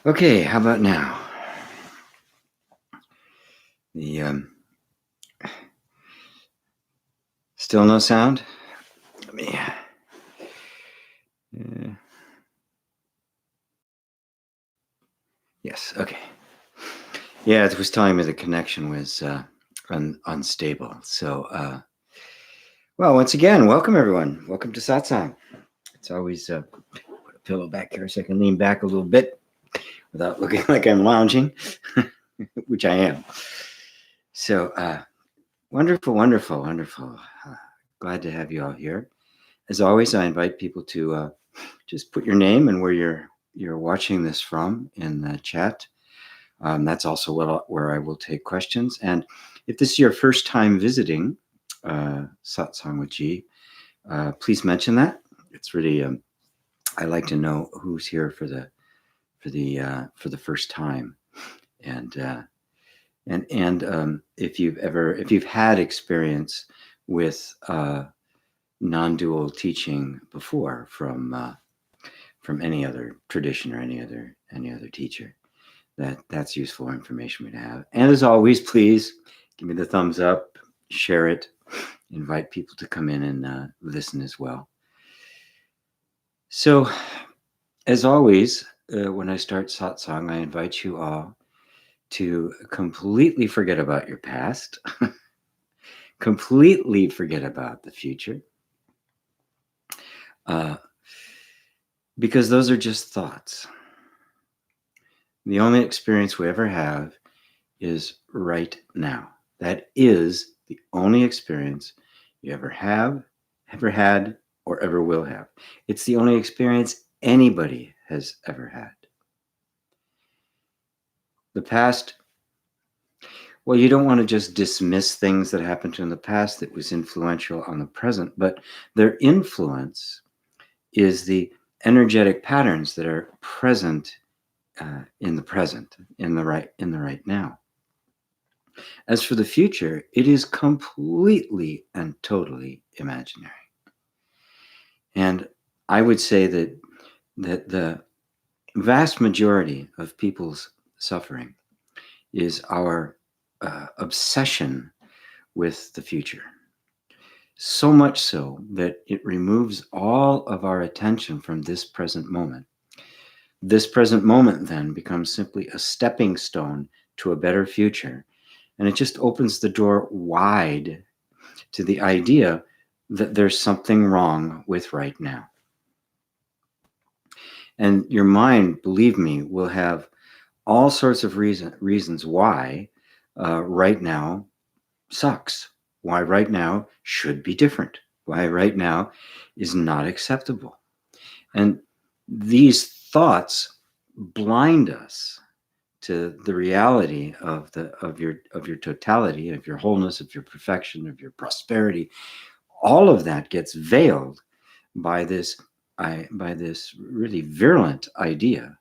Okay, how about now? The still no sound? Let me. Yes. Okay. Yeah, it was telling me the connection was unstable. So, well, once again, welcome everyone. Welcome to Satsang. It's always put a pillow back here so I can lean back a little bit without looking like I'm lounging, which I am. So, wonderful, wonderful, wonderful. Glad to have you all here. As always, I invite people to just put your name and where you're watching this from in the chat. That's also where I will take questions. And if this is your first time visiting Satsang with G, please mention that. It's really I like to know who's here for the first time, and if you've had experience with non-dual teaching before from any other tradition or any other teacher, that's useful information to have. And as always, please give me the thumbs up, share it, invite people to come in and listen as well. So, as always, when I start satsang, I invite you all to completely forget about your past, completely forget about the future, because those are just thoughts. The only experience we ever have is right now. That is the only experience you ever have, ever had, or ever will have. It's the only experience anybody has ever had. The past, well, you don't want to just dismiss things that happened in the past that was influential on the present, but their influence is the energetic patterns that are present in the present, in the right now. As for the future, it is completely and totally imaginary. And I would say that the vast majority of people's suffering is our obsession with the future. So much so that it removes all of our attention from this present moment. This present moment then becomes simply a stepping stone to a better future. And it just opens the door wide to the idea that there's something wrong with right now. And your mind, believe me, will have all sorts of reasons why right now sucks, why right now should be different, why right now is not acceptable. And these thoughts blind us to the reality of your totality, of your wholeness, of your perfection, of your prosperity. All of that gets veiled by this really virulent idea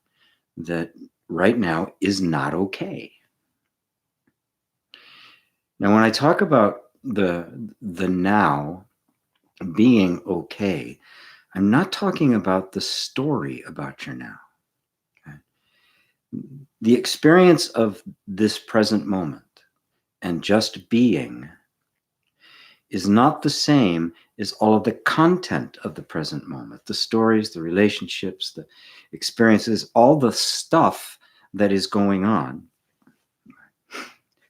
that right now is not okay. Now, when I talk about the now being okay, I'm not talking about the story about your now. Okay? The experience of this present moment and just being is not the same as all of the content of the present moment, the stories, the relationships, the experiences, all the stuff that is going on,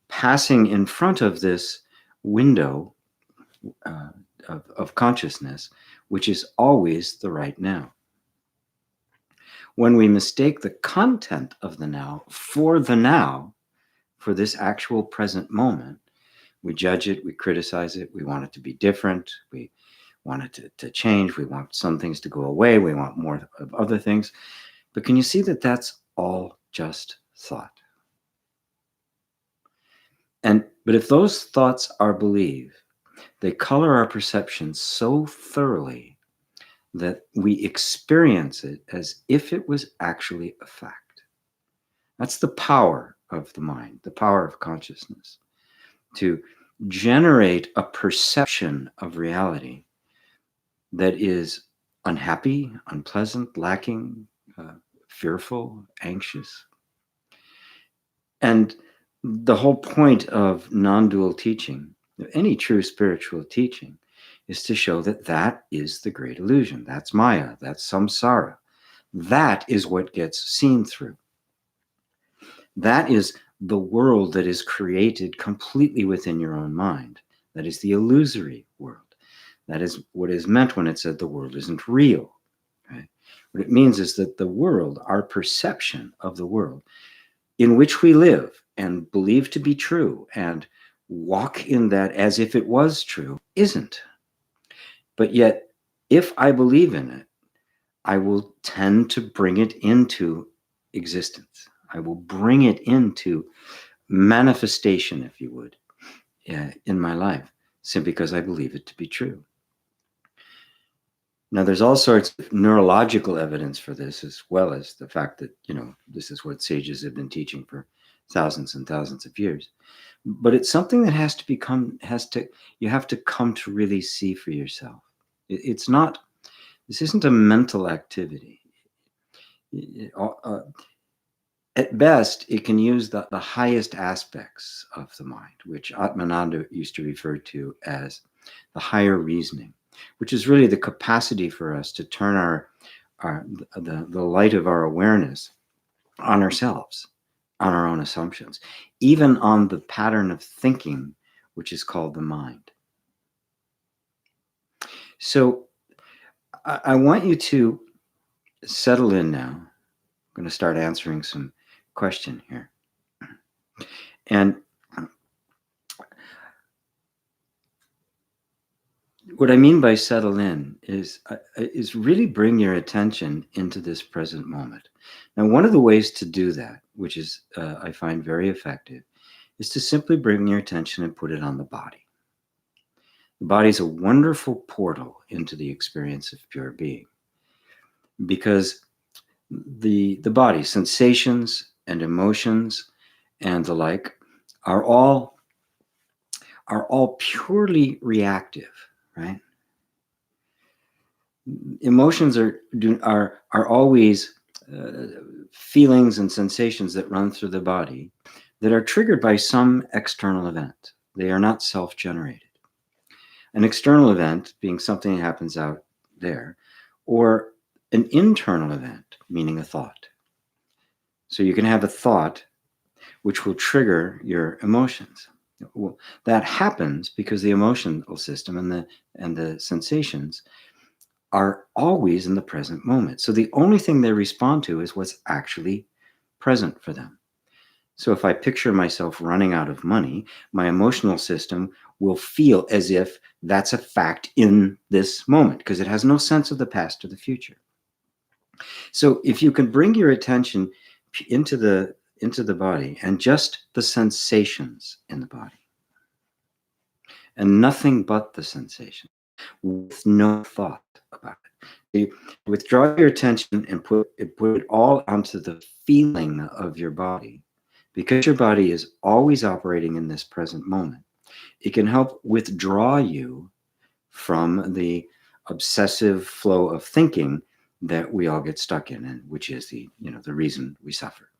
passing in front of this window of consciousness, which is always the right now. When we mistake the content of the now, for this actual present moment, we judge it, we criticize it, we want it to be different, we want it to change, we want some things to go away, we want more of other things. But can you see that that's all just thought? But if those thoughts are believed, they color our perception so thoroughly that we experience it as if it was actually a fact. That's the power of the mind, the power of consciousness, to generate a perception of reality that is unhappy, unpleasant, lacking, fearful, anxious. And the whole point of non-dual teaching, any true spiritual teaching, is to show that that is the great illusion. That's Maya, that's samsara. That is what gets seen through. That is the world that is created completely within your own mind. That is the illusory world. That is what is meant when it said the world isn't real. Right? What it means is that the world, our perception of the world, in which we live and believe to be true and walk in that as if it was true, isn't. But yet, if I believe in it, I will tend to bring it into existence. I will bring it into manifestation, if you would, in my life, simply because I believe it to be true. Now, there's all sorts of neurological evidence for this, as well as the fact that, this is what sages have been teaching for thousands and thousands of years. But it's something that you have to come to really see for yourself. This isn't a mental activity. At best, it can use the highest aspects of the mind, which Atmananda used to refer to as the higher reasoning, which is really the capacity for us to turn the light of our awareness on ourselves, on our own assumptions, even on the pattern of thinking, which is called the mind. So I want you to settle in now. I'm going to start answering some question here. And what I mean by settle in is really bring your attention into this present moment. Now, one of the ways to do that, which is I find very effective, is to simply bring your attention and put it on the body. The body is a wonderful portal into the experience of pure being, because the body, sensations and emotions and the like, are all purely reactive, right? Emotions are always feelings and sensations that run through the body that are triggered by some external event. They are not self-generated. An external event being something that happens out there, or an internal event, meaning a thought. So you can have a thought which will trigger your emotions. Well, that happens because the emotional system and the sensations are always in the present moment. So the only thing they respond to is what's actually present for them. So if I picture myself running out of money, my emotional system will feel as if that's a fact in this moment, because it has no sense of the past or the future. So if you can bring your attention into the body and just the sensations in the body, and nothing but the sensation, with no thought about it. You withdraw your attention and put it all onto the feeling of your body. Because your body is always operating in this present moment, it can help withdraw you from the obsessive flow of thinking that we all get stuck in, and which is the reason we suffer.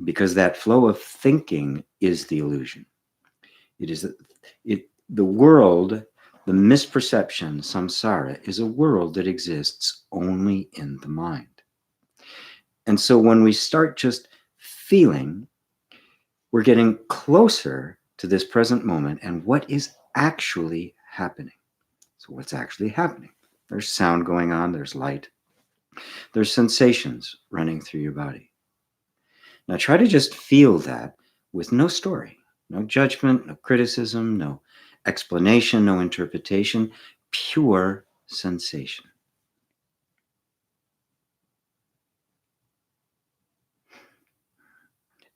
Because that flow of thinking is the illusion. It is the world, the misperception, samsara, is a world that exists only in the mind. And so when we start just feeling, we're getting closer to this present moment and what is actually happening. So what's actually happening? There's sound going on, there's light, there's sensations running through your body. Now try to just feel that with no story, no judgment, no criticism, no explanation, no interpretation, pure sensation.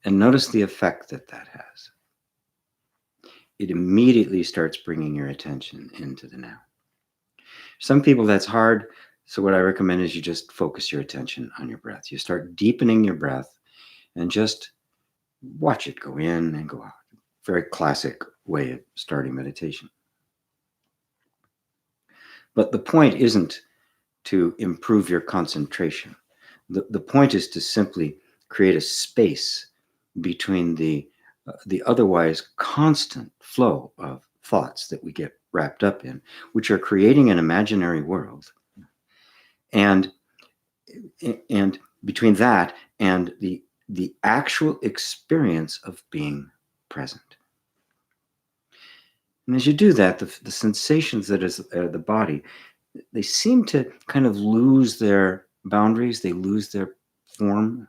And notice the effect that has. It immediately starts bringing your attention into the now. Some people that's hard, so what I recommend is you just focus your attention on your breath. You start deepening your breath and just watch it go in and go out. Very classic way of starting meditation. But the point isn't to improve your concentration. The point is to simply create a space between the otherwise constant flow of thoughts that we get wrapped up in, which are creating an imaginary world, and between that and the actual experience of being present. And as you do that, the sensations that is the body, they seem to kind of lose their boundaries. They lose their form,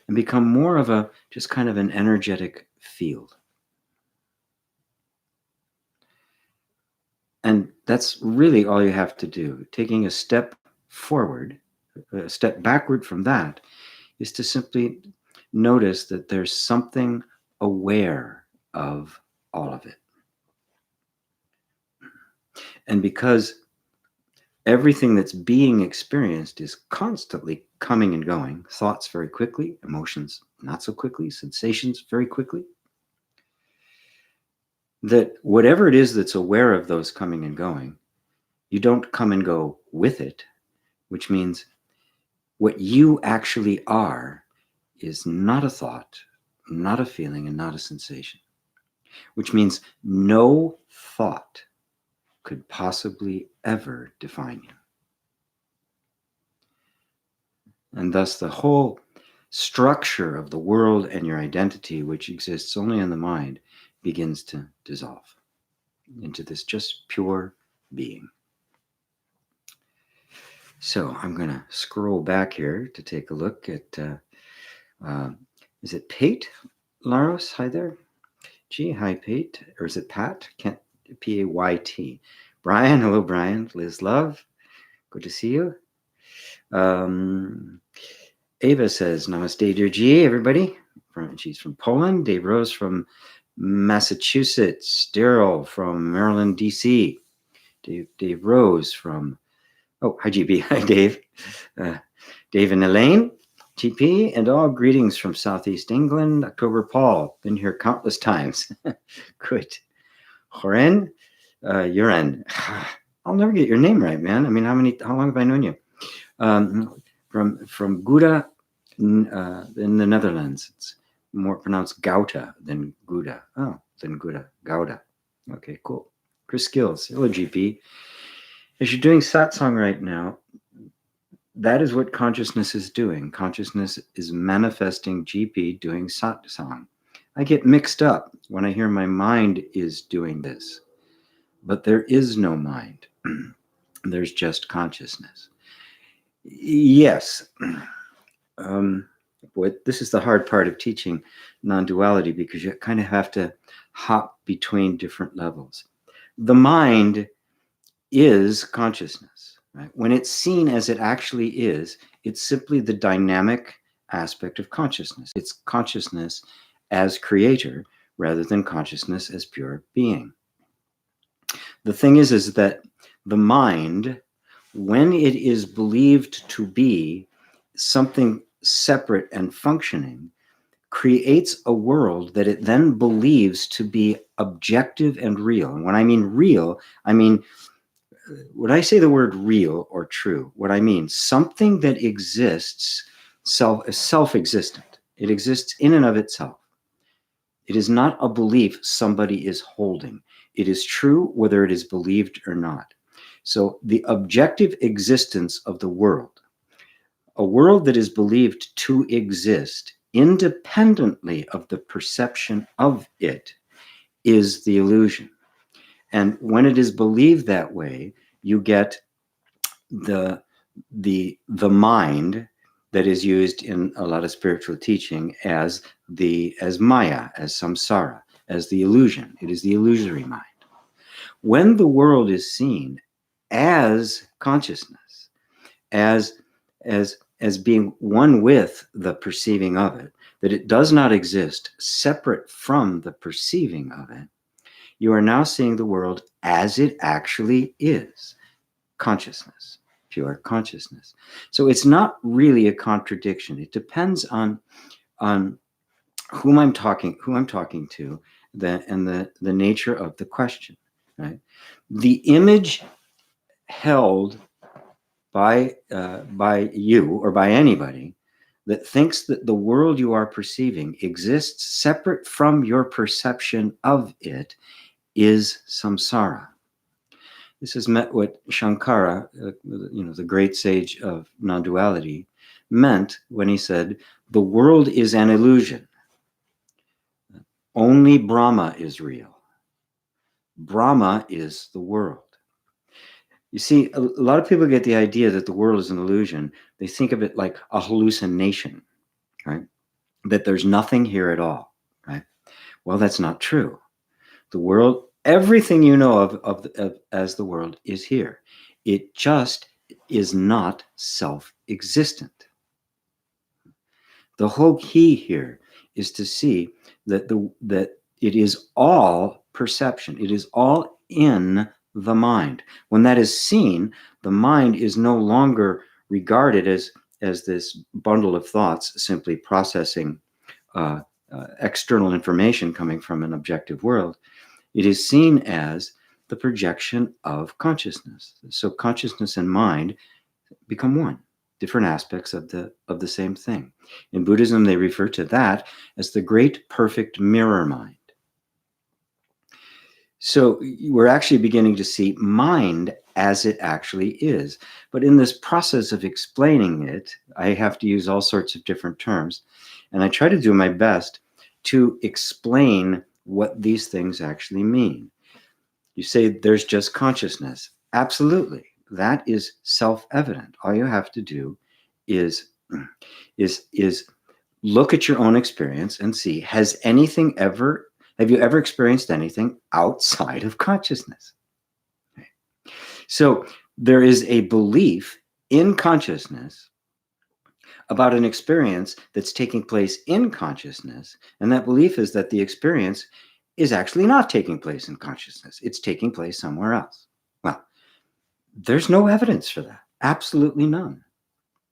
and become more of a just kind of an energetic field. And that's really all you have to do. Taking a step forward, a step backward from that, is to simply notice that there's something aware of all of it. And because everything that's being experienced is constantly coming and going, thoughts very quickly, emotions not so quickly, sensations very quickly, that whatever it is that's aware of those coming and going, you don't come and go with it, which means what you actually are is not a thought, not a feeling, and not a sensation, which means no thought could possibly ever define you. And thus the whole structure of the world and your identity, which exists only in the mind, begins to dissolve into this just pure being. So I'm going to scroll back here to take a look at, is it Pate Laros? Hi there. Gee, hi Pate. Or is it Pat? P-A-Y-T. Brian, hello Brian. Liz Love, good to see you. Ava says, Namaste, dear G, everybody. She's from Poland. Dave Rose from Massachusetts. Daryl from Maryland, D.C. Dave Rose from, oh, hi, GB. Hi, Dave. Dave and Elaine, GP, and all greetings from Southeast England. October Paul, been here countless times. Good. Joren, Joren. I'll never get your name right, man. I mean, how long have I known you? From Gouda in the Netherlands. It's more pronounced Gouda than Gouda. Oh, than Gouda. Gouda. Okay, cool. Chris Skills. Hello, GP. As you're doing Satsang right now, that is what consciousness is doing. Consciousness is manifesting GP doing Satsang. I get mixed up when I hear my mind is doing this, but there is no mind. There's just consciousness. Yes. This is the hard part of teaching non-duality, because you kind of have to hop between different levels. The mind is consciousness, right? When it's seen as it actually is, it's simply the dynamic aspect of consciousness. It's consciousness as creator rather than consciousness as pure being. The thing is that the mind, when it is believed to be something separate and functioning, creates a world that it then believes to be objective and real. And when I mean real, I mean, when I say the word real or true, what I mean, something that exists self-existent. It exists in and of itself. It is not a belief somebody is holding. It is true whether it is believed or not. So the objective existence of the world, a world that is believed to exist independently of the perception of it, is the illusion. And when it is believed that way, you get the mind that is used in a lot of spiritual teaching as Maya, as samsara, as the illusion. It is the illusory mind. When the world is seen as consciousness, as being one with the perceiving of it, that it does not exist separate from the perceiving of it, you are now seeing the world as it actually is, consciousness, pure consciousness. So it's not really a contradiction. It depends on whom I'm talking to, and the nature of the question, right? The image held by you or by anybody that thinks that the world you are perceiving exists separate from your perception of it is samsara. This is what Shankara, the great sage of non-duality, meant when he said, the world is an illusion. Only Brahma is real. Brahma is the world. You see, a lot of people get the idea that the world is an illusion. They think of it like a hallucination, right? That there's nothing here at all, right? Well, that's not true. The world, everything you know of as the world is here. It just is not self-existent. The whole key here is to see that that it is all perception. It is all in the mind. When that is seen, the mind is no longer regarded as this bundle of thoughts simply processing external information coming from an objective world. It is seen as the projection of consciousness. So consciousness and mind become one, different aspects of the same thing. In Buddhism, they refer to that as the great perfect mirror mind. So we're actually beginning to see mind as it actually is. But in this process of explaining it, I have to use all sorts of different terms. And I try to do my best to explain what these things actually mean. You say there's just consciousness. Absolutely. That is self-evident. All you have to do is look at your own experience and see, have you ever experienced anything outside of consciousness? So there is a belief in consciousness about an experience that's taking place in consciousness, and that belief is that the experience is actually not taking place in consciousness. It's taking place somewhere else. Well, there's no evidence for that. Absolutely none.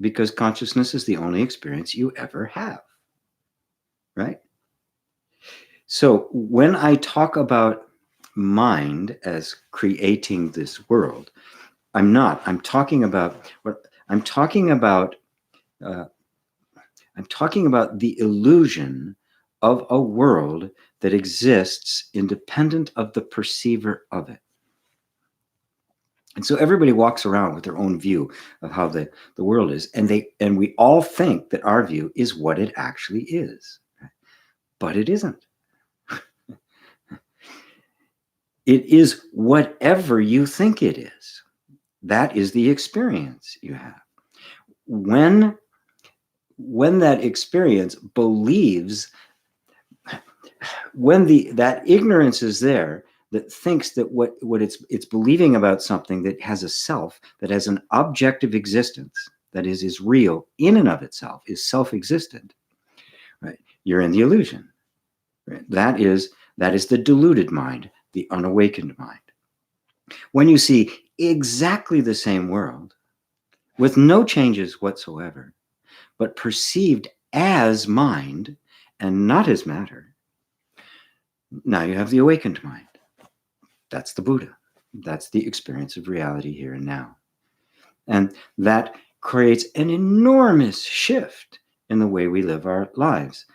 Because consciousness is the only experience you ever have. Right? So when I talk about mind as creating this world, I'm talking about the illusion of a world that exists independent of the perceiver of it. And so everybody walks around with their own view of how the world is, and we all think that our view is what it actually is. But it isn't. It is whatever you think it is. That is the experience you have. When that experience believes, when that ignorance is there, that thinks that what it's believing about something that has a self, that has an objective existence, that is real in and of itself, is self-existent, right? You're in the illusion, right? That is the deluded mind, the unawakened mind. When you see exactly the same world with no changes whatsoever, but perceived as mind and not as matter, now you have the awakened mind. That's the Buddha. That's the experience of reality here and now. And that creates an enormous shift in the way we live our lives.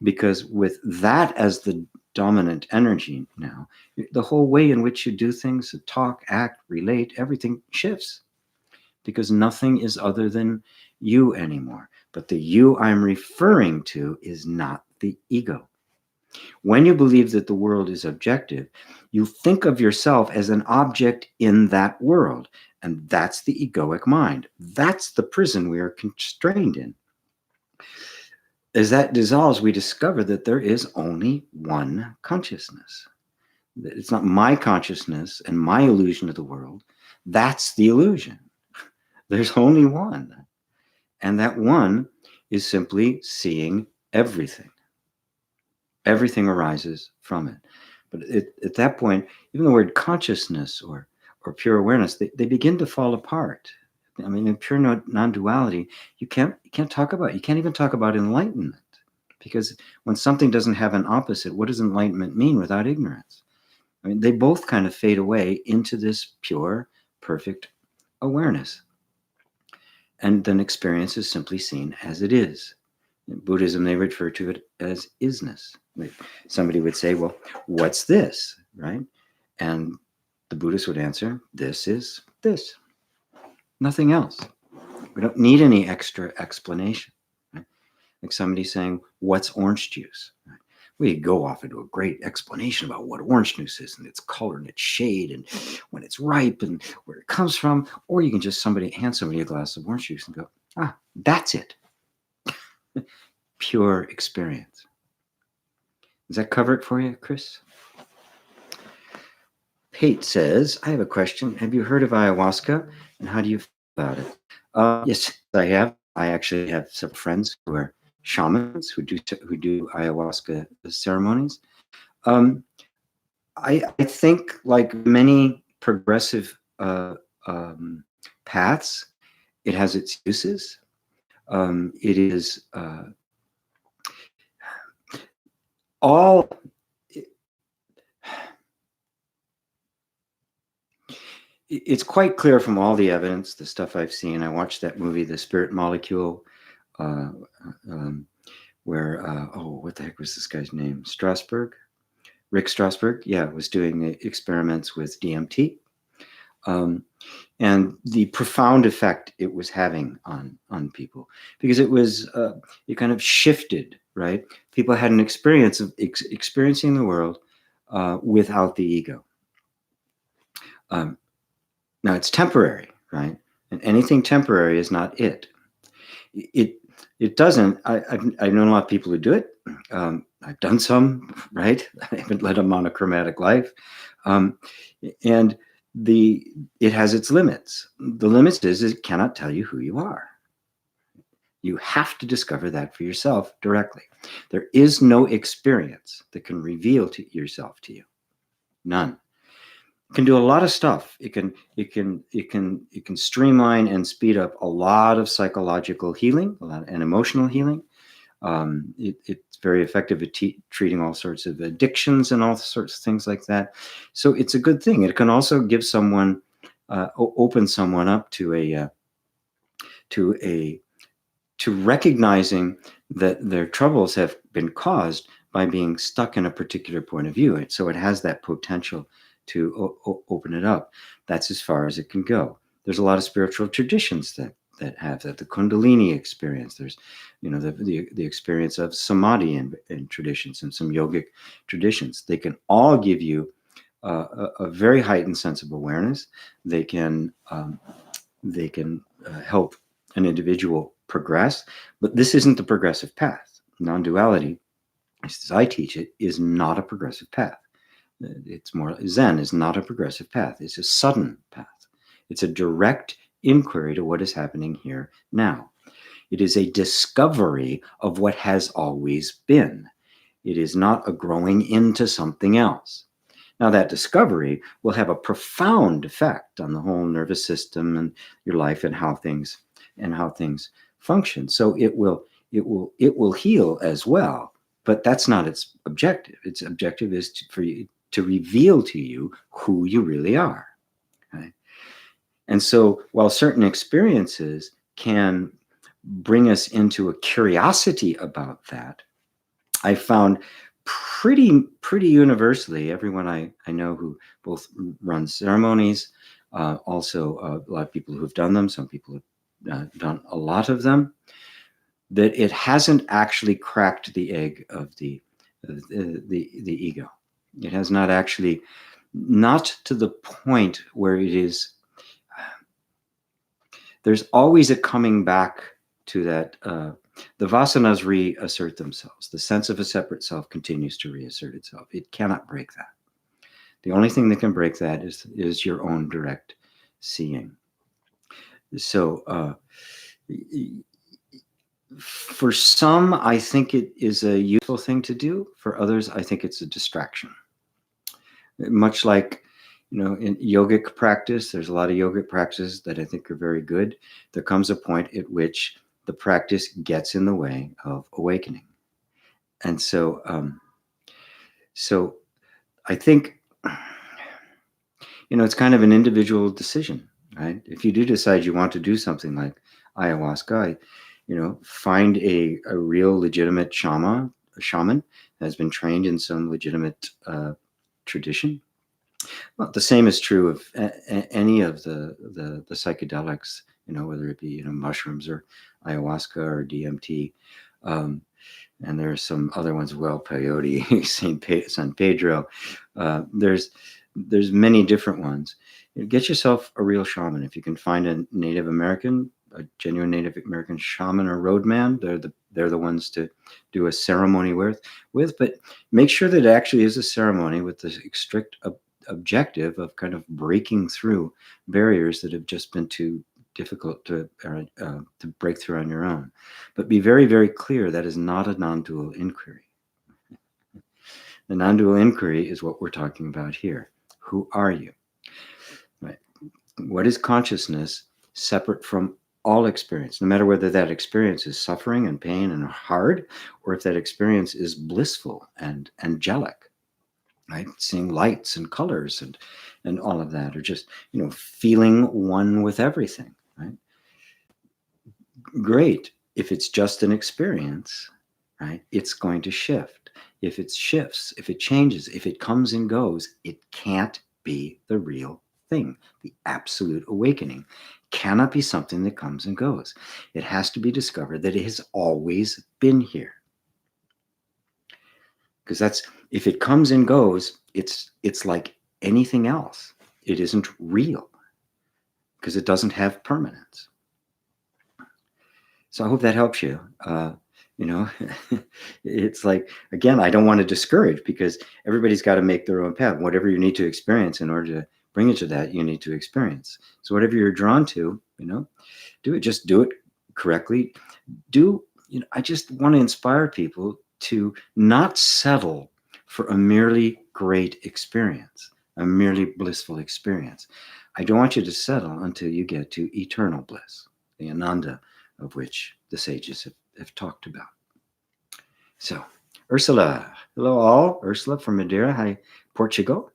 Because with that as the dominant energy now, the whole way in which you do things, talk, act, relate, everything shifts. Because nothing is other than you anymore. But the you I'm referring to is not the ego. When you believe that the world is objective, you think of yourself as an object in that world. And that's the egoic mind. That's the prison we are constrained in. As that dissolves, we discover that there is only one consciousness. It's not my consciousness and my illusion of the world. That's the illusion. There's only one. And that one is simply seeing everything. Everything arises from it. But at that point, even the word consciousness or pure awareness, they begin to fall apart. I mean, in pure non-duality, you can't even talk about enlightenment. Because when something doesn't have an opposite, what does enlightenment mean without ignorance? I mean, they both kind of fade away into this pure, perfect awareness. And then experience is simply seen as it is. In Buddhism, they refer to it as isness. Somebody would say, well, what's this, right? And the Buddhist would answer, this is this, nothing else. We don't need any extra explanation. Right? Like somebody saying, what's orange juice? Right? We go off into a great explanation about what orange juice is and its color and its shade and when it's ripe and where it comes from. Or you can just hand somebody a glass of orange juice and go, that's it. Pure experience. Does that cover it for you, Chris? Pate says, I have a question. Have you heard of ayahuasca and how do you feel about it? Yes, I have. I actually have several friends who are shamans who do ayahuasca ceremonies. I think, like many progressive paths, it has its uses. It is all. It's quite clear from all the evidence, the stuff I've seen. I watched that movie, The Spirit Molecule, where, what the heck was this guy's name? Rick Strasberg, was doing experiments with DMT. And the profound effect it was having on people, because it kind of shifted, right? People had an experience of experiencing the world without the ego. Now it's temporary, right? And anything temporary is not it. It doesn't. I've known a lot of people who do it. I've done some, right? I haven't led a monochromatic life, and it has its limits. The limits is it cannot tell you who you are. You have to discover that for yourself directly. There is no experience that can reveal yourself to you. None. It can do a lot of stuff. It can streamline and speed up a lot of psychological healing, and emotional healing. It's very effective at treating all sorts of addictions and all sorts of things like that. So it's a good thing. It can also give someone, open someone up to recognizing that their troubles have been caused by being stuck in a particular point of view. So it has that potential to open it up. That's as far as it can go. There's a lot of spiritual traditions that have that. The Kundalini experience. There's, the experience of samadhi in traditions and some yogic traditions. They can all give you a very heightened sense of awareness. They can help an individual progress, but this isn't the progressive path. Non-duality, as I teach it, is not a progressive path. It's more, Zen is not a progressive path. It's a sudden path. It's a direct inquiry to what is happening here now. It is a discovery of what has always been. It is not a growing into something else. Now, that discovery will have a profound effect on the whole nervous system and your life and how things function. So it will heal as well. But that's not its objective. Its objective is for you to reveal to you who you really are. Right? And so while certain experiences can bring us into a curiosity about that, I found pretty universally, everyone I know who both runs ceremonies, also a lot of people who've done them, some people have done a lot of them, that it hasn't actually cracked the egg of the ego. It has not actually, not to the point where it is. There's always a coming back to that. The vasanas reassert themselves. The sense of a separate self continues to reassert itself. It cannot break that. The only thing that can break that is your own direct seeing. So for some, I think it is a useful thing to do. For others, I think it's a distraction. Much like, in yogic practice, there's a lot of yogic practices that I think are very good. There comes a point at which the practice gets in the way of awakening. And so I think, it's kind of an individual decision, right? If you do decide you want to do something like ayahuasca, find a real legitimate shaman that has been trained in some legitimate tradition. Well, the same is true of any of the psychedelics, whether it be mushrooms or ayahuasca or DMT, and there are some other ones as well, peyote, San Pedro. There's many different ones. Get yourself a real shaman. If you can find a Native American, a genuine Native American shaman or roadman, they're the ones to do a ceremony with. But make sure that it actually is a ceremony with the strict objective of kind of breaking through barriers that have just been too difficult to break through on your own. But be very, very clear, that is not a non-dual inquiry. The non-dual inquiry is what we're talking about here. Who are you? Right. What is consciousness separate from all experience, no matter whether that experience is suffering and pain and hard, or if that experience is blissful and angelic, right? Seeing lights and colors and all of that, or just, feeling one with everything, right? Great. If it's just an experience, right, it's going to shift. If it shifts, if it changes, if it comes and goes, it can't be the real thing. The absolute awakening cannot be something that comes and goes. It has to be discovered that it has always been here. Because if it comes and goes, it's like anything else. It isn't real because it doesn't have permanence. So I hope that helps you. It's like, again, I don't want to discourage, because everybody's got to make their own path. Whatever you need to experience in order to bring it to that, you need to experience. So whatever you're drawn to, do it. Just do it correctly. I just want to inspire people to not settle for a merely great experience, a merely blissful experience. I don't want you to settle until you get to eternal bliss, the Ananda of which the sages have talked about. So, Ursula, hello all. Ursula from Madeira, hi, Portugal.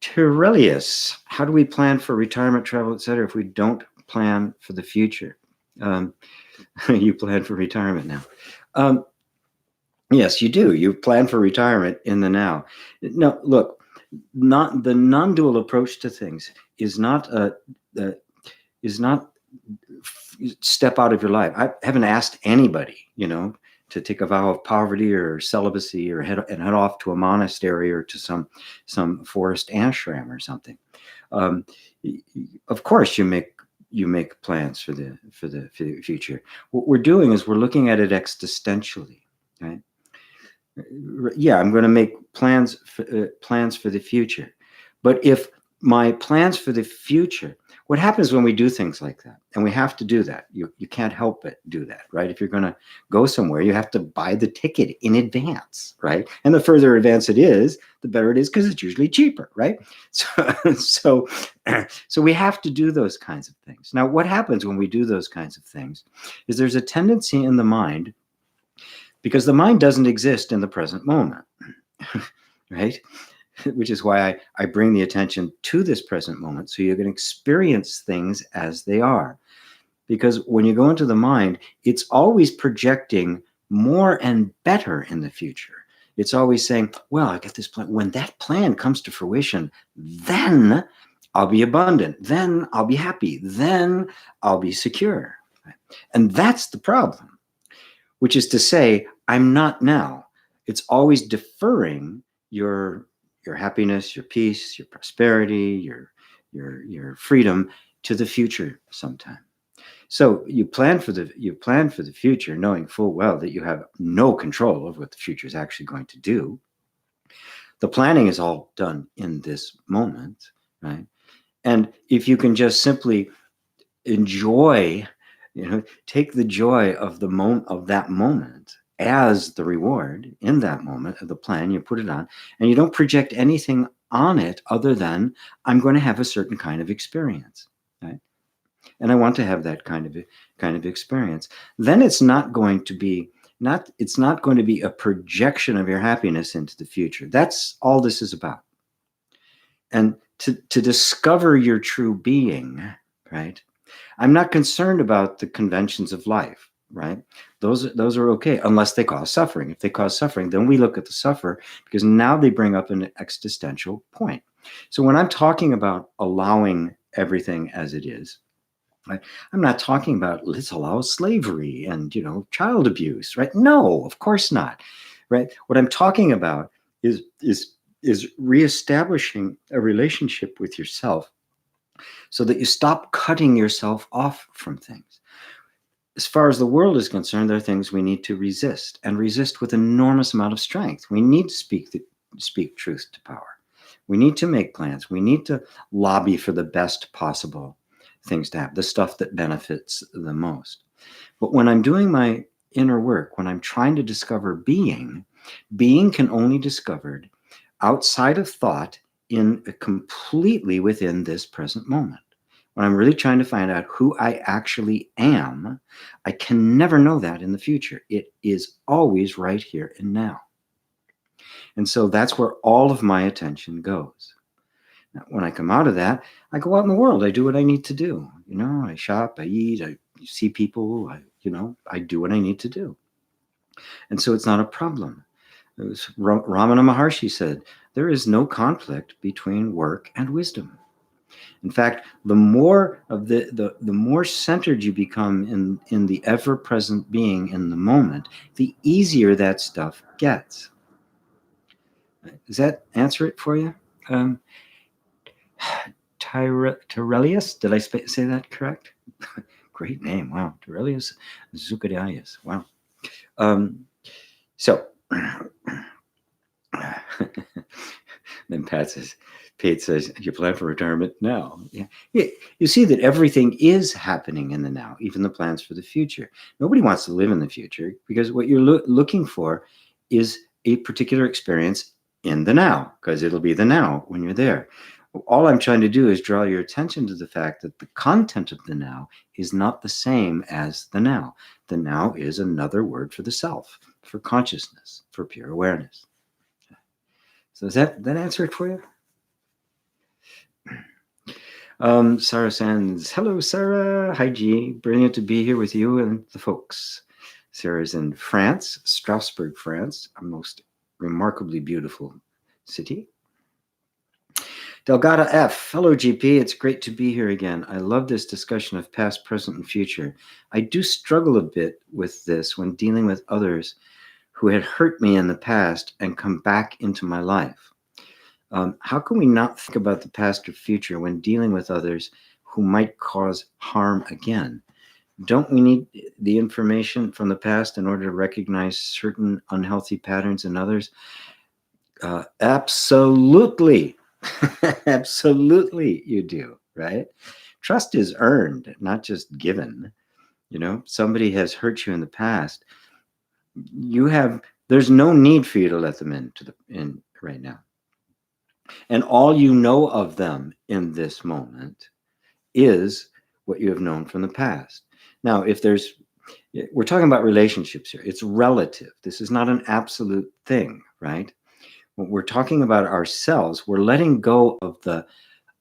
Tirelius, how do we plan for retirement, travel, etc., if we don't plan for the future? You plan for retirement now. Yes, you do. You plan for retirement in the now. No, look, not the non-dual approach to things is not step out of your life. I haven't asked anybody, to take a vow of poverty or celibacy or head off to a monastery or to some forest ashram or something. Of course, you make plans for the future. What we're doing is we're looking at it existentially, right? Yeah, I'm going to make plans for the future. But if my plans for the future, what happens when we do things like that, and we have to do that, you can't help but do that, right? If you're going to go somewhere, you have to buy the ticket in advance, right? And the further advance it is, the better it is, because it's usually cheaper, right? So we have to do those kinds of things. Now, what happens when we do those kinds of things is there's a tendency in the mind, because the mind doesn't exist in the present moment, right? Which is why I bring the attention to this present moment, so you can experience things as they are. Because when you go into the mind, it's always projecting more and better in the future. It's always saying, well, I got this plan. When that plan comes to fruition, then I'll be abundant. Then I'll be happy. Then I'll be secure. And that's the problem, which is to say, I'm not now. It's always deferring your happiness, your peace, your prosperity, your freedom to the future sometime. So you plan for the future, knowing full well that you have no control over what the future is actually going to do. The planning is all done in this moment, right? And if you can just simply enjoy, take the joy of that moment as the reward in that moment of the plan, you put it on, and you don't project anything on it other than, I'm going to have a certain kind of experience, right? And I want to have that kind of experience. Then it's not going to be a projection of your happiness into the future. That's all this is about. And to discover your true being, right? I'm not concerned about the conventions of life, right? Those are okay, unless they cause suffering. If they cause suffering, then we look at the sufferer, because now they bring up an existential point. So when I'm talking about allowing everything as it is, right, I'm not talking about let's allow slavery and, child abuse, right? No, of course not, right? What I'm talking about is reestablishing a relationship with yourself so that you stop cutting yourself off from things. As far as the world is concerned, there are things we need to resist, and resist with enormous amount of strength. We need to speak truth to power. We need to make plans. We need to lobby for the best possible things to have, the stuff that benefits the most. But when I'm doing my inner work, when I'm trying to discover being can only be discovered outside of thought, completely within this present moment. When I'm really trying to find out who I actually am, I can never know that in the future. It is always right here and now. And so that's where all of my attention goes. Now, when I come out of that, I go out in the world. I do what I need to do. I shop, I eat, I see people, I do what I need to do. And so it's not a problem. It was Ramana Maharshi said, there is no conflict between work and wisdom. In fact, the more of the more centered you become in the ever-present being in the moment, the easier that stuff gets. Does that answer it for you? Tyrelius, did I say that correct? Great name, wow. Tyrelius Zukarias, wow. So, then Pete says, you plan for retirement now. Yeah. You see that everything is happening in the now, even the plans for the future. Nobody wants to live in the future, because what you're looking for is a particular experience in the now, because it'll be the now when you're there. All I'm trying to do is draw your attention to the fact that the content of the now is not the same as the now. The now is another word for the self, for consciousness, for pure awareness. So does that answer it for you? Sarah Sands. Hello, Sarah. Hi, G. Brilliant to be here with you and the folks. Sarah's in France, Strasbourg, France, a most remarkably beautiful city. Delgado F. Hello, GP. It's great to be here again. I love this discussion of past, present, and future. I do struggle a bit with this when dealing with others who had hurt me in the past and come back into my life. How can we not think about the past or future when dealing with others who might cause harm again? Don't we need the information from the past in order to recognize certain unhealthy patterns in others? Absolutely. Absolutely you do, right? Trust is earned, not just given. Somebody has hurt you in the past. There's no need for you to let them in right now. And all you know of them in this moment is what you have known from the past. Now, we're talking about relationships here. It's relative. This is not an absolute thing, right? When we're talking about ourselves, we're letting go of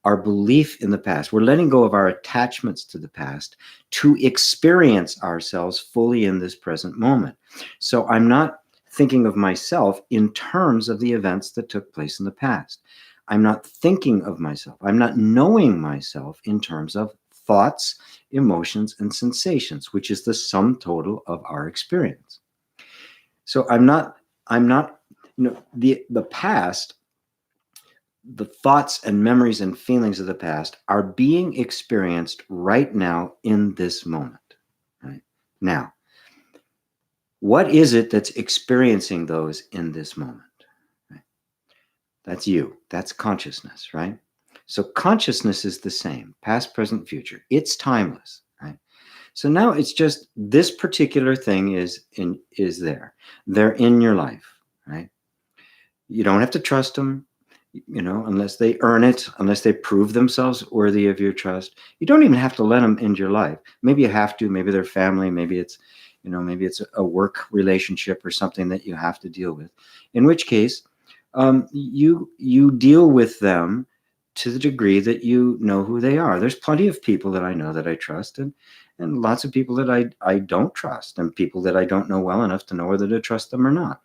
our belief in the past. We're letting go of our attachments to the past to experience ourselves fully in this present moment. So I'm not thinking of myself in terms of the events that took place in the past. I'm not thinking of myself. I'm not knowing myself in terms of thoughts, emotions, and sensations, which is the sum total of our experience. So I'm not, the past, the thoughts and memories and feelings of the past are being experienced right now in this moment. Right? Now, what is it that's experiencing those in this moment? Right? That's you. That's consciousness, right? So consciousness is the same, past, present, future. It's timeless, right? So now it's just this particular thing is there. They're in your life, right? You don't have to trust them, unless they earn it, unless they prove themselves worthy of your trust. You don't even have to let them into your life. Maybe you have to, maybe they're family, maybe it's a work relationship or something that you have to deal with. In which case, you deal with them to the degree that you know who they are. There's plenty of people that I know that I trust, and lots of people that I don't trust, and people that I don't know well enough to know whether to trust them or not.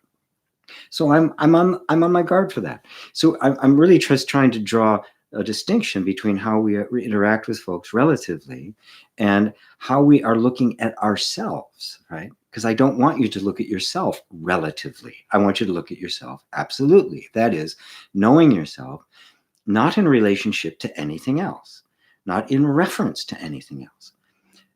So I'm on my guard for that. So I'm really just trying to draw a distinction between how we interact with folks relatively and how we are looking at ourselves, right? Because I don't want you to look at yourself relatively. I want you to look at yourself absolutely. That is, knowing yourself, not in relationship to anything else, not in reference to anything else.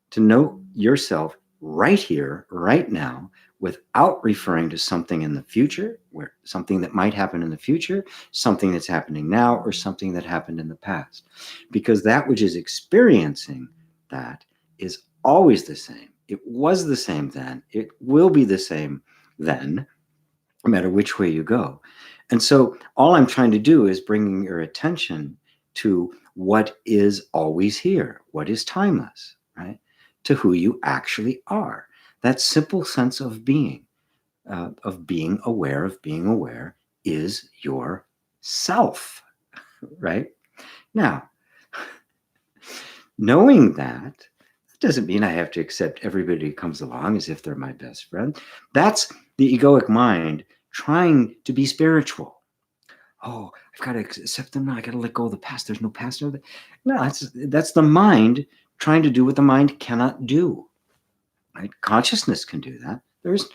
To know yourself right here, right now, without referring to something in the future, where something that might happen in the future, something that's happening now, or something that happened in the past. Because that which is experiencing that is always the same. It was the same then. It will be the same then, no matter which way you go. And so all I'm trying to do is bringing your attention to what is always here, what is timeless, right? To who you actually are. That simple sense of being aware, is your self, right? Now, knowing that doesn't mean I have to accept everybody who comes along as if they're my best friend. That's the egoic mind trying to be spiritual. Oh, I've got to accept them now. I got to let go of the past. There's no past. No, that's the mind trying to do what the mind cannot do. Right? Consciousness can do that. There's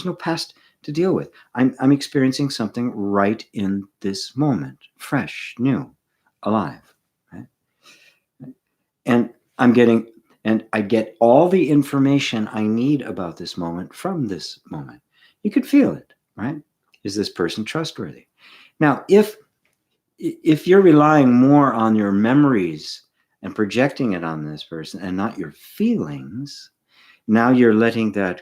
no past to deal with. I'm experiencing something right in this moment, fresh, new, alive. Right? And I get all the information I need about this moment from this moment. You could feel it, right? Is this person trustworthy? Now, if you're relying more on your memories and projecting it on this person and not your feelings, now you're letting that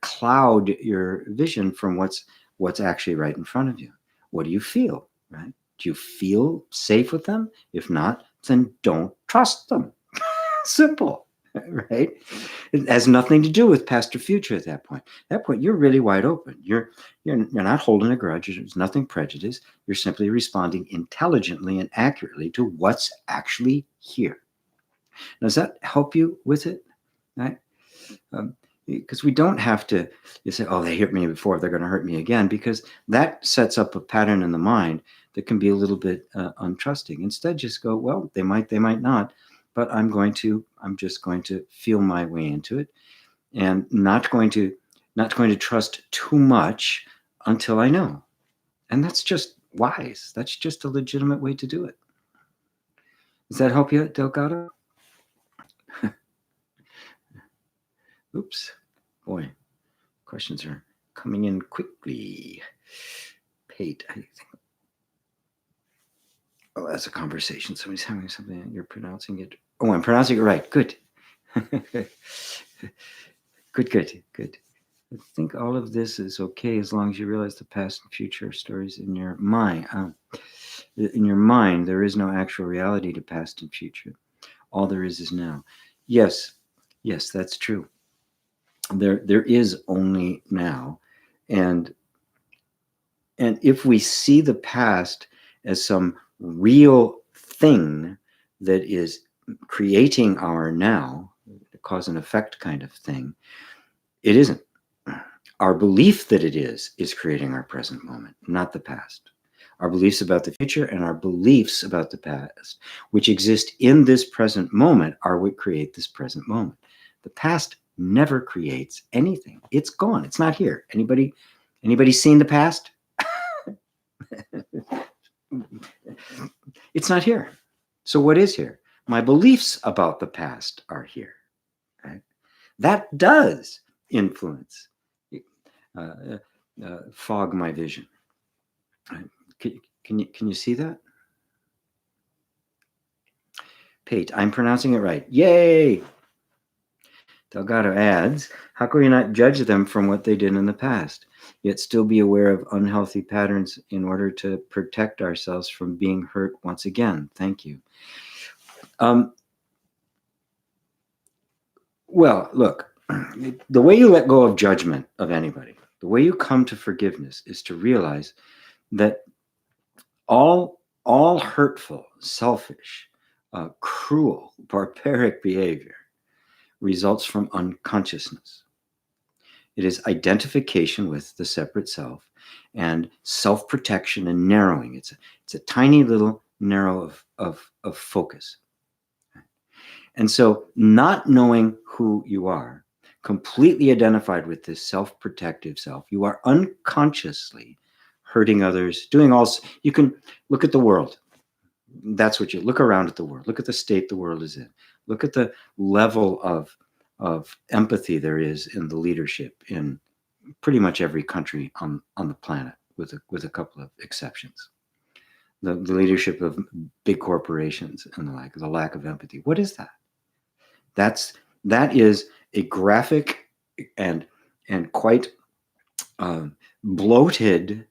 cloud your vision from what's actually right in front of you. What do you feel, right? Do you feel safe with them? If not, then don't trust them. Simple, right? It has nothing to do with past or future at that point. At that point, you're really wide open. You're not holding a grudge. There's nothing prejudiced. You're simply responding intelligently and accurately to what's actually here. Does that help you with it? Right? Because we don't have to say, oh, they hurt me before, they're going to hurt me again, because that sets up a pattern in the mind that can be a little bit untrusting. Instead, just go, well, they might not, but I'm just going to feel my way into it, and not going to trust too much until I know. And that's just wise. That's just a legitimate way to do it. Does that help you, Delgado? Oops. Boy, questions are coming in quickly. Pate, I think. Oh, that's a conversation. Somebody's having something. You're pronouncing it. Oh, I'm pronouncing it right. Good. Good. I think all of this is okay as long as you realize the past and future stories in your mind. In your mind, there is no actual reality to past and future. All there is now. Yes, that's true. There is only now, and if we see the past as some real thing that is creating our now, cause and effect kind of thing, it isn't. Our belief that it is creating our present moment, not the past. Our beliefs about the future and our beliefs about the past, which exist in this present moment, are what create this present moment. The past never creates anything. It's gone. It's not here. Anybody seen the past? It's not here. So what is here? My beliefs about the past are here. Right? That does influence, fog my vision. Right? Can you see that? Pate, I'm pronouncing it right. Yay! Delgado adds, how can we not judge them from what they did in the past, yet still be aware of unhealthy patterns in order to protect ourselves from being hurt once again? Thank you. Well, look, the way you let go of judgment of anybody, the way you come to forgiveness, is to realize that all all hurtful, selfish, cruel, barbaric behavior results from unconsciousness. It is identification with the separate self and self-protection and narrowing. It's a tiny little narrow of focus. And so not knowing who you are, completely identified with this self-protective self, you are unconsciously hurting others, doing all. You can look at the world. That's what you look around at the world. Look at the state the world is in. Look at the level of empathy there is in the leadership in pretty much every country on the planet, with a couple of exceptions. The leadership of big corporations and the lack of empathy. What is that? That is a graphic and quite bloated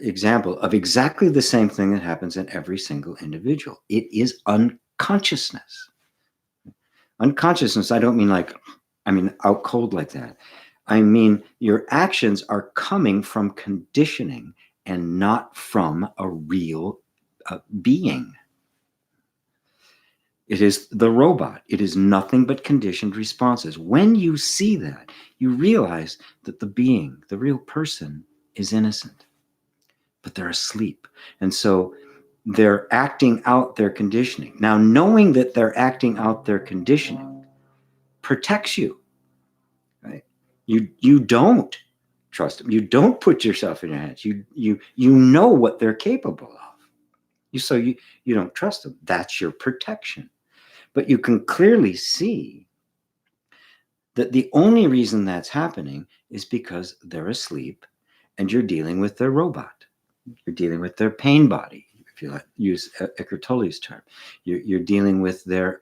example of exactly the same thing that happens in every single individual. It is unconsciousness. Unconsciousness, I don't mean out cold like that. I mean your actions are coming from conditioning and not from a real being. It is the robot. It is nothing but conditioned responses. When you see that, you realize that the being, the real person, is innocent, but they're asleep. And so they're acting out their conditioning. Now, knowing that they're acting out their conditioning protects you, right? You don't trust them. You don't put yourself in your hands. You know what they're capable of. You don't trust them. That's your protection. But you can clearly see that the only reason that's happening is because they're asleep and you're dealing with their robot. You're dealing with their pain body, if you use Eckhart Tolle's term. You're dealing with their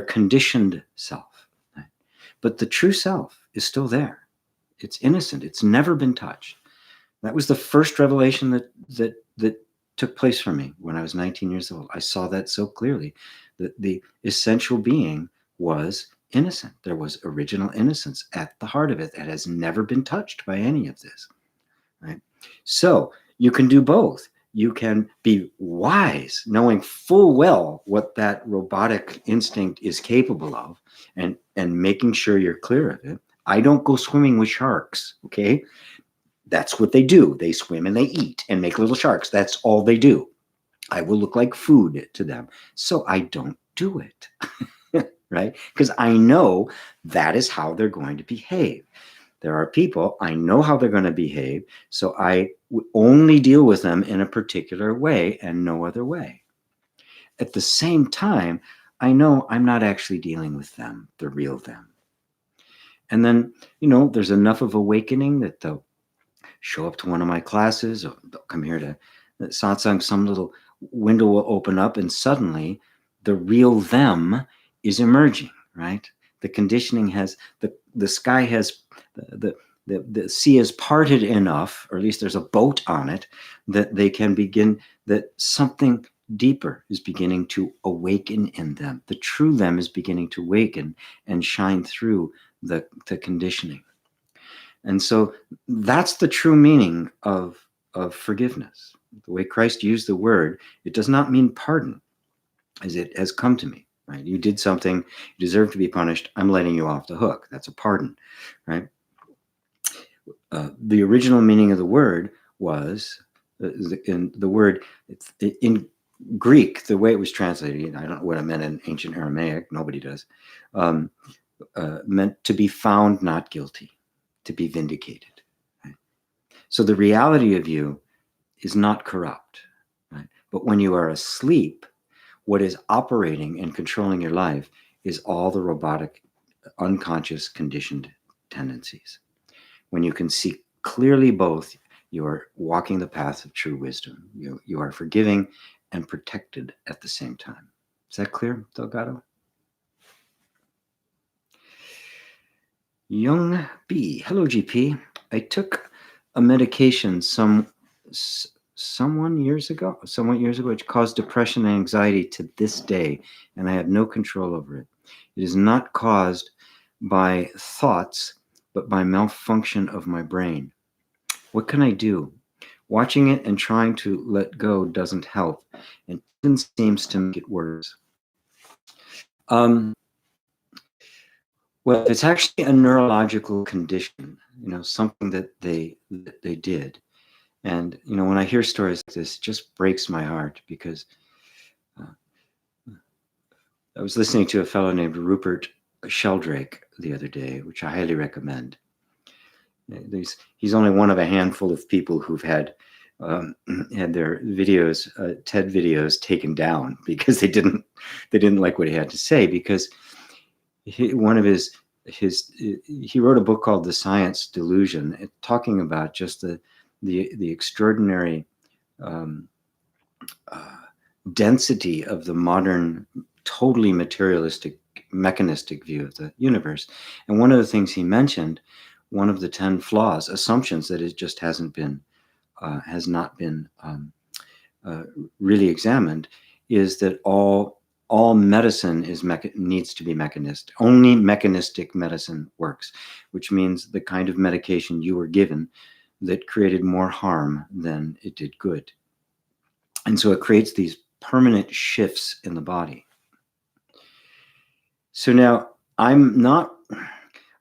conditioned self. Right? But the true self is still there. It's innocent. It's never been touched. That was the first revelation that took place for me when I was 19 years old. I saw that so clearly, that the essential being was innocent. There was original innocence at the heart of it that has never been touched by any of this. Right? So you can do both. You can be wise, knowing full well what that robotic instinct is capable of, and making sure you're clear of it. I don't go swimming with sharks, okay? That's what they do. They swim and they eat and make little sharks. That's all they do. I will look like food to them. So I don't do it, right? Because I know that is how they're going to behave. There are people, I know how they're going to behave, so I only deal with them in a particular way and no other way. At the same time, I know I'm not actually dealing with them, the real them. And then, there's enough of awakening that they'll show up to one of my classes, or they'll come here to Satsang, some little window will open up and suddenly the real them is emerging, right? The conditioning has, the sky has, the sea is parted enough, or at least there's a boat on it, that they can begin, that something deeper is beginning to awaken in them. The true them is beginning to awaken and shine through the conditioning. And so that's the true meaning of forgiveness. The way Christ used the word, it does not mean pardon, as it has come to me, right? You did something, you deserve to be punished, I'm letting you off the hook. That's a pardon, right? The original meaning of the word was, in the word, in Greek, the way it was translated, I don't know what it meant in ancient Aramaic, nobody does, meant to be found not guilty, to be vindicated. Right? So the reality of you is not corrupt, right? But when you are asleep, what is operating and controlling your life is all the robotic, unconscious, conditioned tendencies. When you can see clearly both, you are walking the path of true wisdom. You are forgiving and protected at the same time. Is that clear, Delgado? Young B. Hello, GP. I took a medication somewhat years ago, which caused depression and anxiety to this day, and I have no control over it. It is not caused by thoughts, but by malfunction of my brain. What can I do? Watching it and trying to let go doesn't help, and even seems to make it worse. Well, it's actually a neurological condition, something that they did. And, when I hear stories like this, it just breaks my heart, because I was listening to a fellow named Rupert Sheldrake the other day, which I highly recommend. He's only one of a handful of people who've had their videos, TED videos, taken down because they didn't like what he had to say, because he wrote a book called The Science Delusion, talking about just the extraordinary density of the modern, totally materialistic, mechanistic view of the universe. And one of the things he mentioned, one of the 10 flaws, assumptions that it just has not been really examined, is that all medicine needs to be mechanistic. Only mechanistic medicine works, which means the kind of medication you were given that created more harm than it did good. And so it creates these permanent shifts in the body. So now I'm not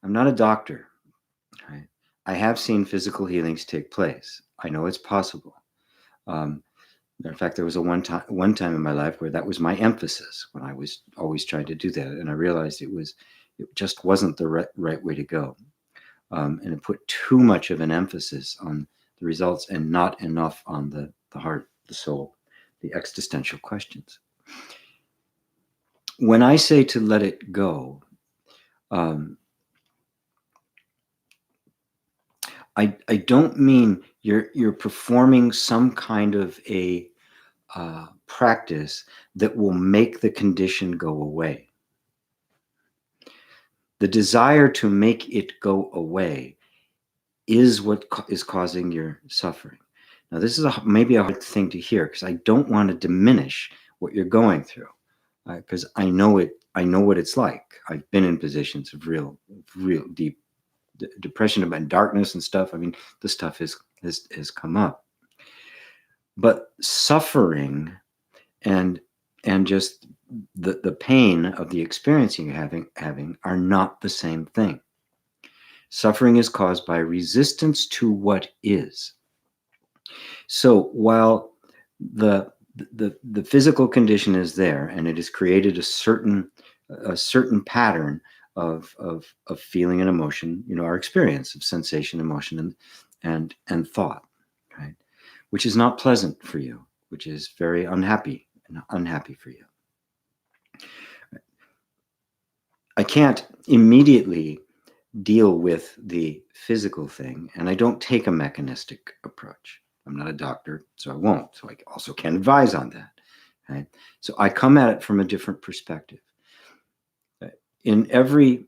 a doctor. Right? I have seen physical healings take place. I know it's possible. In fact, there was one time in my life where that was my emphasis, when I was always trying to do that, and I realized it just wasn't the right way to go, and it put too much of an emphasis on the results and not enough on the heart, the soul, the existential questions. When I say to let it go, I don't mean you're performing some kind of a practice that will make the condition go away. The desire to make it go away is what is causing your suffering. Now, this is maybe a hard thing to hear, because I don't want to diminish what you're going through, because I know what it's like. I've been in positions of real deep depression and darkness and stuff. I mean, this stuff has come up. But suffering and just the pain of the experience you're having are not the same thing. Suffering is caused by resistance to what is. So while the physical condition is there, and it has created a certain pattern of feeling and emotion, our experience of sensation, emotion, and thought, right? Which is not pleasant for you, which is very unhappy for you. I can't immediately deal with the physical thing, and I don't take a mechanistic approach. I'm not a doctor, so I won't. So I also can't advise on that. Right? So I come at it from a different perspective. In every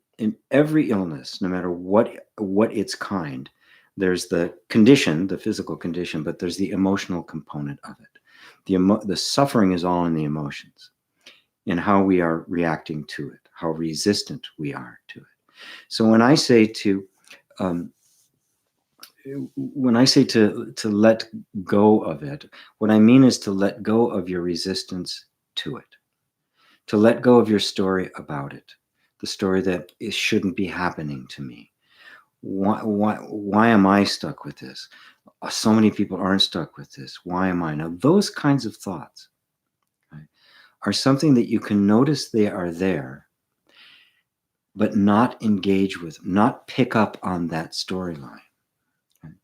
illness, no matter what its kind, there's the condition, the physical condition, but there's the emotional component of it. The suffering is all in the emotions, in how we are reacting to it, how resistant we are to it. So when I say to let go of it, what I mean is to let go of your resistance to it, to let go of your story about it, the story that it shouldn't be happening to me. Why am I stuck with this? So many people aren't stuck with this. Why am I? Now, those kinds of thoughts, right, are something that you can notice they are there, but not engage with, not pick up on that storyline. Right?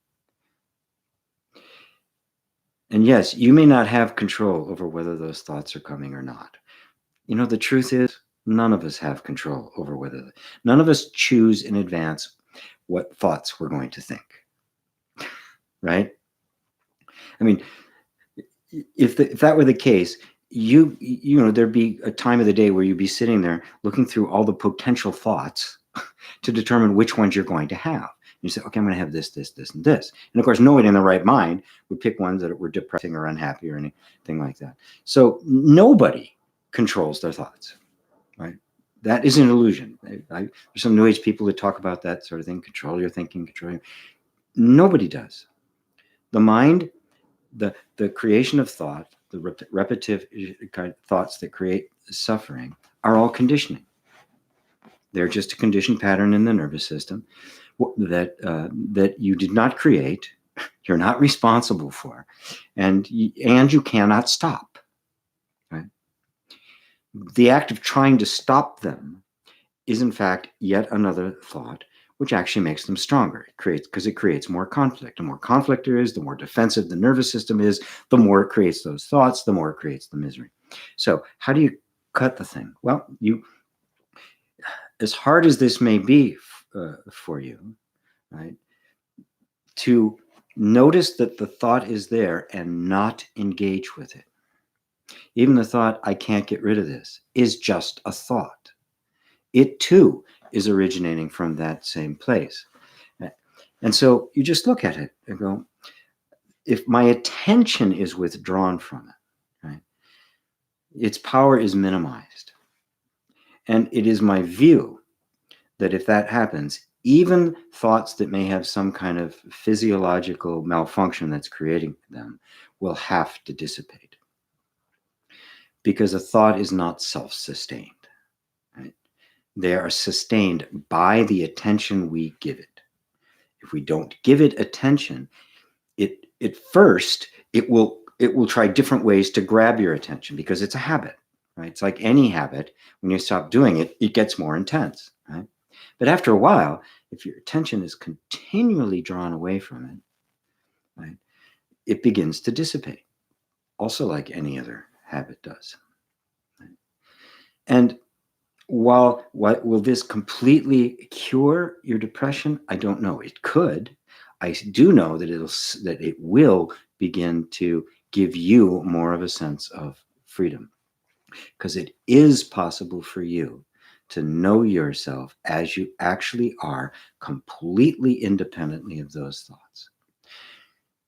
And yes, you may not have control over whether those thoughts are coming or not. The truth is, none of us have control over none of us choose in advance what thoughts we're going to think. Right? I mean, if that were the case, there'd be a time of the day where you'd be sitting there looking through all the potential thoughts to determine which ones you're going to have. You say, okay, I'm going to have this, this, this, and this. And of course, nobody in the right mind would pick ones that were depressing or unhappy or anything like that. So nobody controls their thoughts, right? That is an illusion. There's some New Age people that talk about that sort of thing. Control your thinking, Nobody does. The mind the creation of thought, the repetitive kind of thoughts that create suffering, are all conditioning. They're just a conditioned pattern in the nervous system that you did not create, you're not responsible for, and you cannot stop. Right? The act of trying to stop them is, in fact, yet another thought, which actually makes them stronger. Because it creates more conflict. The more conflict there is, the more defensive the nervous system is, the more it creates those thoughts, the more it creates the misery. So how do you cut the thing? Well, as hard as this may be for you, right, to notice that the thought is there and not engage with it. Even the thought, I can't get rid of this, is just a thought. It too is originating from that same place. And so you just look at it and go, if my attention is withdrawn from it, right, its power is minimized. And it is my view that if that happens, even thoughts that may have some kind of physiological malfunction that's creating them will have to dissipate. Because a thought is not self-sustained. Right? They are sustained by the attention we give it. If we don't give it attention, it will try different ways to grab your attention because it's a habit. Right? It's like any habit. When you stop doing it, it gets more intense. Right? But after a while, if your attention is continually drawn away from it, right, it begins to dissipate, also like any other habit does. Right? And while will this completely cure your depression? I don't know. It could. I do know that it will begin to give you more of a sense of freedom, because it is possible for you to know yourself as you actually are, completely independently of those thoughts.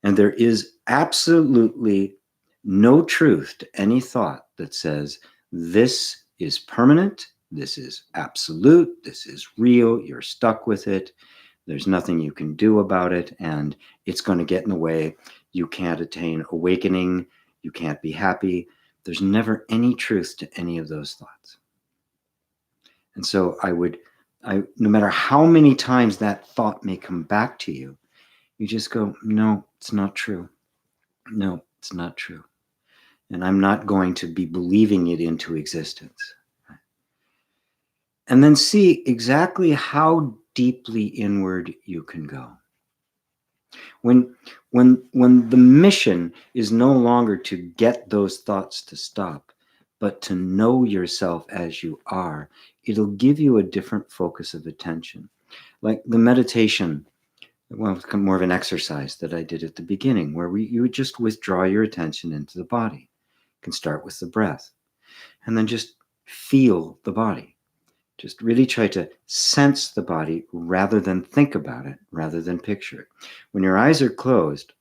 And there is absolutely no truth to any thought that says this is permanent, this is absolute, this is real, you're stuck with it, there's nothing you can do about it, and it's going to get in the way. You can't attain awakening, you can't be happy. There's never any truth to any of those thoughts. And so no matter how many times that thought may come back to you, you just go, no, it's not true. No, it's not true. And I'm not going to be believing it into existence. And then see exactly how deeply inward you can go. When the mission is no longer to get those thoughts to stop, but to know yourself as you are, it'll give you a different focus of attention. Like the meditation, well, it's more of an exercise that I did at the beginning, where you would just withdraw your attention into the body. You can start with the breath, and then just feel the body. Just really try to sense the body rather than think about it, rather than picture it. When your eyes are closed,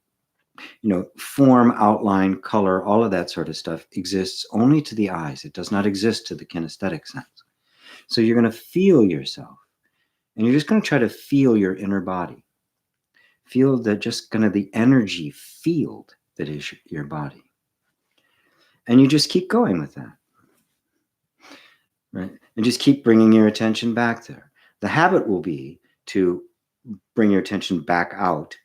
form, outline, color, all of that sort of stuff exists only to the eyes. It does not exist to the kinesthetic sense. So you're going to feel yourself, and you're just going to try to feel your inner body. Feel the energy field that is your body. And you just keep going with that. Right? And just keep bringing your attention back there. The habit will be to bring your attention back out,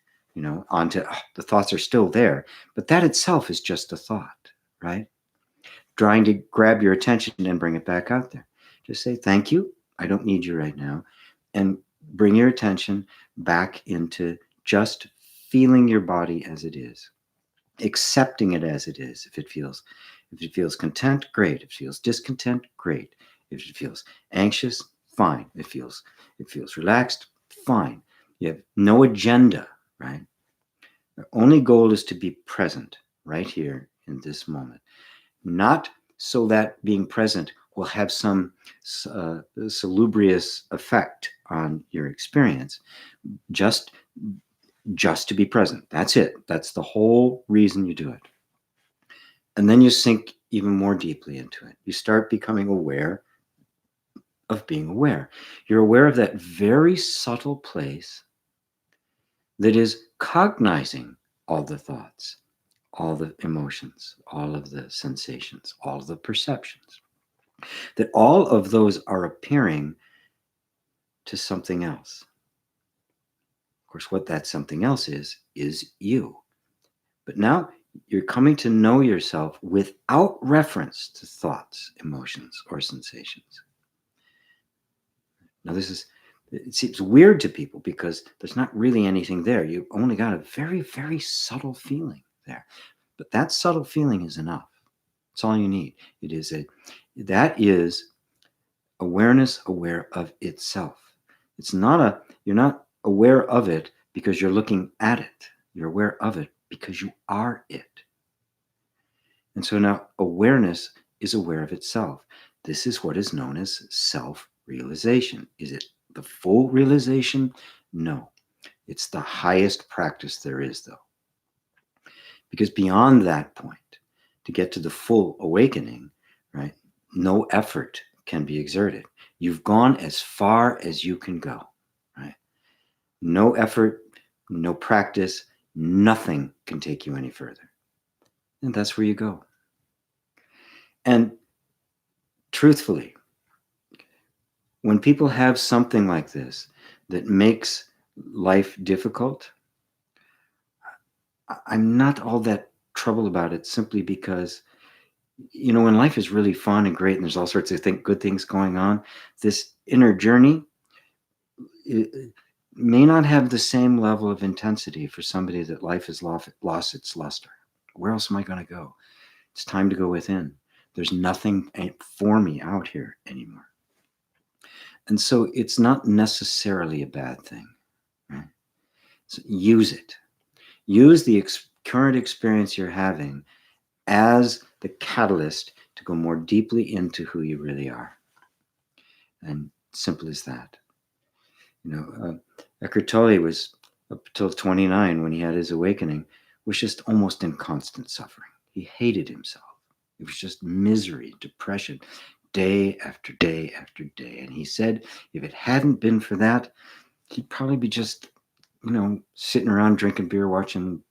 onto the thoughts are still there, but that itself is just a thought, right? Trying to grab your attention and bring it back out there. Just say, thank you, I don't need you right now. And bring your attention back into just feeling your body as it is, accepting it as it is. If it feels content, great. If it feels discontent, great. If it feels anxious, fine. If it feels relaxed, fine. You have no agenda, right? The only goal is to be present right here in this moment. Not so that being present will have some salubrious effect on your experience. Just to be present. That's it. That's the whole reason you do it. And then you sink even more deeply into it. You start becoming aware of being aware. You're aware of that very subtle place that is cognizing all the thoughts, all the emotions, all of the sensations, all of the perceptions, that all of those are appearing to something else. Of course, what that something else is you. But now you're coming to know yourself without reference to thoughts, emotions, or sensations. Now, it seems weird to people because there's not really anything there. You've only got a very, very subtle feeling there. But that subtle feeling is enough. It's all you need. That is awareness aware of itself. You're not aware of it because you're looking at it. You're aware of it because you are it. And so now awareness is aware of itself. This is what is known as self-realization. Is it the full realization? No. It's the highest practice there is, though. Because beyond that point, to get to the full awakening, right, no effort can be exerted. You've gone as far as you can go, right? No effort, no practice, nothing can take you any further. And that's where you go. And truthfully, when people have something like this that makes life difficult, I'm not all that troubled about it, simply because, when life is really fun and great and there's all sorts of good things going on, this inner journey may not have the same level of intensity for somebody that life has lost its luster. Where else am I going to go? It's time to go within. There's nothing for me out here anymore. And so it's not necessarily a bad thing, right? So use it. Use the current experience you're having as the catalyst to go more deeply into who you really are. And simple as that. Eckhart Tolle was, up till 29 when he had his awakening, was just almost in constant suffering. He hated himself. It was just misery, depression, day after day after day. And he said if it hadn't been for that, he'd probably be just, sitting around drinking beer, watching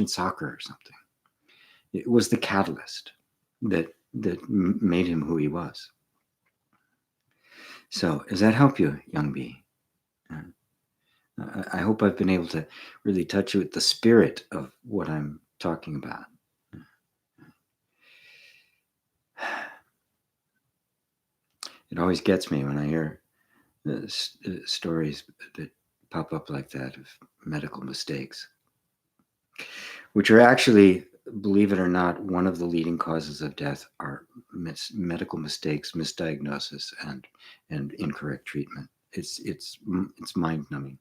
soccer or something. It was the catalyst that made him who he was. So does that help you, young bee? I hope I've been able to really touch you with the spirit of what I'm talking about. It always gets me when I hear stories that pop up like that of medical mistakes, which are actually, believe it or not, one of the leading causes of death are medical mistakes, misdiagnosis, and incorrect treatment. It's mind-numbing.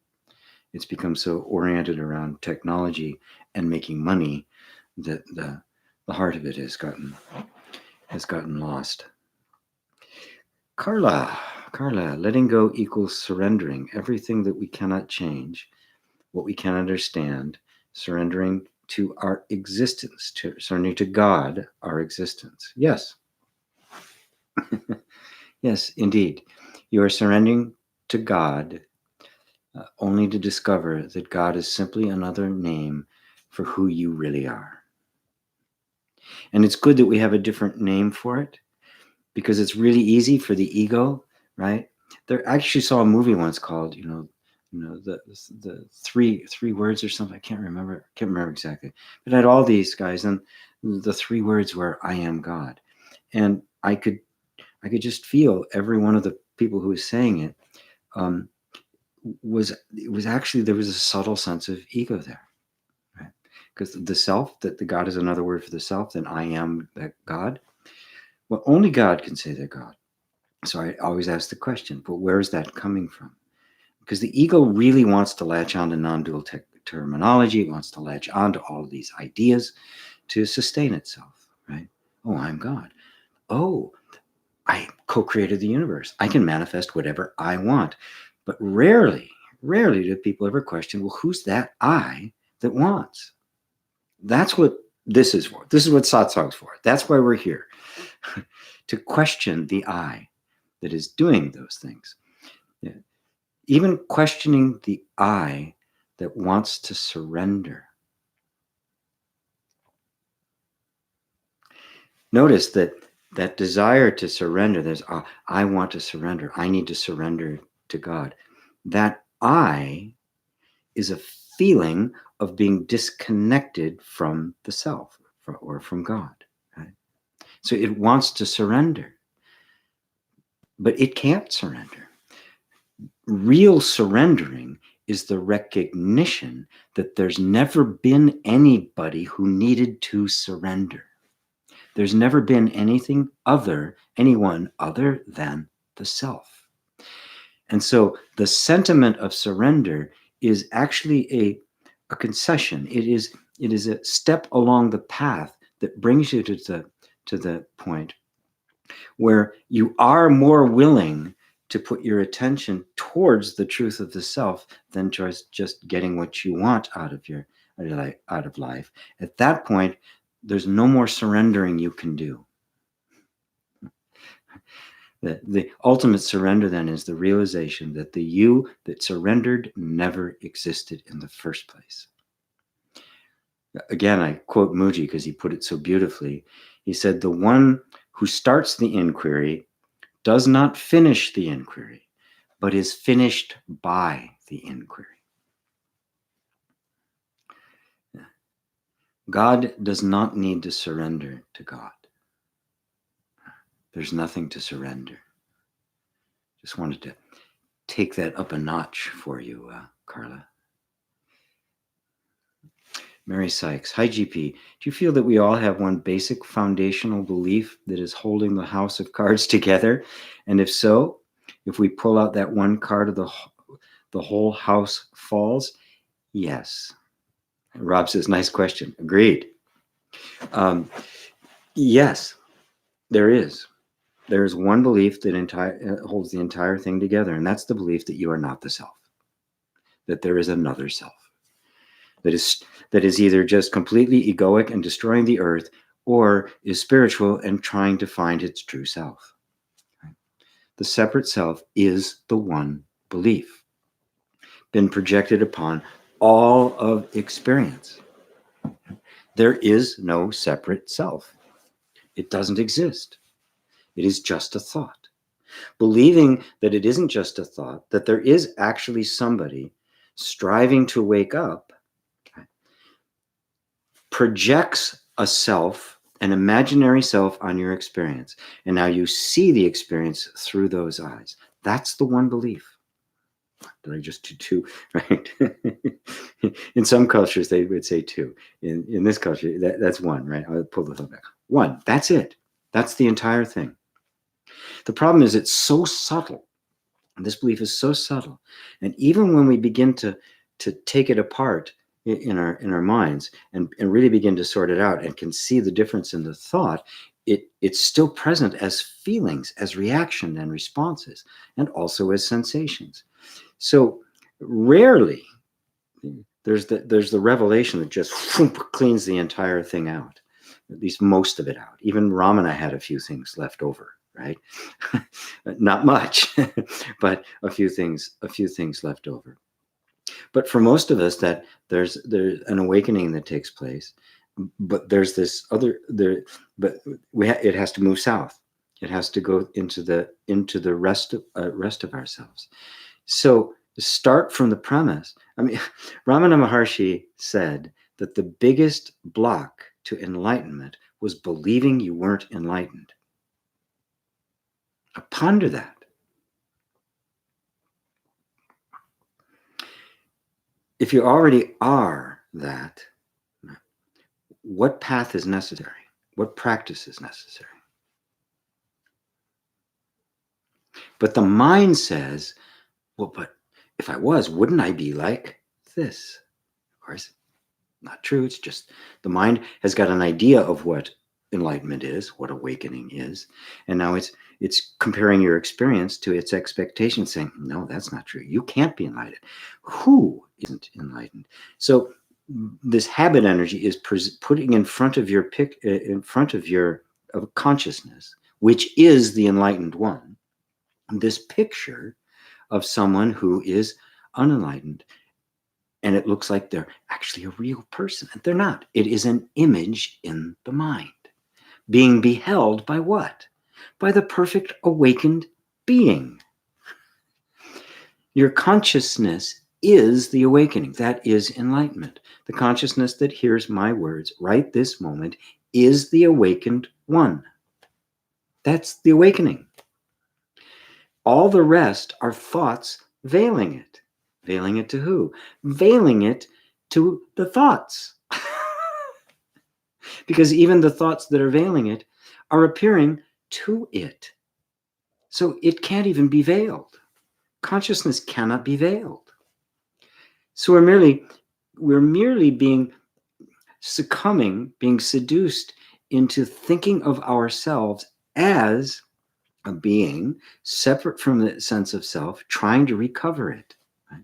It's become so oriented around technology and making money that the heart of it has gotten lost. Carla, letting go equals surrendering everything that we cannot change, what we can understand, surrendering to our existence, surrendering to God, our existence. Yes. Yes, indeed. You are surrendering to God only to discover that God is simply another name for who you really are. And it's good that we have a different name for it, because it's really easy for the ego, right? I actually saw a movie once called, the three words or something. I can't remember exactly. But it had all these guys, and the three words were "I am God," and I could just feel every one of the people who was saying it. It was actually, there was a subtle sense of ego there, right? Because the self, that the God is another word for the self, then I am that God. Well, only God can say they're God. So I always ask the question, but where is that coming from? Because the ego really wants to latch on to non-dual terminology. It wants to latch on to all of these ideas to sustain itself, right? Oh, I'm God. Oh, I co-created the universe. I can manifest whatever I want. But rarely do people ever question, well, who's that I that wants? That's what this is for. This is what Satsang's for. That's why we're here. To question the I that is doing those things. Yeah. Even questioning the I that wants to surrender. Notice that that desire to surrender, there's, I want to surrender. I need to surrender to God. That I is a feeling of being disconnected from the self or from God. Right? So it wants to surrender, but it can't surrender. Real surrendering is the recognition that there's never been anybody who needed to surrender. There's never been anyone other than the self. And so the sentiment of surrender is actually a concession. It is a step along the path that brings you to the point where you are more willing to put your attention towards the truth of the self than just getting what you want out of life. At that point, there's no more surrendering you can do. The ultimate surrender then is the realization that the you that surrendered never existed in the first place. Again, I quote Mooji because he put it so beautifully. He said, the one who starts the inquiry does not finish the inquiry, but is finished by the inquiry. God does not need to surrender to God. There's nothing to surrender. Just wanted to take that up a notch for you, Carla. Mary Sykes, hi GP. Do you feel that we all have one basic foundational belief that is holding the house of cards together? And if so, if we pull out that one card of the whole house falls? Yes. Rob says, nice question. Agreed. Yes, there is. There is one belief that holds the entire thing together, and that's the belief that you are not the self, that there is another self. That is either just completely egoic and destroying the earth, or is spiritual and trying to find its true self. The separate self is the one belief, been projected upon all of experience. There is no separate self. It doesn't exist. It is just a thought. Believing that it isn't just a thought, that there is actually somebody striving to wake up, projects a self, an imaginary self, on your experience. And now you see the experience through those eyes. That's the one belief. Did I just do two? Right? In some cultures, they would say two. In this culture, that's one, right? I'll pull the thought back. One, that's it. That's the entire thing. The problem is it's so subtle. This belief is so subtle. And even when we begin to take it apart in our minds and really begin to sort it out and can see the difference in the thought, it's still present as feelings, as reaction and responses, and also as sensations. So rarely there's the revelation that just cleans the entire thing out, at least most of it out. Even Ramana had a few things left over, right? Not much, but a few things left over. But for most of us, that there's an awakening that takes place, but there's this other there. But it has to move south. It has to go into the rest of ourselves. So start from the premise. I mean, Ramana Maharshi said that the biggest block to enlightenment was believing you weren't enlightened. Now ponder that. If you already are that, what path is necessary? What practice is necessary? But the mind says, well, but if I was, wouldn't I be like this? Of course, not true. It's just the mind has got an idea of what enlightenment is, what awakening is, and now it's comparing your experience to its expectations, saying, no, that's not true. You can't be enlightened. Who isn't enlightened? So this habit energy is putting in front of your consciousness, which is the enlightened one, this picture of someone who is unenlightened. And it looks like they're actually a real person. And they're not. It is an image in the mind. being beheld by what? By the perfect awakened being. Your consciousness is the awakening. That is enlightenment. The consciousness that hears my words right this moment is the awakened one. That's the awakening. All the rest are thoughts veiling it. Veiling it to who? Veiling it to the thoughts. Because even the thoughts that are veiling it are appearing to it. So it can't even be veiled. Consciousness cannot be veiled. So we're merely being seduced into thinking of ourselves as a being separate from the sense of self, trying to recover it. Right?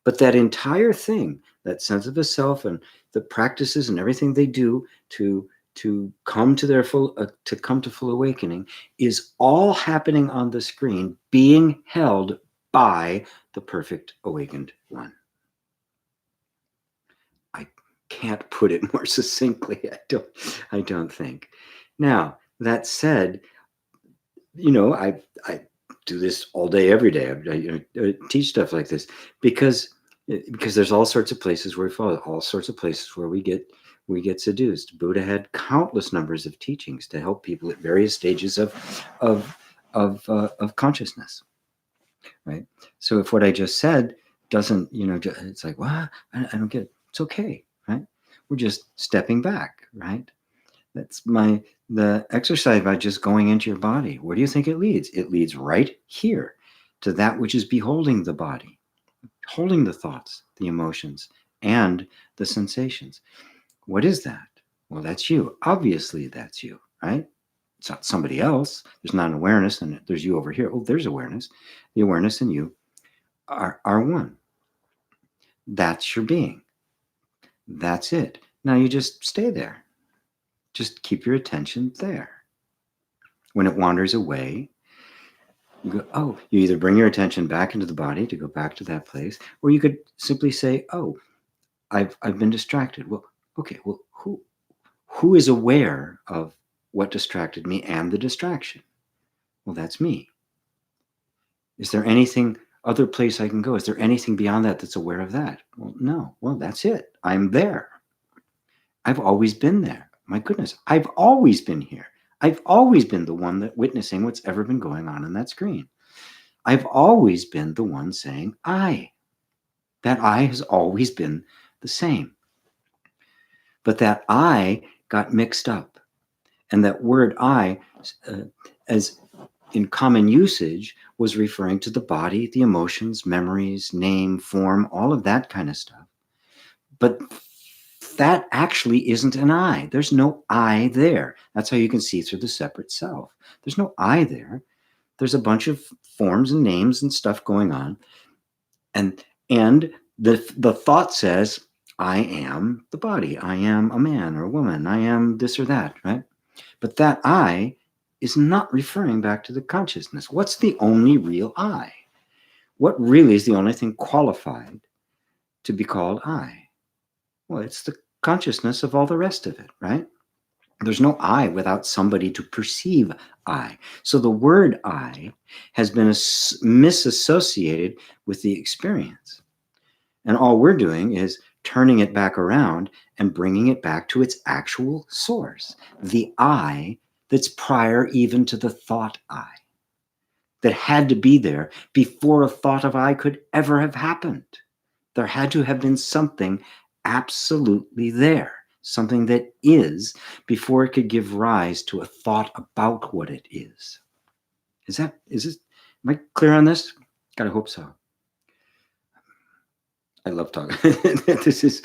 But that entire thing, that sense of a self and the practices and everything they do to come to their full awakening, is all happening on the screen, being held by the perfect awakened one. I can't put it more succinctly. I don't think. Now, that said, I do this all day, every day. I teach stuff like this because there's all sorts of places where we fall, all sorts of places where we get seduced. Buddha had countless numbers of teachings to help people at various stages of consciousness. Right. So if what I just said doesn't, it's like, well, I don't get it. It's okay. Right. We're just stepping back. Right. That's the exercise by just going into your body. Where do you think it leads? It leads right here to that which is beholding the body, holding the thoughts, the emotions, and the sensations. What is that? Well, that's you. Obviously, that's you, right? It's not somebody else. There's not an awareness, and there's you over here. Oh, there's awareness. The awareness and you are one. That's your being. That's it. Now you just stay there. Just keep your attention there. When it wanders away, you go, oh, you either bring your attention back into the body to go back to that place, or you could simply say, oh, I've been distracted. Well, okay, well, who is aware of what distracted me and the distraction? Well, that's me. Is there anything other place I can go? Is there anything beyond that that's aware of that? Well, no. Well, that's it. I'm there. I've always been there. My goodness, I've always been here. I've always been the one that witnessing what's ever been going on that screen. I've always been the one saying I. That I has always been the same. But that I got mixed up. And that word I, as in common usage, was referring to the body, the emotions, memories, name, form, all of that kind of stuff. But that actually isn't an I. There's no I there. That's how you can see through the separate self. There's no I there. There's a bunch of forms and names and stuff going on. And the thought says, I am the body. I am a man or a woman. I am this or that, right? But that I is not referring back to the consciousness. What's the only real I? What really is the only thing qualified to be called I? Well, it's the consciousness of all the rest of it, right? There's no I without somebody to perceive I. So the word I has been misassociated with the experience. And all we're doing is turning it back around and bringing it back to its actual source, the I that's prior even to the thought I, that had to be there before a thought of I could ever have happened. There had to have been something absolutely there, something that is, before it could give rise to a thought about what it is. Am I clear on this? Gotta hope so. I love talking. This is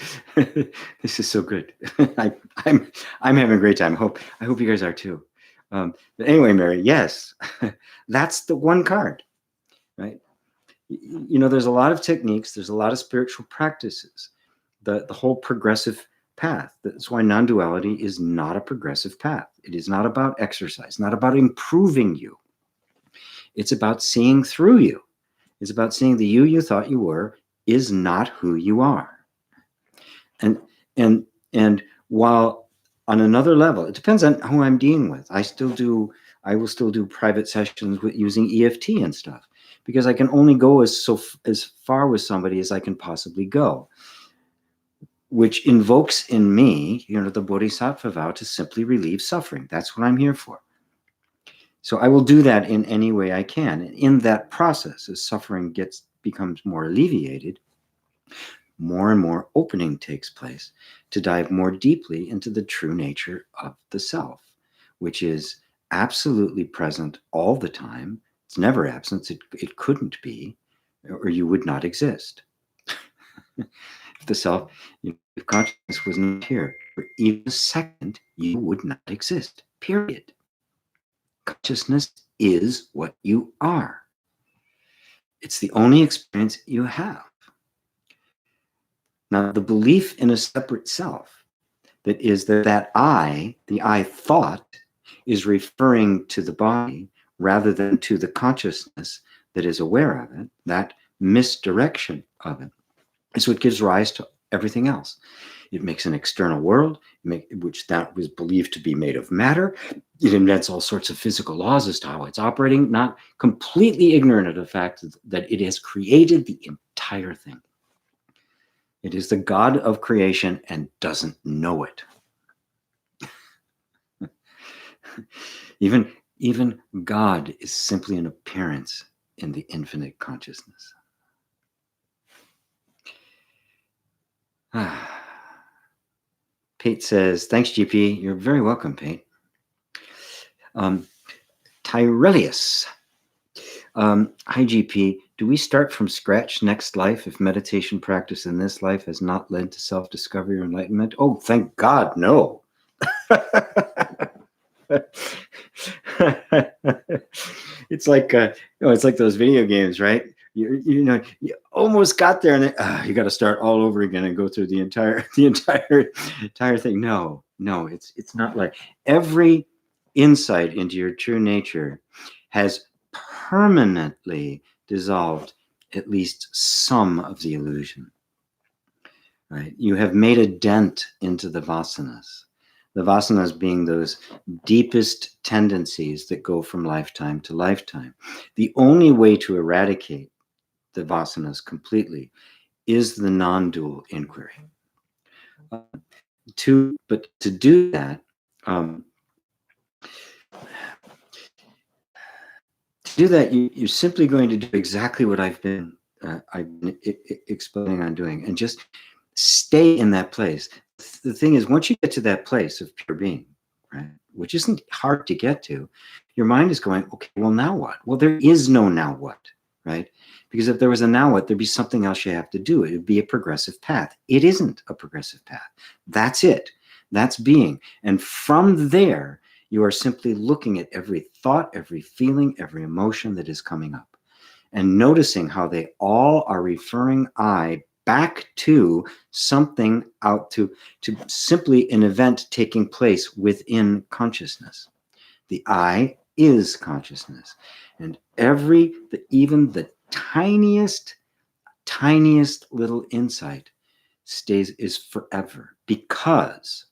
so good. I'm having a great time. I hope you guys are too. But anyway, Mary, yes, that's the one card, right? There's a lot of techniques. There's a lot of spiritual practices. The whole progressive path. That's why non-duality is not a progressive path. It is not about exercise, not about improving you. It's about seeing through you. It's about seeing the you thought you were is not who you are. And while on another level, it depends on who I'm dealing with. I will still do private sessions with using EFT and stuff, because I can only go as far with somebody as I can possibly go, which invokes in me, the bodhisattva vow to simply relieve suffering. That's what I'm here for. So I will do that in any way I can. And in that process, as suffering becomes more alleviated, more and more opening takes place to dive more deeply into the true nature of the self, which is absolutely present all the time. It's never absent. It couldn't be, or you would not exist. If the self, if consciousness was not here for even a second, you would not exist, period. Consciousness is what you are. It's the only experience you have. Now, the belief in a separate self, that is that I, the I thought, is referring to the body rather than to the consciousness that is aware of it, that misdirection of it, is what gives rise to everything else. It makes an external world, which that was believed to be made of matter. It invents all sorts of physical laws as to how it's operating, not completely ignorant of the fact that it has created the entire thing. It is the God of creation and doesn't know it. Even God is simply an appearance in the infinite consciousness. Pate says, thanks, GP. You're very welcome, Pate. Tyrelius. Hi, GP. Do we start from scratch next life if meditation practice in this life has not led to self-discovery or enlightenment? Oh, thank God, no. It's like it's like those video games, right? You almost got there, and then you got to start all over again and go through the entire thing. No, it's not like every insight into your true nature has permanently dissolved at least some of the illusion. Right? You have made a dent into the vasanas. The vasanas being those deepest tendencies that go from lifetime to lifetime. The only way to eradicate the vasanas completely is the non-dual inquiry. To do that, you're simply going to do exactly what I've been explaining on doing, and just stay in that place. The thing is, once you get to that place of pure being, right, which isn't hard to get to, your mind is going, okay, well, now what? Well, there is no now what, right? Because if there was a now what, there'd be something else you have to do. It would be a progressive path. It isn't a progressive path. That's it. That's being. And from there, you are simply looking at every thought, every feeling, every emotion that is coming up, and noticing how they all are referring I back to something out to simply an event taking place within consciousness. The I is consciousness. And even the tiniest little insight is forever, because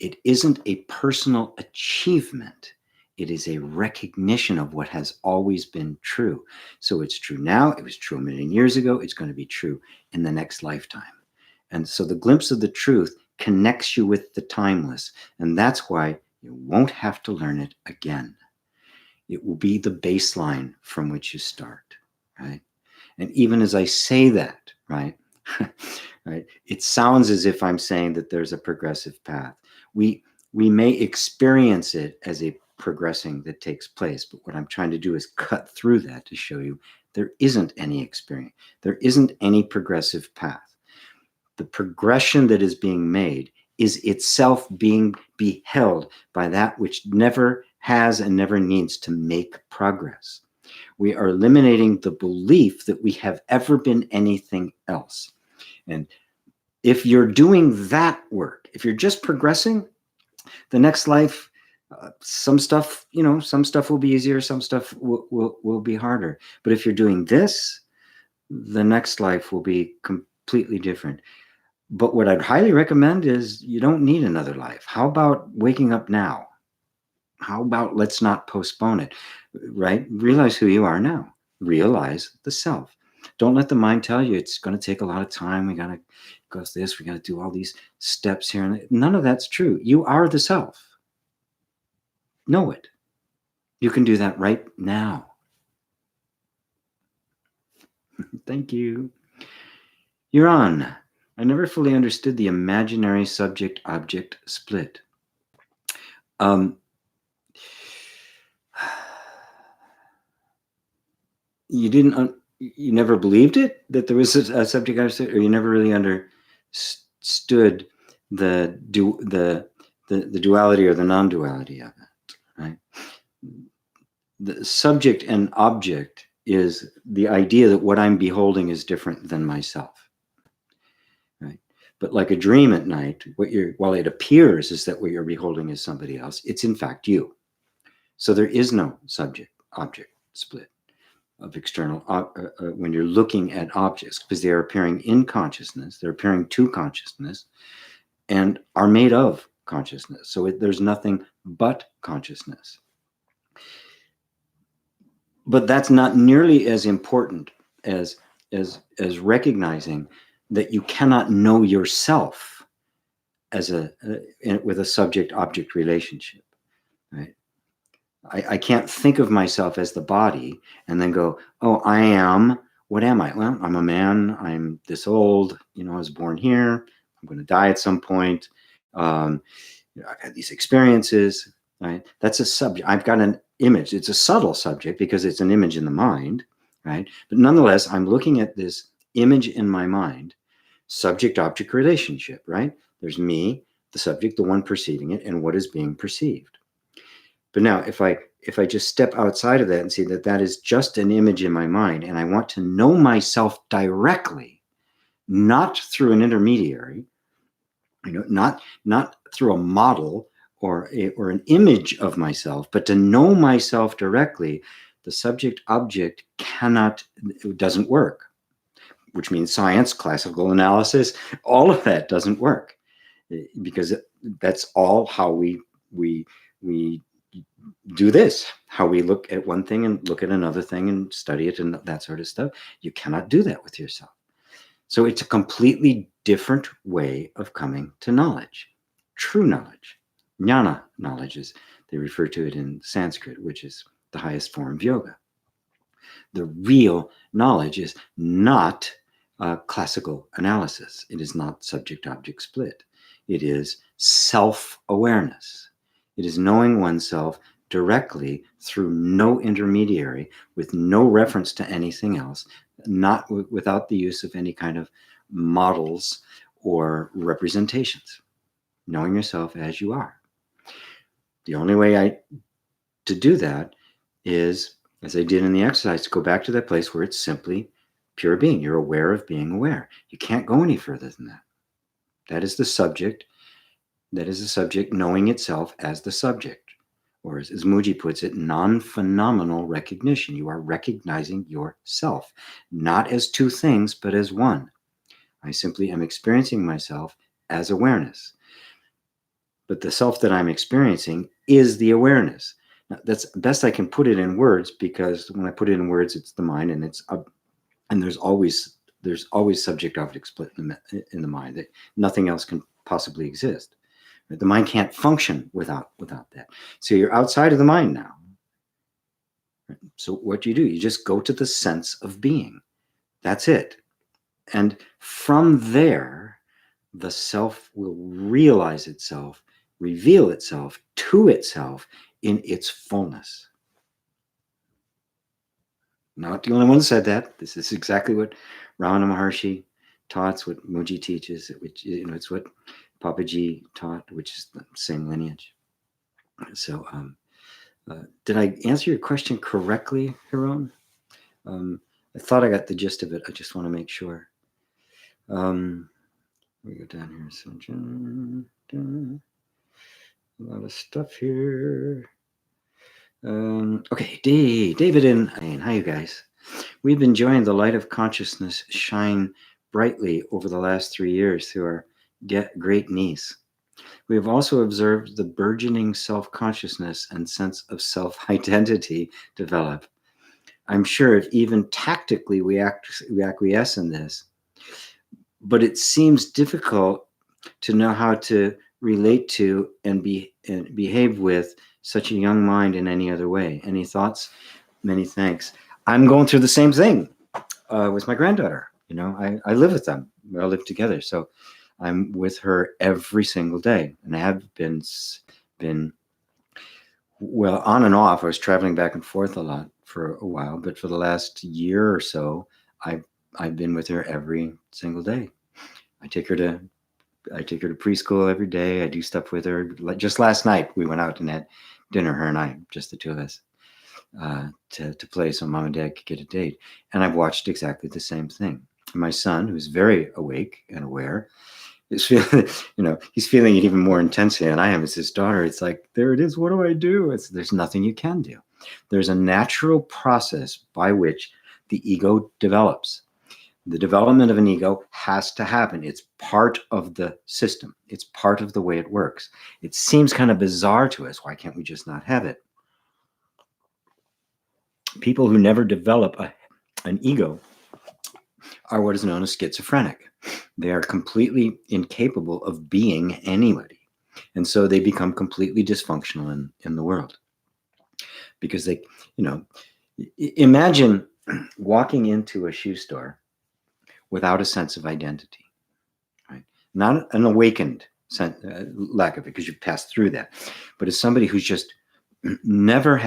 it isn't a personal achievement. It is a recognition of what has always been true. So it's true now. It was true a million years ago. It's going to be true in the next lifetime. And so the glimpse of the truth connects you with the timeless. And that's why you won't have to learn it again. It will be the baseline from which you start, right? And even as I say that, right, right, it sounds as if I'm saying that there's a progressive path. We may experience it as a progressing that takes place, but what I'm trying to do is cut through that to show you there isn't any experience. There isn't any progressive path. The progression that is being made is itself being beheld by that which never has and never needs to make progress. We are eliminating the belief that we have ever been anything else. And if you're doing that work, if you're just progressing, the next life, some stuff will be easier, some stuff will be harder. But if you're doing this, the next life will be completely different. But what I'd highly recommend is you don't need another life. How about waking up now? How about let's not postpone it, right? Realize who you are now. Realize the self. Don't let the mind tell you it's going to take a lot of time. We got to go through this. We got to do all these steps here. None of that's true. You are the self. Know it. You can do that right now. Thank you. You're on. I never fully understood the imaginary subject-object split. You didn't. You never believed it that there was a subject-object, or you never really understood the duality or the non-duality of it, right? The subject and object is the idea that what I'm beholding is different than myself, right? But like a dream at night, while it appears is that what you're beholding is somebody else, it's in fact you. So there is no subject-object split of external when you're looking at objects, because they're appearing in consciousness, they're appearing to consciousness, and are made of consciousness. So there's nothing but consciousness. But that's not nearly as important as recognizing that you cannot know yourself as with a subject-object relationship, right? I can't think of myself as the body and then go, oh, I am, what am I? Well, I'm a man, I'm this old, I was born here, I'm going to die at some point. I've had these experiences, right? That's a subject. I've got an image. It's a subtle subject because it's an image in the mind, right? But nonetheless, I'm looking at this image in my mind, subject-object relationship, right? There's me, the subject, the one perceiving it, and what is being perceived. But now, if I just step outside of that and see that that is just an image in my mind, and I want to know myself directly, not through an intermediary, not through a model or an image of myself, but to know myself directly, the subject-object doesn't work, which means science, classical analysis, all of that doesn't work, because that's all how we do this, how we look at one thing and look at another thing and study it and that sort of stuff. You cannot do that with yourself. So it's a completely different way of coming to knowledge, true knowledge. Jnana knowledge, is they refer to it in Sanskrit, which is the highest form of yoga. The real knowledge is not classical analysis. It is not subject-object split. It is self-awareness. It is knowing oneself directly through no intermediary, with no reference to anything else, not without the use of any kind of models or representations. Knowing yourself as you are. The only way to do that is, as I did in the exercise, to go back to that place where it's simply pure being. You're aware of being aware. You can't go any further than that. That is the subject. That is the subject knowing itself as the subject. Or as Muji puts it, non-phenomenal recognition. You are recognizing yourself, not as two things, but as one. I simply am experiencing myself as awareness. But the self that I'm experiencing is the awareness. Now, that's best I can put it in words, because when I put it in words, it's the mind, and there's always subject-object split in the mind. That nothing else can possibly exist. The mind can't function without that. So you're outside of the mind now. So what do? You just go to the sense of being. That's it. And from there, the self will realize itself, reveal itself to itself in its fullness. Not the only one who said that. This is exactly what Ramana Maharshi taught. It's what Muji teaches. Which, it's what Papaji taught, which is the same lineage. So, did I answer your question correctly, Hiron? I thought I got the gist of it. I just want to make sure. We go down here. So, a lot of stuff here. Okay, David and Ian, hi, you guys. We've been enjoying the light of consciousness shine brightly over the last 3 years through our great niece. We have also observed the burgeoning self-consciousness and sense of self-identity develop. I'm sure if even tactically we acquiesce in this, but it seems difficult to know how to relate to and behave with such a young mind in any other way. Any thoughts? Many thanks. I'm going through the same thing with my granddaughter. I live with them. We all live together. So I'm with her every single day, and I have been well, on and off. I was traveling back and forth a lot for a while, but for the last year or so, I've been with her every single day. I take her to preschool every day. I do stuff with her. Just last night, we went out and had dinner, her and I, just the two of us, to play so mom and dad could get a date. And I've watched exactly the same thing. My son, who's very awake and aware, is feeling, he's feeling it even more intensely than I am as his daughter. It's like, there it is. What do I do? There's nothing you can do. There's a natural process by which the ego develops. The development of an ego has to happen. It's part of the system. It's part of the way it works. It seems kind of bizarre to us. Why can't we just not have it? People who never develop an ego are what is known as schizophrenic. They are completely incapable of being anybody. And so they become completely dysfunctional in the world. Because they, imagine walking into a shoe store without a sense of identity, right? Not an awakened lack of it, because you've passed through that, but as somebody who's just never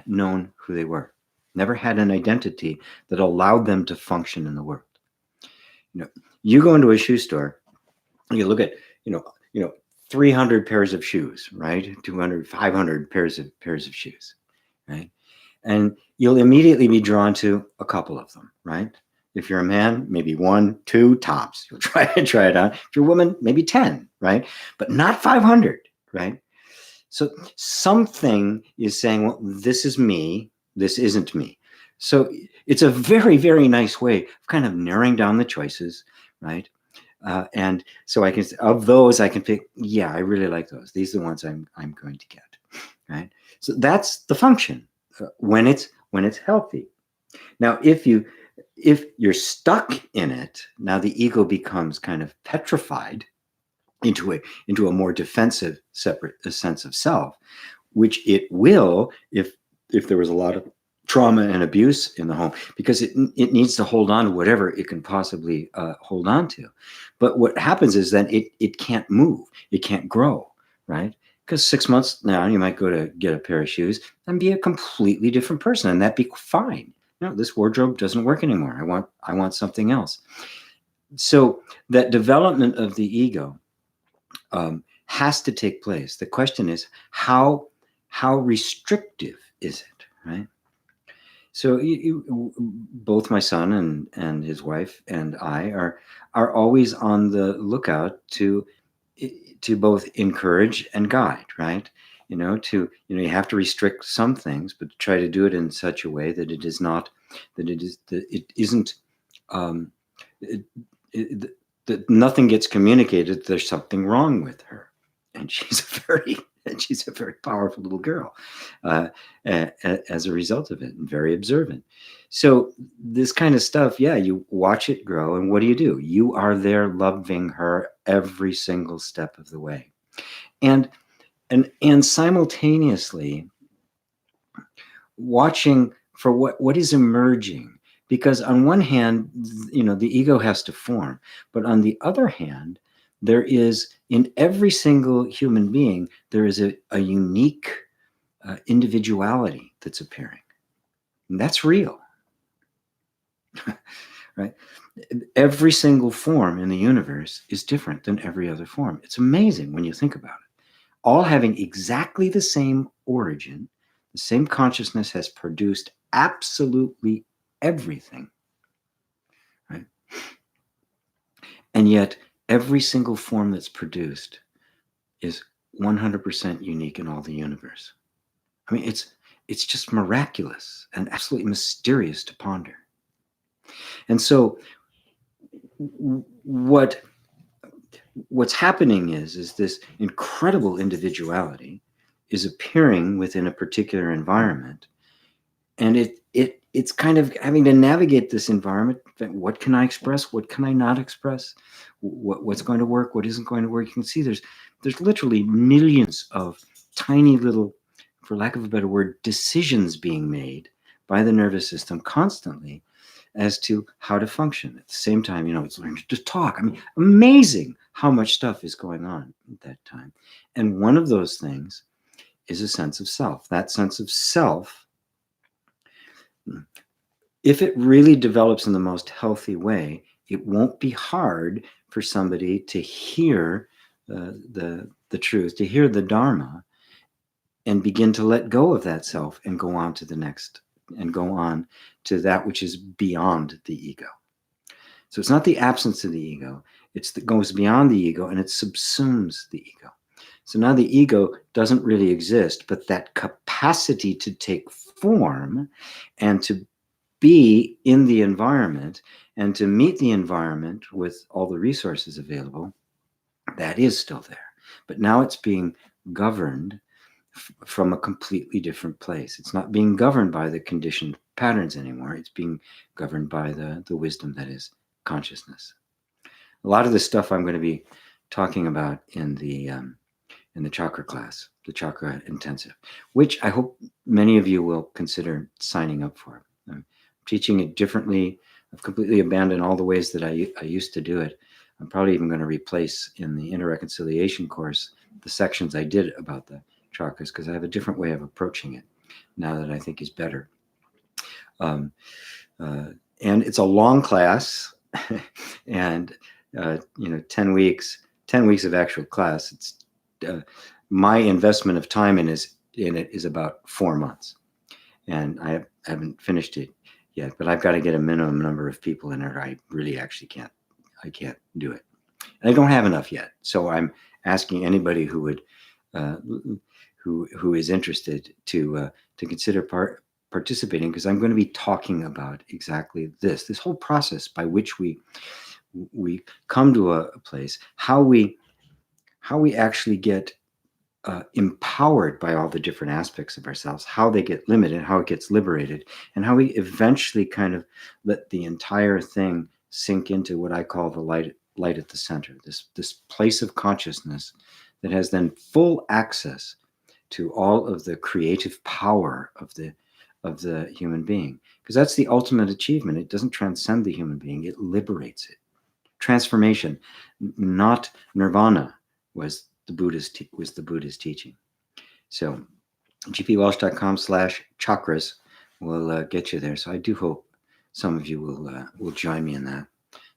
known who they were, never had an identity that allowed them to function in the world. You go into a shoe store, you look at, 300 pairs of shoes, right? 200, 500 pairs of shoes, right? And you'll immediately be drawn to a couple of them, right? If you're a man, maybe 1, 2 tops. You'll try it on. If you're a woman, maybe 10, right? But not 500, right? So something is saying, well, this is me. This isn't me. So it's a very, very nice way of kind of narrowing down the choices, right? And so of those, I can pick, yeah, I really like those. These are the ones I'm going to get, right? So that's the function when it's healthy. Now, if you're stuck in it, now the ego becomes kind of petrified into a more defensive, separate sense of self, which it will if there was a lot of trauma and abuse in the home, because it needs to hold on to whatever it can possibly hold on to. But what happens is then it can't move, it can't grow, right? Because 6 months now, you might go to get a pair of shoes and be a completely different person, and that'd be fine. This wardrobe doesn't work anymore. I want something else. So that development of the ego has to take place. The question is, how restrictive is it, right? So both my son and his wife and I are always on the lookout to both encourage and guide, right? You have to restrict some things, but try to do it in such a way that it isn't that nothing gets communicated that there's something wrong with her, and she's a very powerful little girl as a result of it, and very observant. So this kind of stuff, yeah, you watch it grow, and what do? You are there loving her every single step of the way, and simultaneously watching for what is emerging. Because on one hand, the ego has to form, but on the other hand, there is, in every single human being, there is a unique individuality that's appearing. And that's real, right? Every single form in the universe is different than every other form. It's amazing when you think about it. All having exactly the same origin, the same consciousness has produced absolutely everything, right? And yet every single form that's produced is 100% unique in all the universe. I mean, it's just miraculous and absolutely mysterious to ponder. And so what's happening is this incredible individuality is appearing within a particular environment, and it's kind of having to navigate this environment. What can I express? What can I not express? What's going to work? What isn't going to work? You can see there's literally millions of tiny little, for lack of a better word, decisions being made by the nervous system constantly as to how to function. At the same time, it's learning to talk. I mean, amazing how much stuff is going on at that time. And one of those things is a sense of self. That sense of self, if it really develops in the most healthy way, it won't be hard for somebody to hear the truth, to hear the Dharma, and begin to let go of that self and go on to the next, and go on to that which is beyond the ego. So it's not the absence of the ego, it's that goes beyond the ego and it subsumes the ego. So now the ego doesn't really exist, but that capacity to take form and to be in the environment and to meet the environment with all the resources available, that is still there. But now it's being governed from a completely different place. It's not being governed by the conditioned patterns anymore. It's being governed by the wisdom that is consciousness. A lot of the stuff I'm going to be talking about in the chakra class, the chakra intensive, which I hope many of you will consider signing up for. I'm teaching it differently. I've completely abandoned all the ways that I used to do it. I'm probably even going to replace in the interreconciliation course the sections I did about the chakras, because I have a different way of approaching it now that I think is better. And it's a long class, and 10 weeks of actual class. It's my investment of time in it is about 4 months, and I haven't finished it yet. But I've got to get a minimum number of people in it. I really actually can't. I can't do it, and I don't have enough yet. So I'm asking anybody who would, who is interested to consider participating, because I'm going to be talking about exactly this whole process by which we come to a place, how we actually get empowered by all the different aspects of ourselves, how they get limited, how it gets liberated, and how we eventually kind of let the entire thing sink into what I call the light at the center, this place of consciousness that has then full access to all of the creative power of the human being, because that's the ultimate achievement. It doesn't transcend the human being, it liberates it. Transformation, not nirvana, was the Buddha's teaching. So gpwalsh.com/chakras will get you there. So I do hope some of you will join me in that.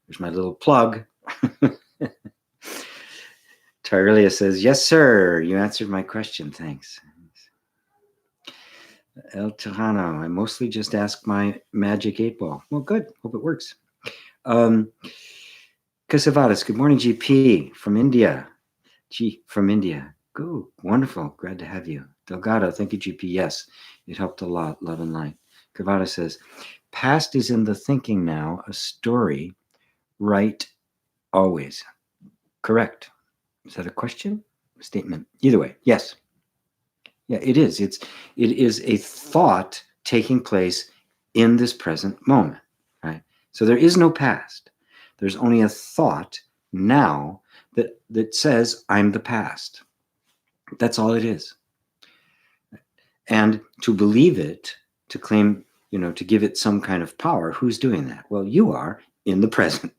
There's my little plug. Tyrelia says, yes, sir. You answered my question. Thanks. El Tejano, I mostly just ask my magic 8-ball. Well, good. Hope it works. Casavadas, good morning, GP from India. From India. Go. Wonderful. Glad to have you. Delgado, thank you, GP. Yes, it helped a lot. Love and light. Kavada says, past is in the thinking now, a story, right always. Correct. Is that a question? Statement? Either way, yes. Yeah, it is. It is a thought taking place in this present moment, right? So there is no past. There's only a thought now that says, I'm the past. That's all it is. And to believe it, to claim, to give it some kind of power, who's doing that? Well, you are in the present.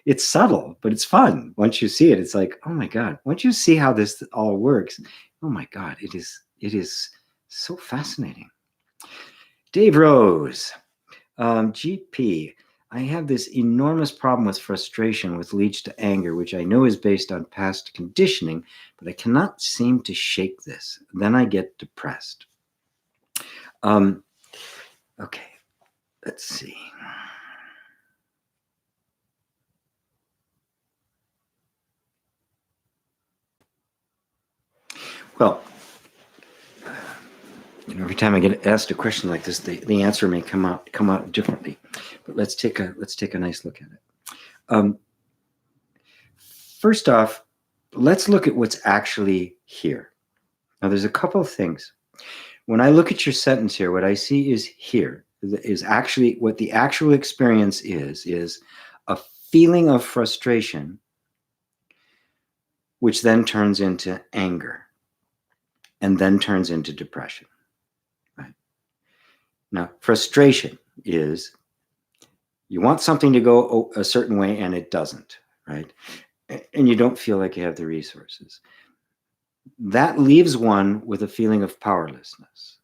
It's subtle, but it's fun. Once you see it, it's like, oh my God, once you see how this all works, oh my God, it is so fascinating. Dave Rose, GP, I have this enormous problem with frustration, which leads to anger, which I know is based on past conditioning, but I cannot seem to shake this. Then I get depressed. Okay, let's see. Well, Every time I get asked a question like this, the answer may come out differently. But let's take a nice look at it. First off, let's look at what's actually here. Now, there's a couple of things. When I look at your sentence here, what I see is here is actually what the actual experience is a feeling of frustration, which then turns into anger and then turns into depression. Right? Now, frustration is you want something to go a certain way and it doesn't, right? And you don't feel like you have the resources. That leaves one with a feeling of powerlessness.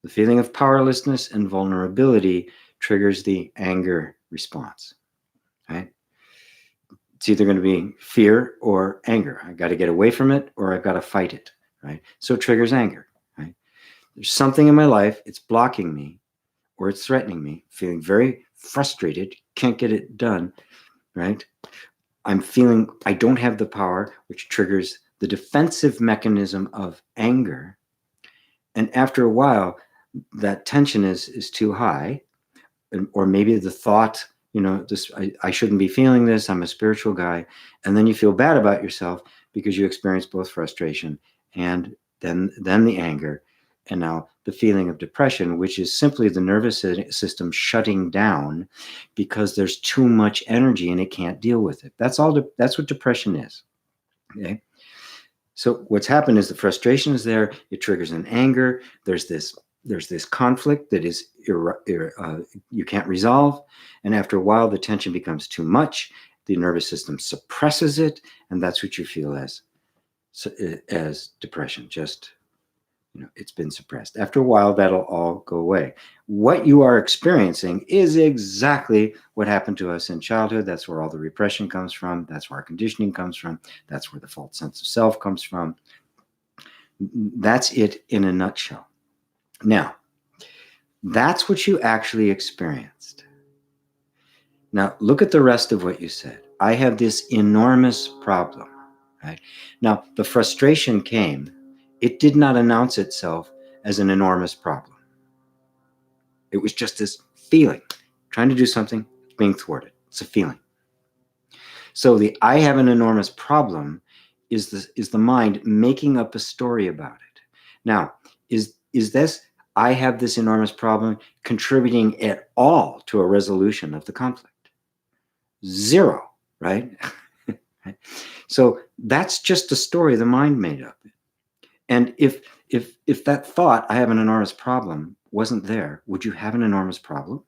The feeling of powerlessness and vulnerability triggers the anger response, right? It's either going to be fear or anger. I got to get away from it or I've got to fight it, right? So it triggers anger, right? There's something in my life, it's blocking me or it's threatening me, feeling very frustrated, can't get it done, right? I'm feeling I don't have the power, which triggers the defensive mechanism of anger. And after a while, that tension is too high, or maybe the thought, I shouldn't be feeling this. I'm a spiritual guy. And then you feel bad about yourself because you experience both frustration and then the anger. And now the feeling of depression, which is simply the nervous system shutting down because there's too much energy and it can't deal with it. That's what depression is. Okay. So what's happened is the frustration is there. It triggers an anger. There's this conflict that is you can't resolve. And after a while, the tension becomes too much. The nervous system suppresses it. And that's what you feel as depression. Just, it's been suppressed. After a while, that'll all go away. What you are experiencing is exactly what happened to us in childhood. That's where all the repression comes from. That's where our conditioning comes from. That's where the false sense of self comes from. That's it in a nutshell. Now, that's what you actually experienced. Now, look at the rest of what you said. I have this enormous problem, right? Now, the frustration came. It did not announce itself as an enormous problem. It was just this feeling, trying to do something, being thwarted. It's a feeling. So the I have an enormous problem is the mind making up a story about it. Now, is this I have this enormous problem contributing at all to a resolution of the conflict? Zero, right? So that's just a story the mind made up. And if that thought, I have an enormous problem, wasn't there, would you have an enormous problem?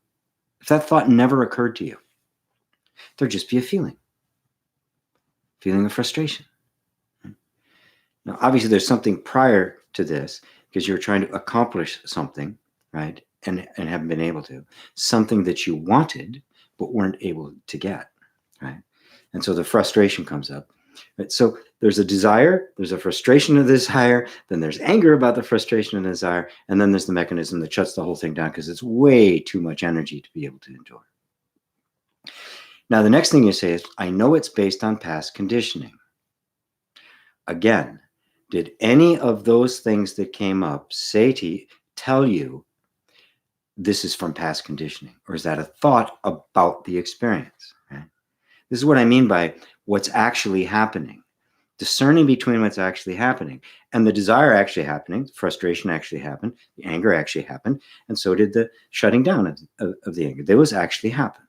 If that thought never occurred to you, there'd just be a feeling of frustration. Now, obviously, there's something prior to this because you're trying to accomplish something, right? And haven't been able to. Something that you wanted but weren't able to get, right? And so the frustration comes up. Right? So there's a desire, there's a frustration of the desire, then there's anger about the frustration and desire, and then there's the mechanism that shuts the whole thing down because it's way too much energy to be able to endure. Now, the next thing you say is, I know it's based on past conditioning. Again, did any of those things that came up tell you this is from past conditioning? Or is that a thought about the experience? Right? This is what I mean by what's actually happening. Discerning between what's actually happening. And the desire actually happening, the frustration actually happened, the anger actually happened, and so did the shutting down of the anger. Those actually happened.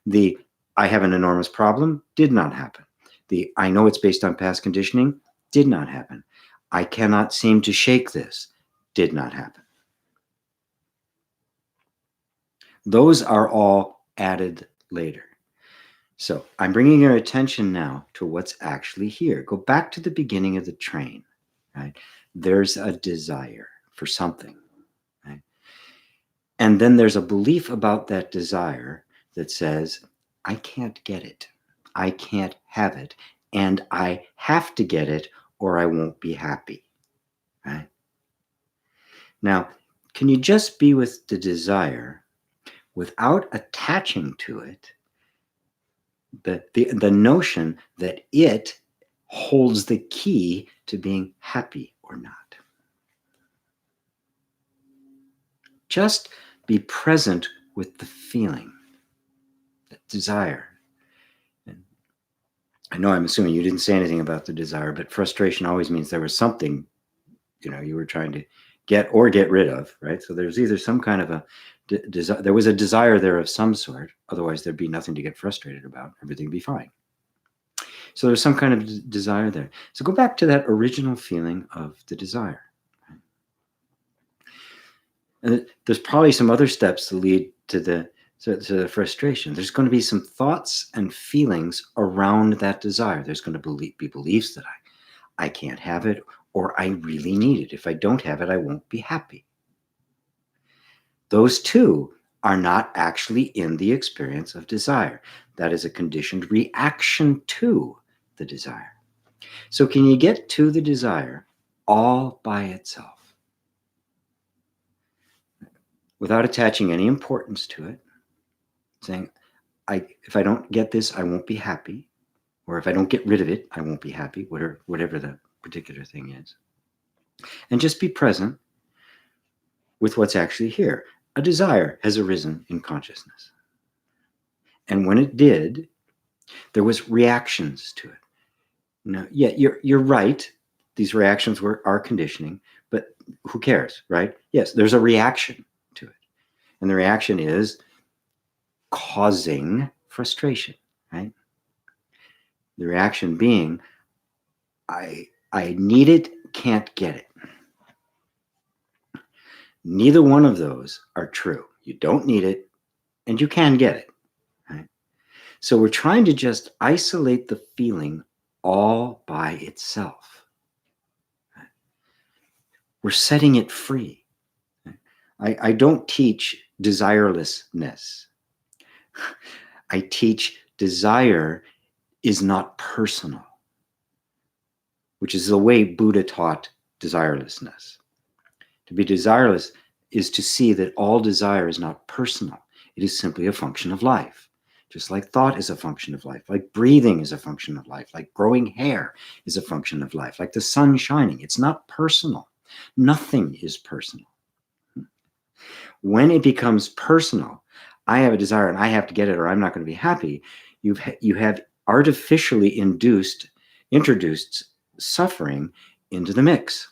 The I have an enormous problem did not happen. The I know it's based on past conditioning did not happen. I cannot seem to shake this did not happen. Those are all added later. So I'm bringing your attention now to what's actually here. Go back to the beginning of the train, right? There's a desire for something, right? And then there's a belief about that desire that says, I can't get it. I can't have it. And I have to get it or I won't be happy, right? Now, can you just be with the desire without attaching to it the notion that it holds the key to being happy or not? Just be present with the feeling, that desire. And I know I'm assuming you didn't say anything about the desire, but frustration always means there was something, you were trying to get or get rid of, right? So there's either some kind of a desire, there was a desire there of some sort, otherwise there'd be nothing to get frustrated about, everything would be fine. So there's some kind of desire there. So go back to that original feeling of the desire. And there's probably some other steps to lead to the frustration. There's going to be some thoughts and feelings around that desire. There's going to be beliefs that I can't have it, or I really need it. If I don't have it, I won't be happy. Those two are not actually in the experience of desire. That is a conditioned reaction to the desire. So can you get to the desire all by itself without attaching any importance to it, saying, if I don't get this, I won't be happy, or if I don't get rid of it, I won't be happy, whatever the particular thing is. And just be present with what's actually here. A desire has arisen in consciousness. And when it did, there was reactions to it. Now, yeah, you're right. These reactions are conditioning, but who cares, right? Yes, there's a reaction to it. And the reaction is causing frustration, right? The reaction being, I need it, can't get it. Neither one of those are true. You don't need it, and you can get it, right? So we're trying to just isolate the feeling all by itself. Right? We're setting it free. Right? I don't teach desirelessness. I teach desire is not personal, which is the way Buddha taught desirelessness. To be desireless is to see that all desire is not personal. It is simply a function of life. Just like thought is a function of life, like breathing is a function of life, like growing hair is a function of life, like the sun shining. It's not personal. Nothing is personal. When it becomes personal, I have a desire and I have to get it or I'm not going to be happy, you have artificially introduced suffering into the mix.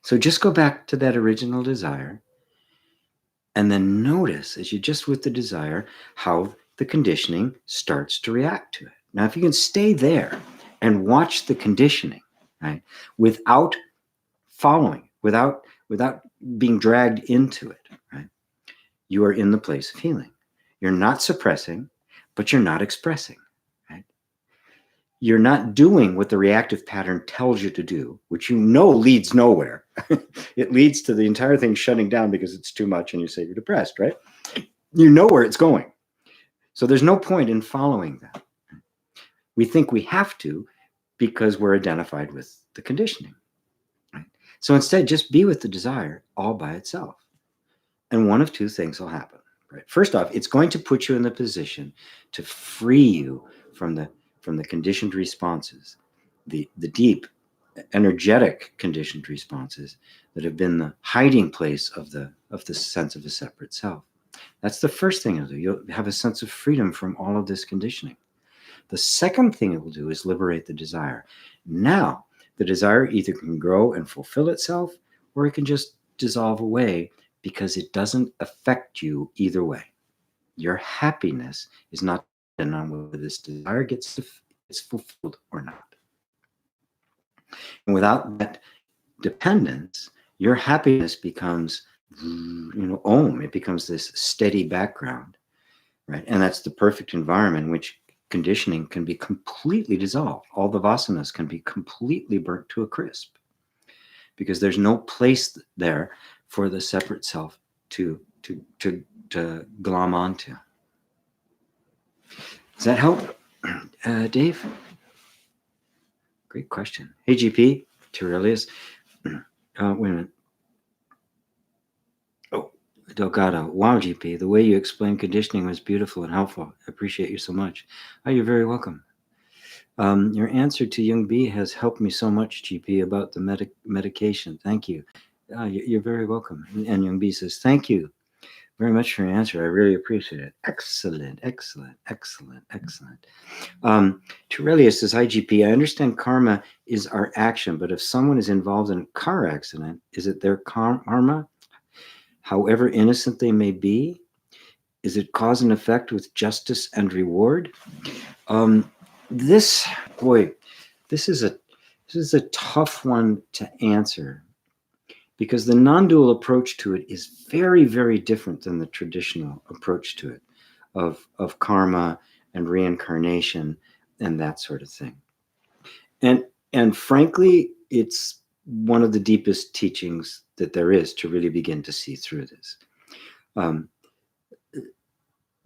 So just go back to that original desire and then notice, as you just with the desire, how the conditioning starts to react to it. Now, if you can stay there and watch the conditioning, right, without following, without being dragged into it, right, you are in the place of healing. You're not suppressing, but you're not expressing. You're not doing what the reactive pattern tells you to do, which you know leads nowhere. It leads to the entire thing shutting down because it's too much and you say you're depressed, right? You know where it's going. So there's no point in following that. We think we have to because we're identified with the conditioning. Right? So instead, just be with the desire all by itself. And one of two things will happen. Right? First off, it's going to put you in the position to free you from the conditioned responses, the deep, energetic conditioned responses that have been the hiding place of the sense of a separate self. That's the first thing it'll do. You'll have a sense of freedom from all of this conditioning. The second thing it will do is liberate the desire. Now, the desire either can grow and fulfill itself, or it can just dissolve away because it doesn't affect you either way. Your happiness is not dependent on whether this desire gets fulfilled or not. And without that dependence, your happiness becomes, Om. It becomes this steady background, right? And that's the perfect environment in which conditioning can be completely dissolved. All the vasanas can be completely burnt to a crisp because there's no place there for the separate self to glom onto. Does that help, Dave? Great question. Hey, GP, Tirelius. Wait a minute. Oh, Delgado. Wow, GP, the way you explained conditioning was beautiful and helpful. I appreciate you so much. Oh, you're very welcome. Your answer to Young B has helped me so much, GP, about the medication. Thank you. You're very welcome. And Young B says, thank you very much for your answer. I really appreciate it. Excellent, excellent, excellent, excellent. Torellia says, hi, GP. I understand karma is our action, but if someone is involved in a car accident, is it their karma, however innocent they may be? Is it cause and effect with justice and reward? This is a tough one to answer, because the non-dual approach to it is very, very different than the traditional approach to it of karma and reincarnation and that sort of thing. And frankly, it's one of the deepest teachings that there is to really begin to see through this.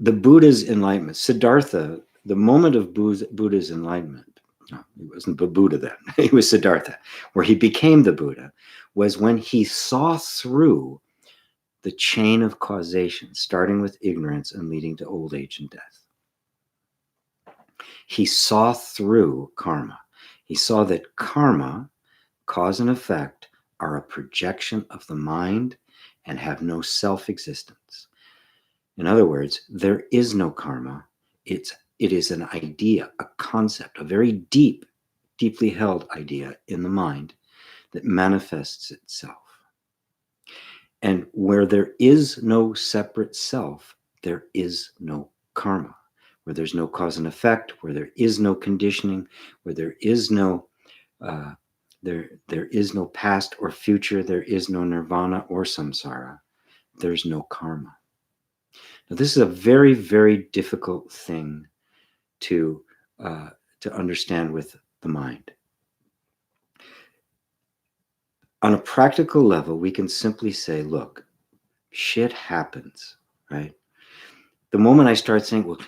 The Buddha's enlightenment, Siddhartha, the moment of Buddha's enlightenment, no, he wasn't Buddha then, he was Siddhartha, where he became the Buddha, was when he saw through the chain of causation, starting with ignorance and leading to old age and death. He saw through karma. He saw that karma, cause and effect, are a projection of the mind and have no self-existence. In other words, there is no karma. It is an idea, a concept, a very deeply held idea in the mind that manifests itself. And where there is no separate self, there is no karma. Where there's no cause and effect, where there is no conditioning, where there is no there is no past or future, there is no nirvana or samsara, there's no karma. Now, this is a very, very difficult thing to understand with the mind. On a practical level, we can simply say, look, shit happens, right? The moment I start saying, well,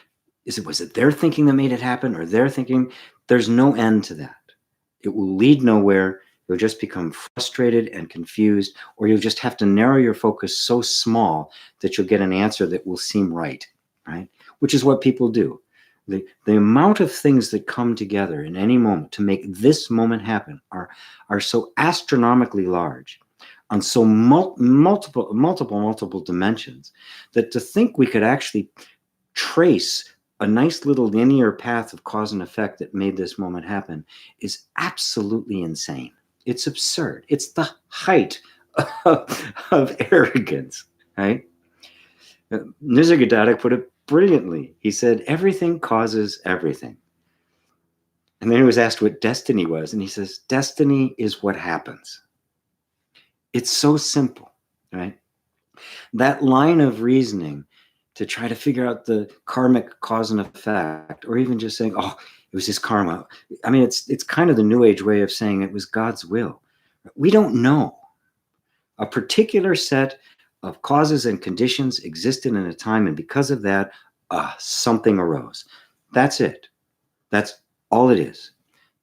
was it their thinking that made it happen, or their thinking? There's no end to that. It will lead nowhere. You'll just become frustrated and confused, or you'll just have to narrow your focus so small that you'll get an answer that will seem right? Which is what people do. The amount of things that come together in any moment to make this moment happen are so astronomically large, on so multiple dimensions, that to think we could actually trace a nice little linear path of cause and effect that made this moment happen is absolutely insane. It's absurd. It's the height of arrogance, right? Nisargadatta put it brilliantly. He said, everything causes everything. And then he was asked what destiny was, and he says, destiny is what happens. It's so simple, right? That line of reasoning to try to figure out the karmic cause and effect, or even just saying, oh, it was his karma. I mean, it's kind of the New Age way of saying it was God's will. We don't know. A particular set of causes and conditions existed in a time, and because of that, something arose. That's it. That's all it is.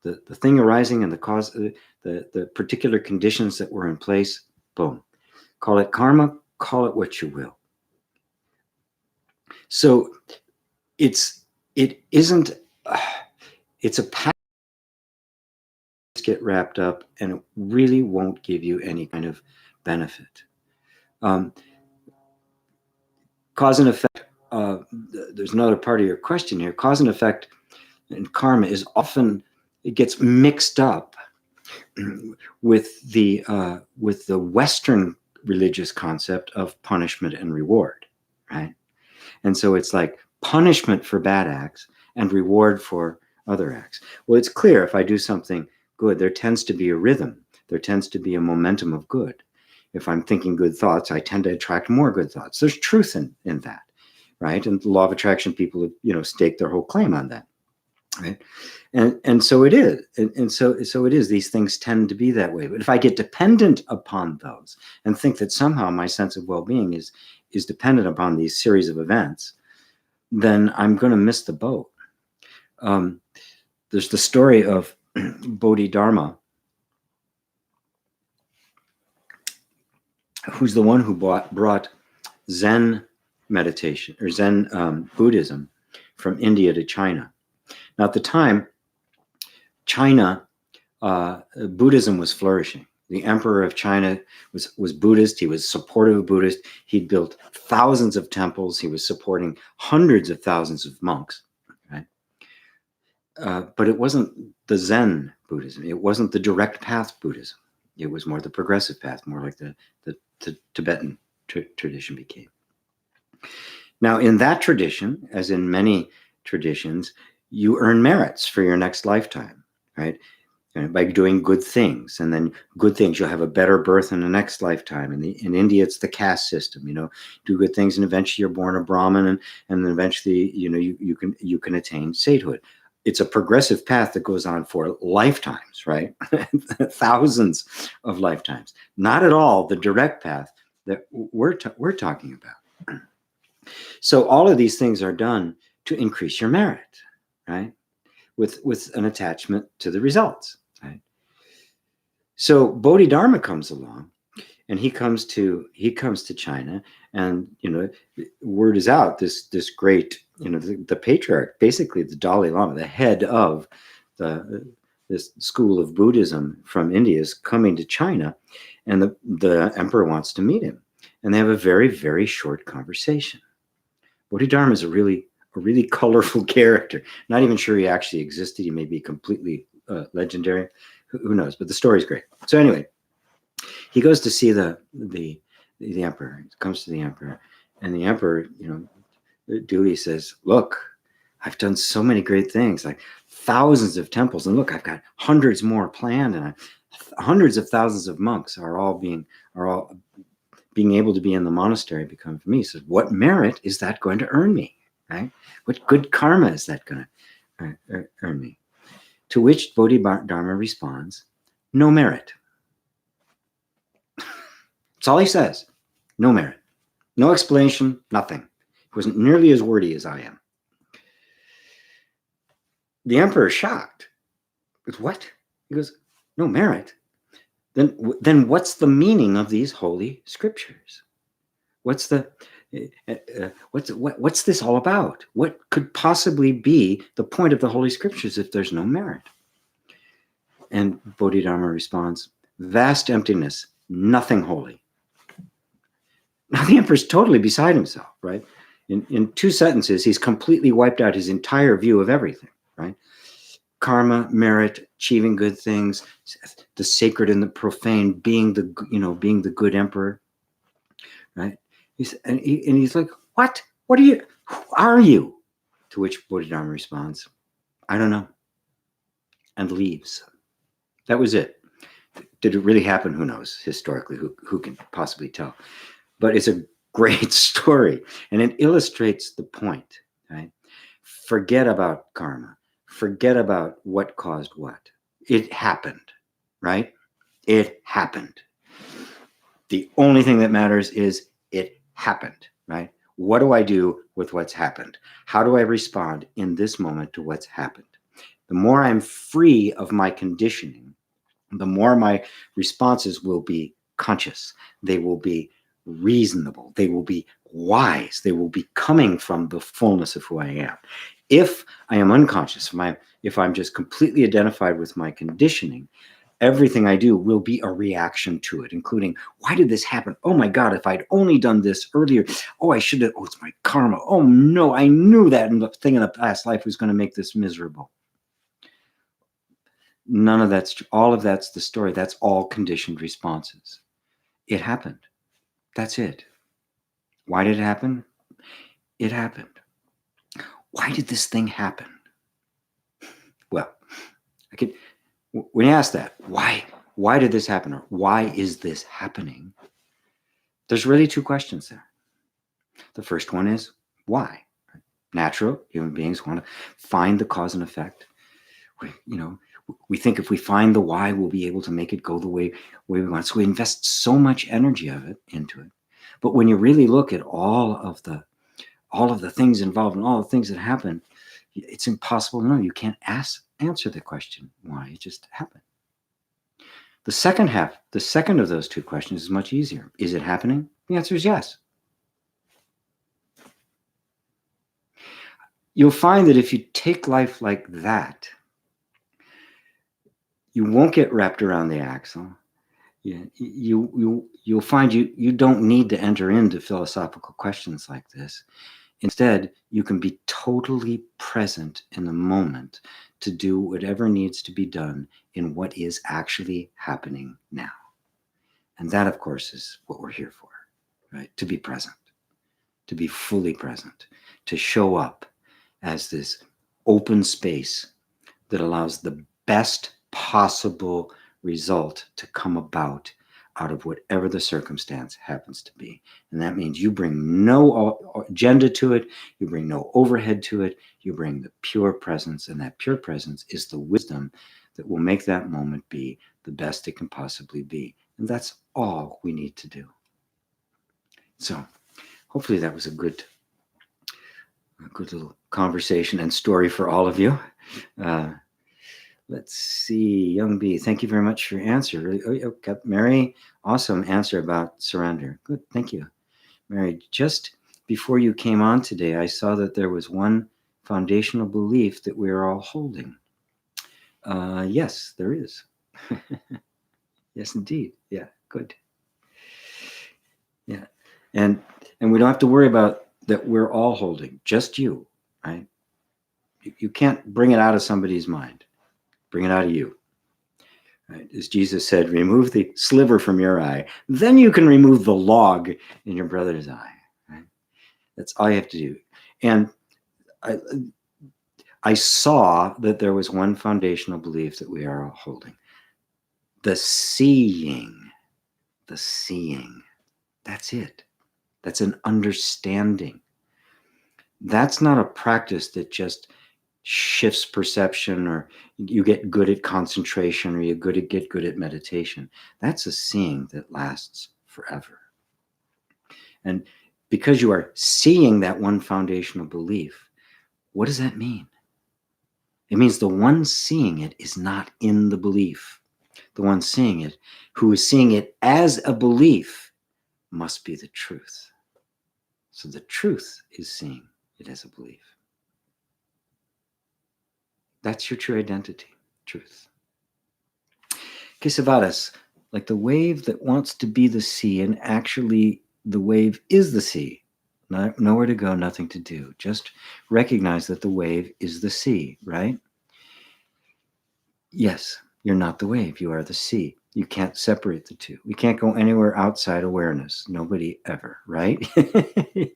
The thing arising and the cause, the particular conditions that were in place, boom. Call it karma, call it what you will. So it's a path get wrapped up, and it really won't give you any kind of benefit. Cause and effect, there's another part of your question here. Cause and effect in karma is often, it gets mixed up with the Western religious concept of punishment and reward, right? And so it's like punishment for bad acts and reward for other acts. Well, it's clear if I do something good, there tends to be a rhythm. There tends to be a momentum of good. If I'm thinking good thoughts, I tend to attract more good thoughts. There's truth in that, right? And the law of attraction, people have, stake their whole claim on that, right? And so it is. And so it is. These things tend to be that way. But if I get dependent upon those and think that somehow my sense of well-being is dependent upon these series of events, then I'm going to miss the boat. There's the story of Bodhidharma, who's the one who brought Zen meditation or Zen Buddhism from India to China. Now, at the time, China, Buddhism was flourishing. The emperor of China was Buddhist. He was supportive of Buddhist. He'd built thousands of temples. He was supporting hundreds of thousands of monks. Right? But it wasn't the Zen Buddhism. It wasn't the direct path Buddhism. It was more the progressive path, more like the Tibetan tradition became. Now, in that tradition, as in many traditions, you earn merits for your next lifetime, right? And by doing good things, and then good things, you'll have a better birth in the next lifetime. In India, it's the caste system. Do good things, and eventually you're born a Brahmin, and then eventually, you can attain sainthood. It's a progressive path that goes on for lifetimes, right? Thousands of lifetimes. Not at all the direct path that we're talking about. So all of these things are done to increase your merit, right? With an attachment to the results, right? So Bodhidharma comes along, and he comes to China, and word is out. This great, the patriarch, basically the Dalai Lama, the head of this school of Buddhism from India, is coming to China, and the emperor wants to meet him, and they have a very, very short conversation. Bodhidharma is a really colorful character. Not even sure he actually existed. He may be completely legendary. Who knows? But the story's great. So anyway, he goes to see the emperor. He comes to the emperor, and the emperor, duly says, "Look, I've done so many great things, like thousands of temples, and look, I've got hundreds more planned, and hundreds of thousands of monks are all being able to be in the monastery become for me." He says, "What merit is that going to earn me? Right? What good karma is that going to earn me?" To which Bodhidharma responds, "No merit." That's all he says. No merit. No explanation, nothing. He wasn't nearly as wordy as I am. The emperor is shocked. He goes, "What?" He goes, "No merit? Then what's the meaning of these holy scriptures? What's this all about? What could possibly be the point of the holy scriptures if there's no merit?" And Bodhidharma responds, "Vast emptiness, nothing holy." Now the emperor's totally beside himself, right? In 2 sentences, he's completely wiped out his entire view of everything, right? Karma, merit, achieving good things, the sacred and the profane, being the good emperor, right? He's like, "What? What are you? Who are you?" To which Bodhidharma responds, "I don't know," and leaves. That was it. Did it really happen? Who knows? Historically, who can possibly tell? But it's a great story, and it illustrates the point, right? Forget about karma. Forget about what caused what. It happened, right? It happened. The only thing that matters is it happened, right? What do I do with what's happened? How do I respond in this moment to what's happened? The more I'm free of my conditioning, the more my responses will be conscious. They will be reasonable. They will be wise. They will be coming from the fullness of who I am. If I am unconscious, if I'm just completely identified with my conditioning, everything I do will be a reaction to it, including, why did this happen? Oh my God, if I'd only done this earlier. Oh, I should have. Oh, it's my karma. Oh no, I knew that thing in the past life was going to make this miserable. None of that's true. All of that's the story. That's all conditioned responses. It happened. That's it. Why did it happen? It happened. Why did this thing happen? Well, when you ask that, why did this happen? Or why is this happening? There's really 2 questions there. The first one is why? Natural, human beings want to find the cause and effect. We think if we find the why, we'll be able to make it go the way we want. So we invest so much energy into it. But when you really look at all of the things involved and all the things that happen, it's impossible to know. You can't answer the question why. It just happened. The second of those 2 questions is much easier. Is it happening? The answer is yes. You'll find that if you take life like that, you won't get wrapped around the axle. Yeah, you'll find you don't need to enter into philosophical questions like this. Instead, you can be totally present in the moment to do whatever needs to be done in what is actually happening now. And that, of course, is what we're here for, right? To be present, to be fully present, to show up as this open space that allows the best possible result to come about out of whatever the circumstance happens to be. And that means you bring no agenda to it, you bring no overhead to it, you bring the pure presence, and that pure presence is the wisdom that will make that moment be the best it can possibly be. And that's all we need to do. So hopefully that was a good little conversation and story for all of you. Let's see, Young B, thank you very much for your answer. Okay, Mary, awesome answer about surrender. Good, thank you. Mary, just before you came on today, I saw that there was one foundational belief that we're all holding. Yes, there is. Yes, indeed. Yeah, good. Yeah, and we don't have to worry about that we're all holding, just you, right? You can't bring it out of somebody's mind. Bring it out of you. Right? As Jesus said, remove the sliver from your eye, then you can remove the log in your brother's eye. Right? That's all you have to do. And I saw that there was one foundational belief that we are all holding. The seeing. The seeing. That's it. That's an understanding. That's not a practice that just shifts perception, or you get good at concentration, or you get good at meditation. That's a seeing that lasts forever. And because you are seeing that one foundational belief, what does that mean? It means the one seeing it is not in the belief. The one seeing it, who is seeing it as a belief, must be the truth. So the truth is seeing it as a belief. That's your true identity, truth. Kesavadas, like the wave that wants to be the sea, and actually the wave is the sea. Nowhere to go, nothing to do. Just recognize that the wave is the sea, right? Yes, you're not the wave, you are the sea. You can't separate the two. We can't go anywhere outside awareness. Nobody ever, right?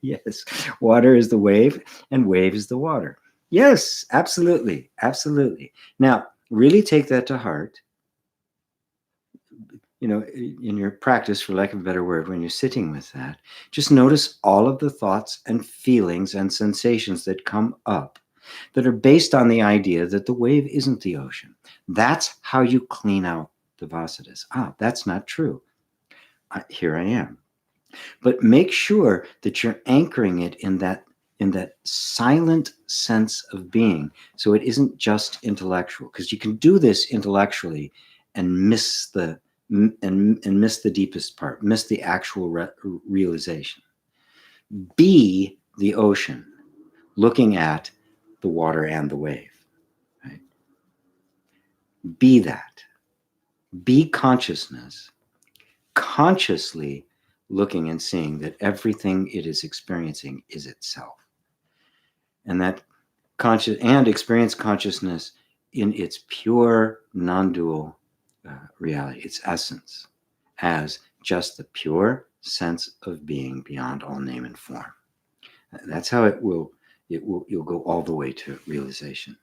Yes, water is the wave and wave is the water. Yes, absolutely, absolutely. Now, really take that to heart. You know, in your practice, for lack of a better word, when you're sitting with that, just notice all of the thoughts and feelings and sensations that come up that are based on the idea that the wave isn't the ocean. That's how you clean out the vasadas. That's not true. Here I am. But make sure that you're anchoring it in that silent sense of being, so it isn't just intellectual, because you can do this intellectually and miss the deepest part, miss the actual realization. Be the ocean looking at the water and the wave. Right? Be that. Be consciousness, consciously looking and seeing that everything it is experiencing is itself. And that experience consciousness in its pure, non-dual reality, its essence, as just the pure sense of being beyond all name and form. That's how you'll go all the way to realization.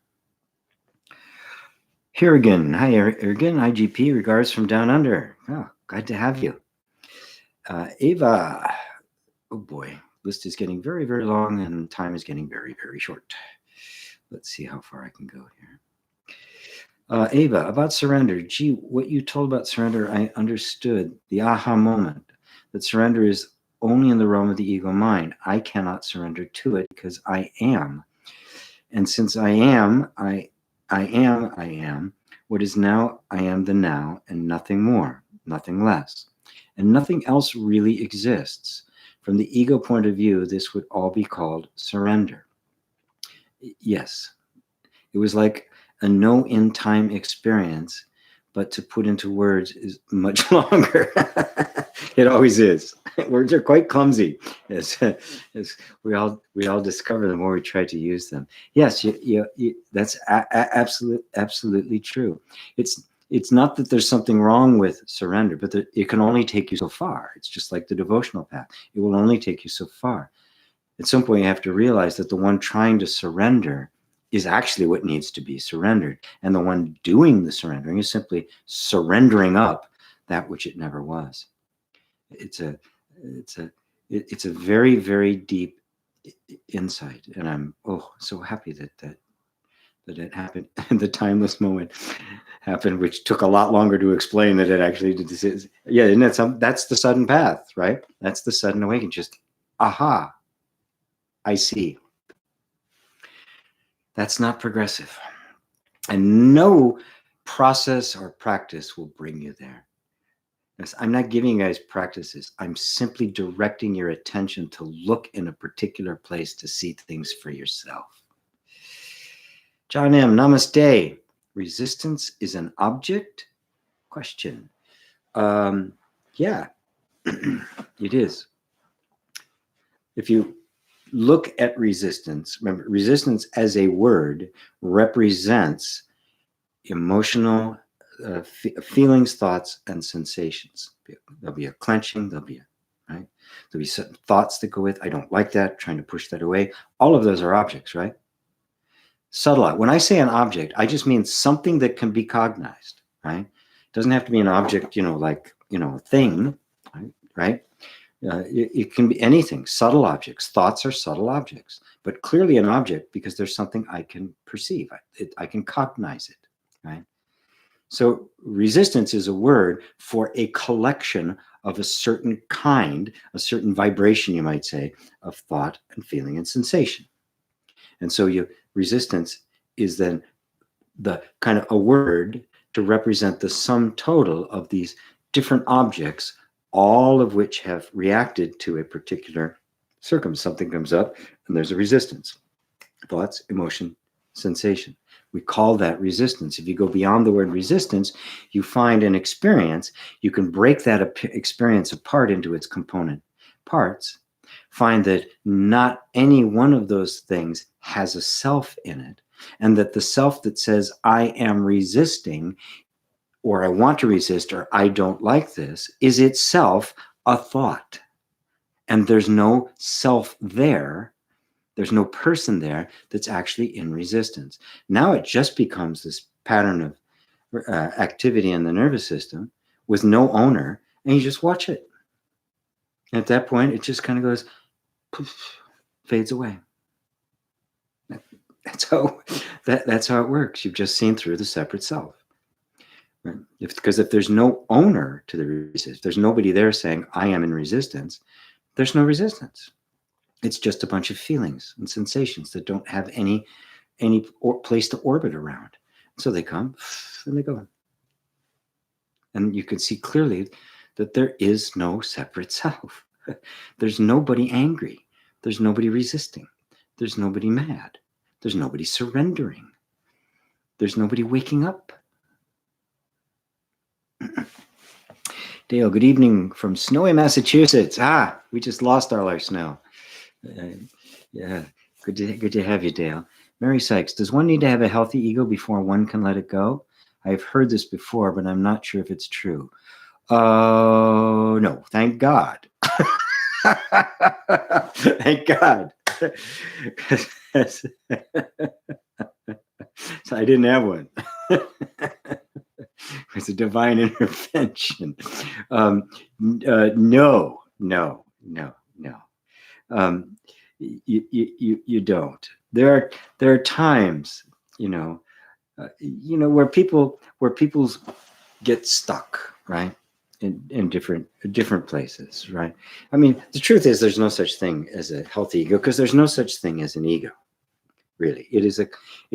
Here again, hi again, IGP, regards from down under. Oh, glad to have you. Ava, oh boy, list is getting very, very long and time is getting very, very short. Let's see how far I can go here. Ava, about surrender. Gee, what you told about surrender, I understood the aha moment, that surrender is only in the realm of the ego mind. I cannot surrender to it because I am. And since I am, I am. What is now, I am the now, and nothing more, nothing less. And nothing else really exists. From the ego point of view, this would all be called surrender. Yes, it was like a no in time experience, but to put into words is much longer. It always is. Words are quite clumsy, as we all discover the more we try to use them. Yes, that's absolutely true. It's not that there's something wrong with surrender, but that it can only take you so far. It's just like the devotional path. It will only take you so far. At some point, you have to realize that the one trying to surrender is actually what needs to be surrendered. And the one doing the surrendering is simply surrendering up that which it never was. It's a very, very deep insight. And I'm so happy that it happened. The timeless moment happened, which took a lot longer to explain than it actually did. Yeah, isn't that that's the sudden path, right? That's the sudden awakening. Just, aha, I see. That's not progressive. And no process or practice will bring you there. I'm not giving you guys practices. I'm simply directing your attention to look in a particular place to see things for yourself. John M., namaste. Resistance is an object? Question. Yeah, it is. If you look at resistance, remember, resistance as a word represents emotional feelings, thoughts, and sensations. There'll be a clenching, there'll be certain thoughts that go with, I don't like that, trying to push that away. All of those are objects, right? Subtle. When I say an object, I just mean something that can be cognized, right? It doesn't have to be an object, a thing, right? It can be anything, subtle objects. Thoughts are subtle objects, but clearly an object because there's something I can perceive. I can cognize it, right? So resistance is a word for a collection of a certain kind, a certain vibration, you might say, of thought and feeling and sensation. And so resistance is then the kind of a word to represent the sum total of these different objects, all of which have reacted to a particular circumstance. Something comes up and there's a resistance. Thoughts, emotion, sensation. We call that resistance. If you go beyond the word resistance, you find an experience. You can break that experience apart into its component parts. Find that not any one of those things has a self in it, and that the self that says, I am resisting, or I want to resist, or I don't like this, is itself a thought. And there's no self there. There's no person there that's actually in resistance. Now it just becomes this pattern of activity in the nervous system with no owner, and you just watch it. And at that point, it just kind of goes, poof, fades away. That's how it works. You've just seen through the separate self. Right? Because if there's no owner to the resistance, there's nobody there saying, I am in resistance, there's no resistance. It's just a bunch of feelings and sensations that don't have any place to orbit around. So they come and they go. And you can see clearly that there is no separate self. There's nobody angry. There's nobody resisting. There's nobody mad. There's nobody surrendering. There's nobody waking up. Dale, good evening from snowy Massachusetts. We just lost all our snow. Yeah, good to have you, Dale. Mary Sykes, does one need to have a healthy ego before one can let it go? I've heard this before, but I'm not sure if it's true. No, thank God. Thank God. So I didn't have one. It's a divine intervention. No. You don't. There are times, where people get stuck, right? In different places, right? I mean, the truth is there's no such thing as a healthy ego because there's no such thing as an ego. Really, it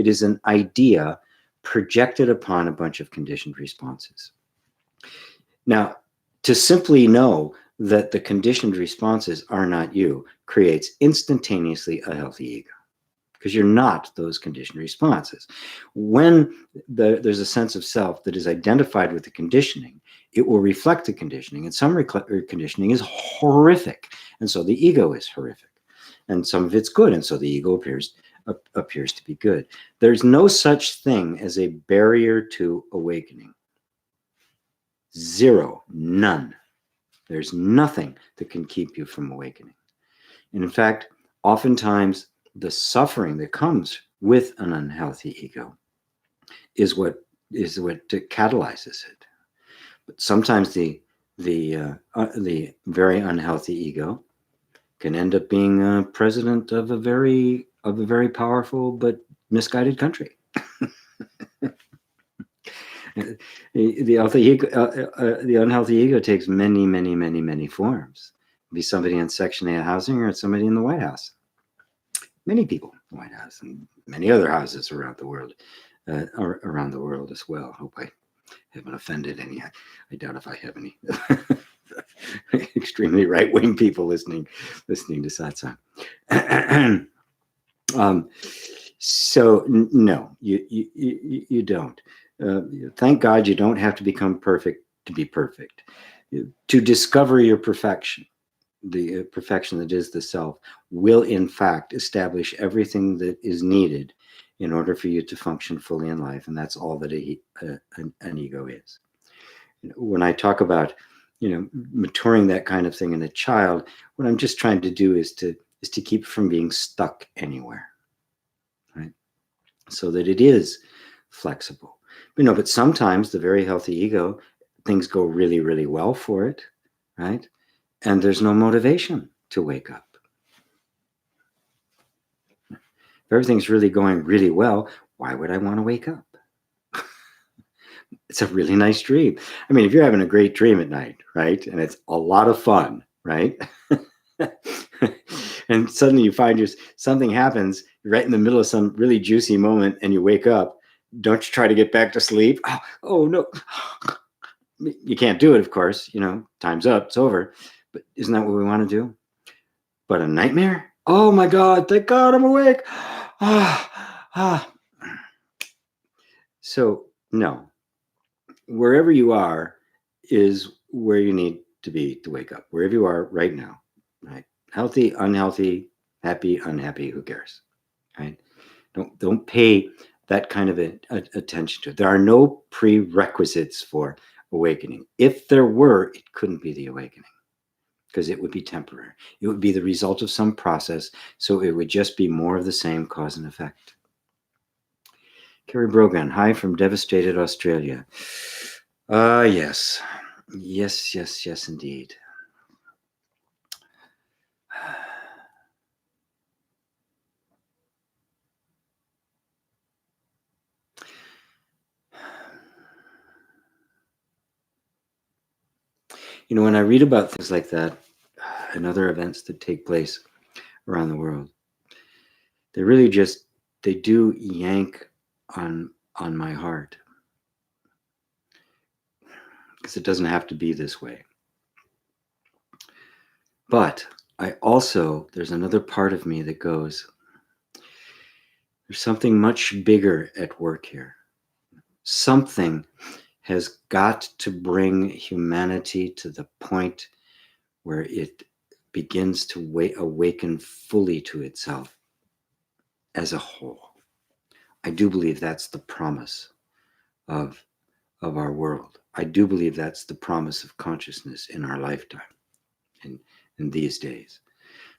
is an idea projected upon a bunch of conditioned responses. Now, to simply know that the conditioned responses are not you creates instantaneously a healthy ego. because you're not those conditioned responses. When there's a sense of self that is identified with the conditioning, it will reflect the conditioning, and some conditioning is horrific, and so the ego is horrific, and some of it's good, and so the ego appears to be good. There's no such thing as a barrier to awakening. Zero, none. There's nothing that can keep you from awakening. And in fact, oftentimes the suffering that comes with an unhealthy ego is what catalyzes it. But sometimes the very unhealthy ego can end up being president of a very powerful but misguided country. The unhealthy ego takes many forms. Be somebody in Section 8 housing, or somebody in the White House. Many people in the White House and many other houses around the world, as well. Hope I haven't offended any. I doubt if I have any extremely right-wing people listening to Satsang. So no, you don't. Thank God you don't have to become perfect to be perfect. To discover your perfection, the perfection that is the self, will in fact establish everything that is needed in order for you to function fully in life, and that's all that an ego is. When I talk about maturing that kind of thing in a child, what I'm just trying to do is to keep from being stuck anywhere, right? So that it is flexible. But sometimes the very healthy ego, things go really well for it, right? And there's no motivation to wake up. If everything's really going really well, why would I want to wake up? It's a really nice dream. I mean, if you're having a great dream at night, right? And it's a lot of fun, right? And suddenly you find something happens right in the middle of some really juicy moment, and you wake up. Don't you try to get back to sleep? Oh no. You can't do it, of course. Time's up. It's over. But isn't that what we want to do? But a nightmare? Oh my God, thank God I'm awake. So no. Wherever you are is where you need to be to wake up. Wherever you are right now, right? Healthy, unhealthy, happy, unhappy, who cares? Right? Don't pay that kind of attention to it. There are no prerequisites for awakening. If there were, it couldn't be the awakening, because it would be temporary. It would be the result of some process, so it would just be more of the same cause and effect. Kerry Brogan, hi from devastated Australia. Yes, indeed. When I read about things like that and other events that take place around the world, they really they do yank on my heart, because it doesn't have to be this way. But there's another part of me that goes, there's something much bigger at work here. Something has got to bring humanity to the point where it begins to awaken fully to itself as a whole. I do believe that's the promise of our world. I do believe that's the promise of consciousness in our lifetime, in these days.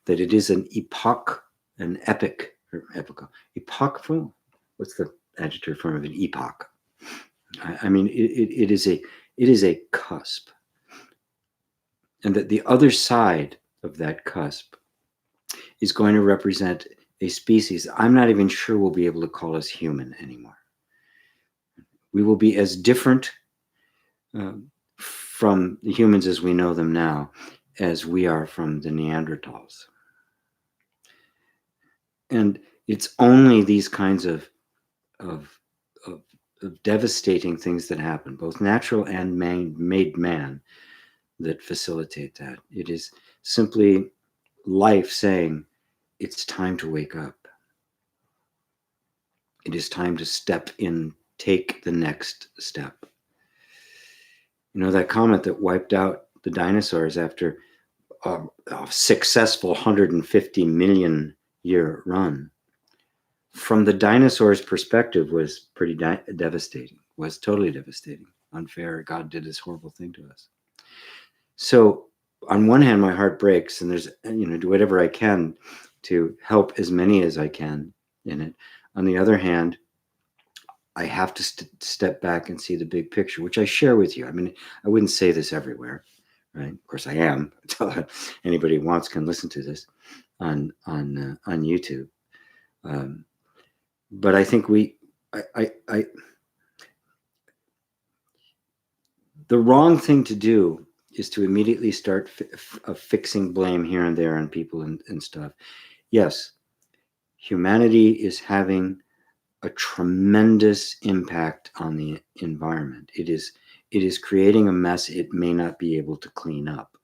That it is an epoch, an epic, or epochal. Epochal? What's the adjective form of an epoch? I mean, it is a cusp. And that the other side of that cusp is going to represent a species I'm not even sure we'll be able to call us human anymore. We will be as different from the humans as we know them now as we are from the Neanderthals. And it's only these kinds of devastating things that happen, both natural and made man, that facilitate that. It is simply life saying, it's time to wake up. It is time to step in, take the next step. You know, that comet that wiped out the dinosaurs after a successful 150 million year run, from the dinosaurs' perspective, was pretty devastating, was totally devastating, unfair. God did this horrible thing to us. So on one hand, my heart breaks, and there's, do whatever I can to help as many as I can in it. On the other hand, I have to step back and see the big picture, which I share with you. I mean, I wouldn't say this everywhere, right? Of course, I am. Anybody who wants can listen to this on YouTube. But I think the wrong thing to do is to immediately start fixing blame here and there on people and stuff. Yes, humanity is having a tremendous impact on the environment. It is creating a mess it may not be able to clean up.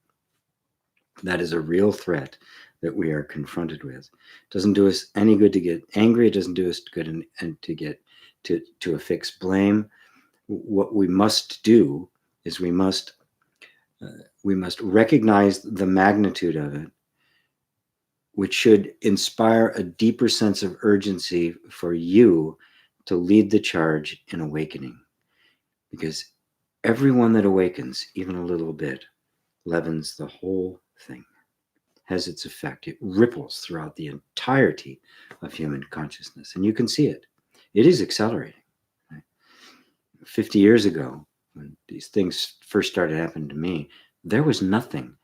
That is a real threat that we are confronted with. It doesn't do us any good to get angry. It doesn't do us good and to get to affix blame. What we must do is we must recognize the magnitude of it, which should inspire a deeper sense of urgency for you to lead the charge in awakening. Because everyone that awakens, even a little bit, leavens the whole thing, has its effect. It ripples throughout the entirety of human consciousness. And you can see it. It is accelerating. Right? 50 years ago, when these things first started happening to me, there was nothing,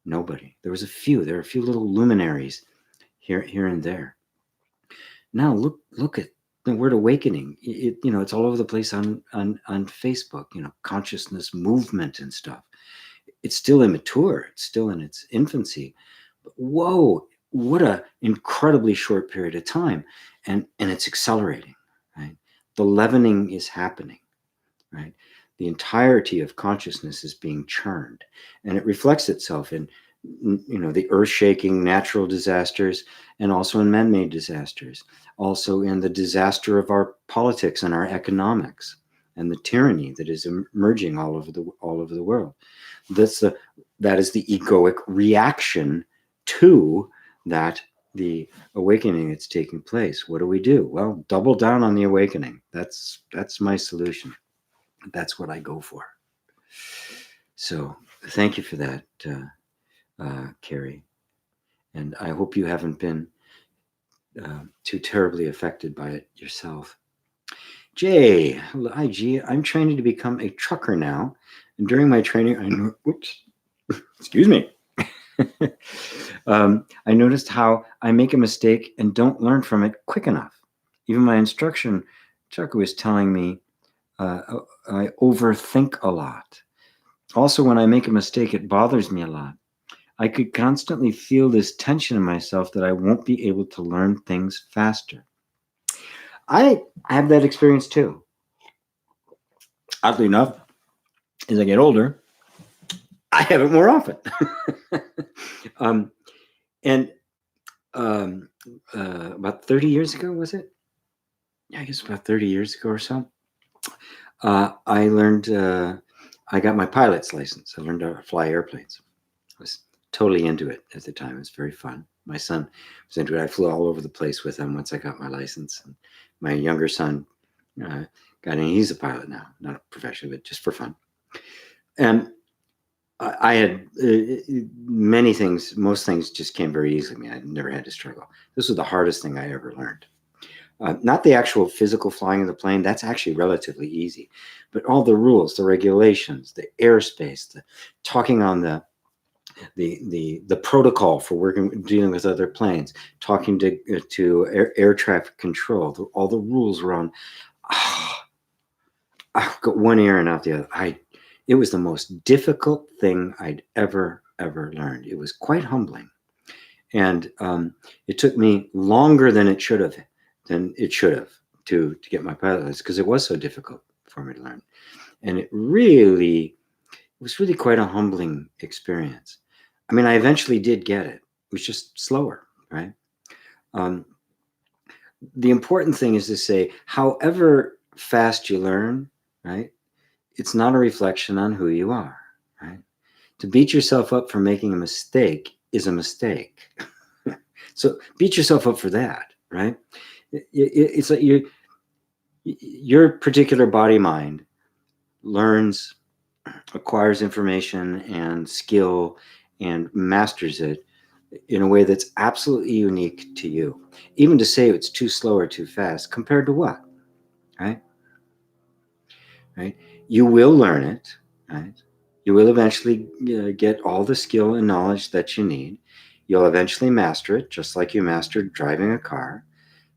nobody. There were a few little luminaries here and there. Now look at the word awakening. It's all over the place on Facebook, consciousness movement and stuff. It's still immature. It's still in its infancy. But whoa, what a incredibly short period of time. And it's accelerating, right? The leavening is happening, right? The entirety of consciousness is being churned, and it reflects itself in the earth-shaking natural disasters, and also in man-made disasters, also in the disaster of our politics and our economics, and the tyranny that is emerging all over the world. That is the egoic reaction to that, the awakening that's taking place. What do? Well, double down on the awakening. That's my solution. That's what I go for. So thank you for that, Carrie. And I hope you haven't been too terribly affected by it yourself. Jay, hi G. I'm training to become a trucker now. And during my training, excuse me. I noticed how I make a mistake and don't learn from it quick enough. Even my instructor was telling me I overthink a lot. Also, when I make a mistake, it bothers me a lot. I could constantly feel this tension in myself that I won't be able to learn things faster. I have that experience too. Oddly enough, as I get older, I have it more often. About 30 years ago, was it? Yeah, I guess about 30 years ago or so, I learned, I got my pilot's license. I learned to fly airplanes. I was totally into it at the time. It was very fun. My son was into it. I flew all over the place with him once I got my license. And my younger son got in. He's a pilot now, not professionally, but just for fun. And I had many things. Most things just came very easily to me. I never had to struggle. This was the hardest thing I ever learned. Not the actual physical flying of the plane. That's actually relatively easy. But all the rules, the regulations, the airspace, the talking on the protocol for dealing with other planes, talking to air traffic control, all the rules around. I've got one ear and out the other. It was the most difficult thing I'd ever learned. It was quite humbling, and it took me longer than it should have to get my pilot license, because it was so difficult for me to learn, and it was really quite a humbling experience. I mean, I eventually did get it. It was just slower, right? the important thing is to say, however fast you learn, right? It's not a reflection on who you are, right? To beat yourself up for making a mistake is a mistake. So beat yourself up for that, right? It's like your particular body mind learns, acquires information and skill and masters it in a way that's absolutely unique to you. Even to say it's too slow or too fast, compared to what? Right? Right? You will learn it, right? You will eventually get all the skill and knowledge that you need. You'll eventually master it, just like you mastered driving a car.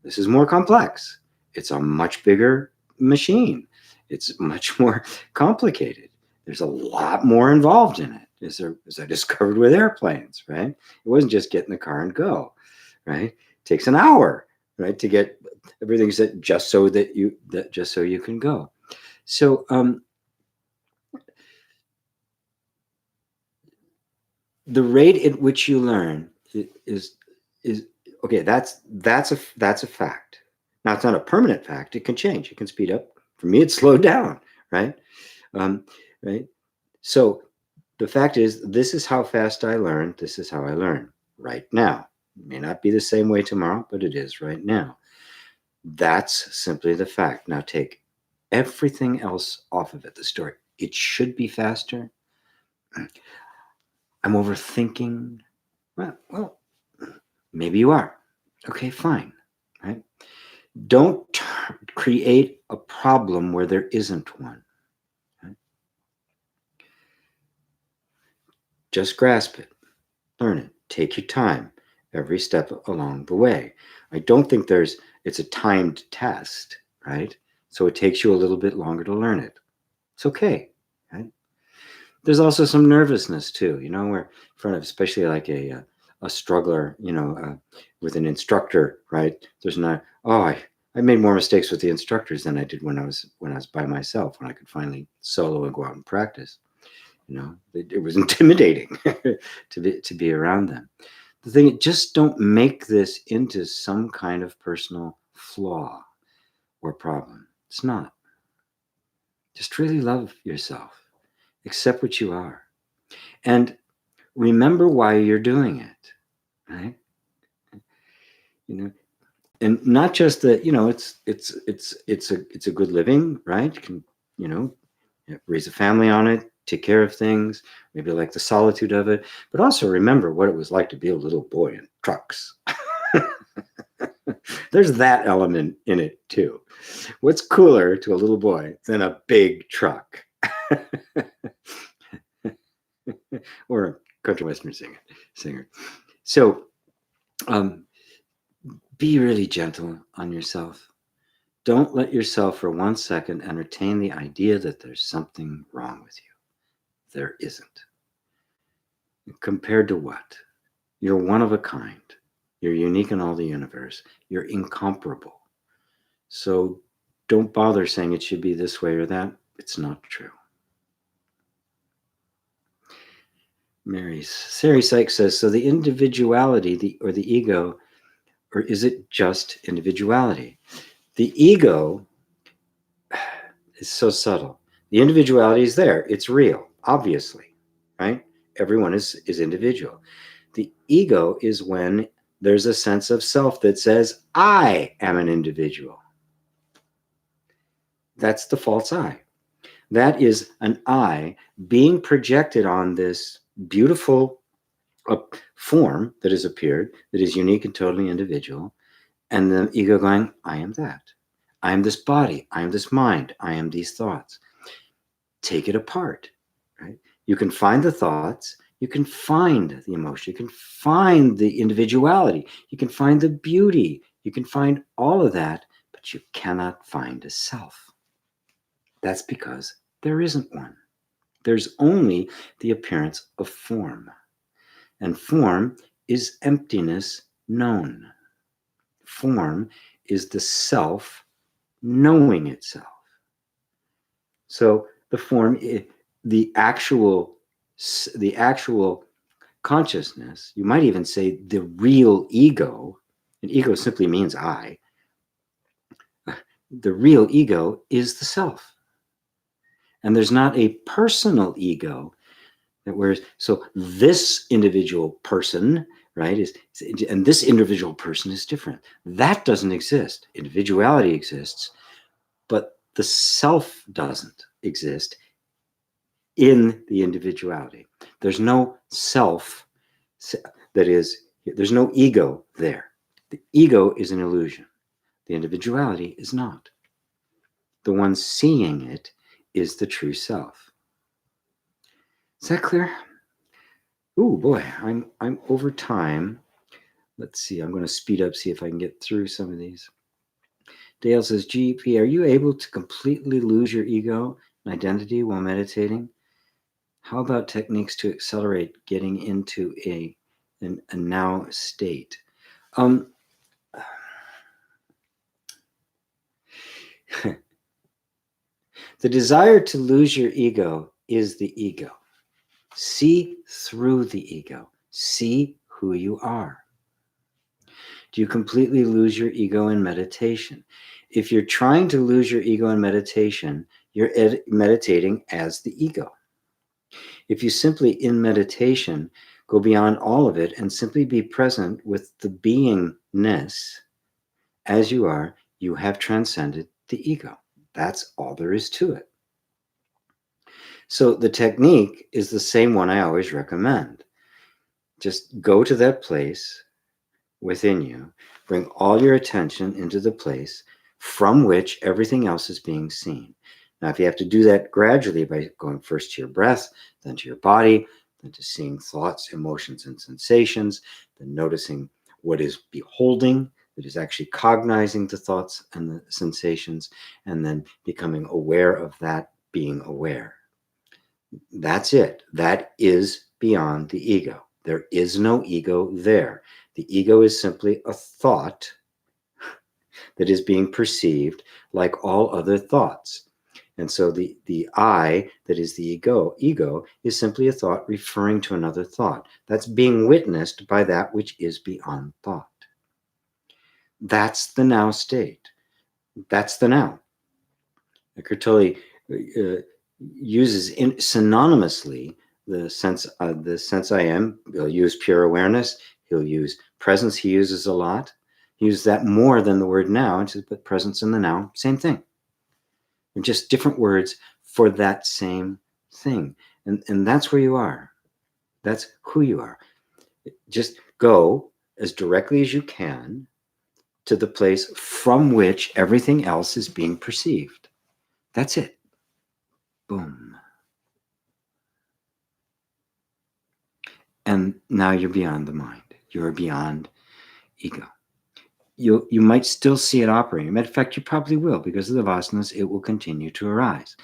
This is more complex. It's a much bigger machine. It's much more complicated. There's a lot more involved in it, as I discovered with airplanes, right? It wasn't just get in the car and go, right? It takes an hour, right, to get everything set just so you can go. So the rate at which you learn is okay. That's a fact. Now it's not a permanent fact. It can change. It can speed up. For me, it slowed down. Right. Right. So the fact is, this is how fast I learn. This is how I learn right now. It may not be the same way tomorrow, but it is right now. That's simply the fact. Now take everything else off of it. The story. It should be faster. I'm overthinking. Well, maybe you are. Okay, fine. Right? Don't create a problem where there isn't one. Right? Just grasp it, learn it, take your time every step along the way. I don't think it's a timed test, right? So it takes you a little bit longer to learn it. It's okay, right? There's also some nervousness too, where in front of, especially like a struggler, with an instructor, right? There's not, I made more mistakes with the instructors than I did when I was by myself, when I could finally solo and go out and practice. It was intimidating to be around them. The thing, just don't make this into some kind of personal flaw or problem. It's not. Just really love yourself. Accept what you are. And remember why you're doing it, right? And not just that, it's a good living, right? You can, raise a family on it, take care of things, maybe like the solitude of it, but also remember what it was like to be a little boy in trucks. There's that element in it too. What's cooler to a little boy than a big truck? Or a country western singer. So be really gentle on yourself. Don't let yourself for 1 second entertain the idea that there's something wrong with you. There isn't. Compared to what? You're one of a kind. You're unique in all the universe. You're incomparable. So don't bother saying it should be this way or that. It's not true. Sari Sykes says, so the individuality, or the ego, or is it just individuality? The ego is so subtle. The individuality is there. It's real, obviously, right? Everyone is individual. The ego is when there's a sense of self that says, I am an individual. That's the false I. That is an I being projected on this beautiful form that has appeared, that is unique and totally individual, and the ego going, I am that. I am this body. I am this mind. I am these thoughts. Take it apart, right? You can find the thoughts. You can find the emotion. You can find the individuality. You can find the beauty. You can find all of that, but you cannot find a self. That's because there isn't one. There's only the appearance of form. And form is emptiness known. Form is the self knowing itself. So the form, the actual consciousness, you might even say the real ego, and ego simply means I, The real ego is the self. And there's not a personal ego. Whereas, so this individual person, right, and this individual person is different. That doesn't exist. Individuality exists, but the self doesn't exist in the individuality. There's no self there's no ego there. The ego is an illusion. The individuality is not. The one seeing it is the true self. Is that clear? Oh boy, I'm over time. Let's see, I'm going to speed up, see if I can get through some of these. Dale says, GP, are you able to completely lose your ego and identity while meditating? How about techniques to accelerate getting into a now state? The desire to lose your ego is the ego. See through the ego. See who you are. Do you completely lose your ego in meditation? If you're trying to lose your ego in meditation, you're meditating as the ego. If you simply, in meditation, go beyond all of it and simply be present with the beingness as you are, you have transcended the ego. That's all there is to it. So the technique is the same one I always recommend. Just go to that place within you, bring all your attention into the place from which everything else is being seen. Now, if you have to do that gradually by going first to your breath, then to your body, then to seeing thoughts, emotions, and sensations, then noticing what is beholding, that is actually cognizing the thoughts and the sensations, and then becoming aware of that being aware. That's it. That is beyond the ego. There is no ego there. The ego is simply a thought that is being perceived like all other thoughts. And so the I that is the ego is simply a thought referring to another thought. That's being witnessed by that which is beyond thought. That's the now state. That's the now. Eckhart Tolle uses synonymously the sense I am. He'll use pure awareness. He'll use presence. He uses a lot. He uses that more than the word now. And says, but presence and the now, same thing. They're just different words for that same thing. And that's where you are. That's who you are. Just go as directly as you can to the place from which everything else is being perceived. That's it. Boom. And now you're beyond the mind. You're beyond ego. You might still see it operating. Matter of fact, you probably will, because of the vasanas, it will continue to arise.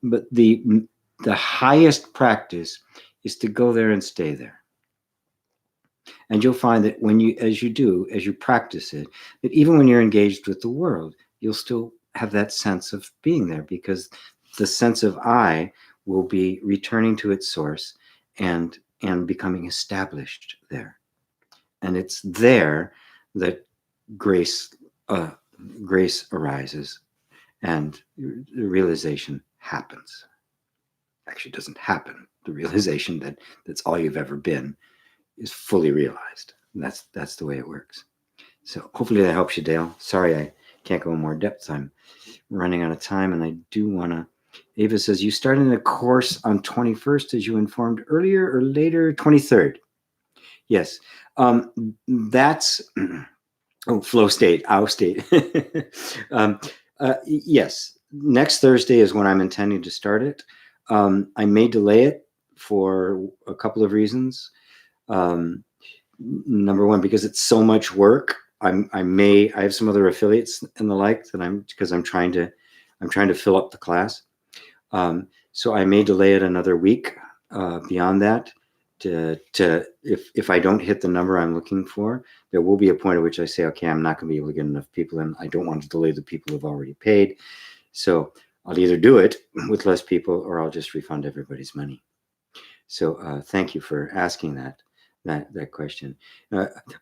But the highest practice is to go there and stay there. And you'll find that as you practice it, that even when you're engaged with the world, you'll still have that sense of being there, because the sense of I will be returning to its source and becoming established there. And it's there that grace arises and the realization happens. Actually, it doesn't happen. The realization that that's all you've ever been is fully realized. That's the way it works. So hopefully that helps you, Dale. Sorry I can't go in more depth. I'm running out of time, and I do want to. Ava says, you started a course on 21st, as you informed earlier, or later? 23rd. Yes. That's flow state, OW state. Yes. Next Thursday is when I'm intending to start it. I may delay it for a couple of reasons. Number one, because it's so much work. I have some other affiliates and the like that I'm trying to fill up the class. So I may delay it another week. Beyond that, if I don't hit the number I'm looking for, there will be a point at which I say, okay, I'm not going to be able to get enough people in. I don't want to delay the people who've already paid. So I'll either do it with less people, or I'll just refund everybody's money. So thank you for asking that question.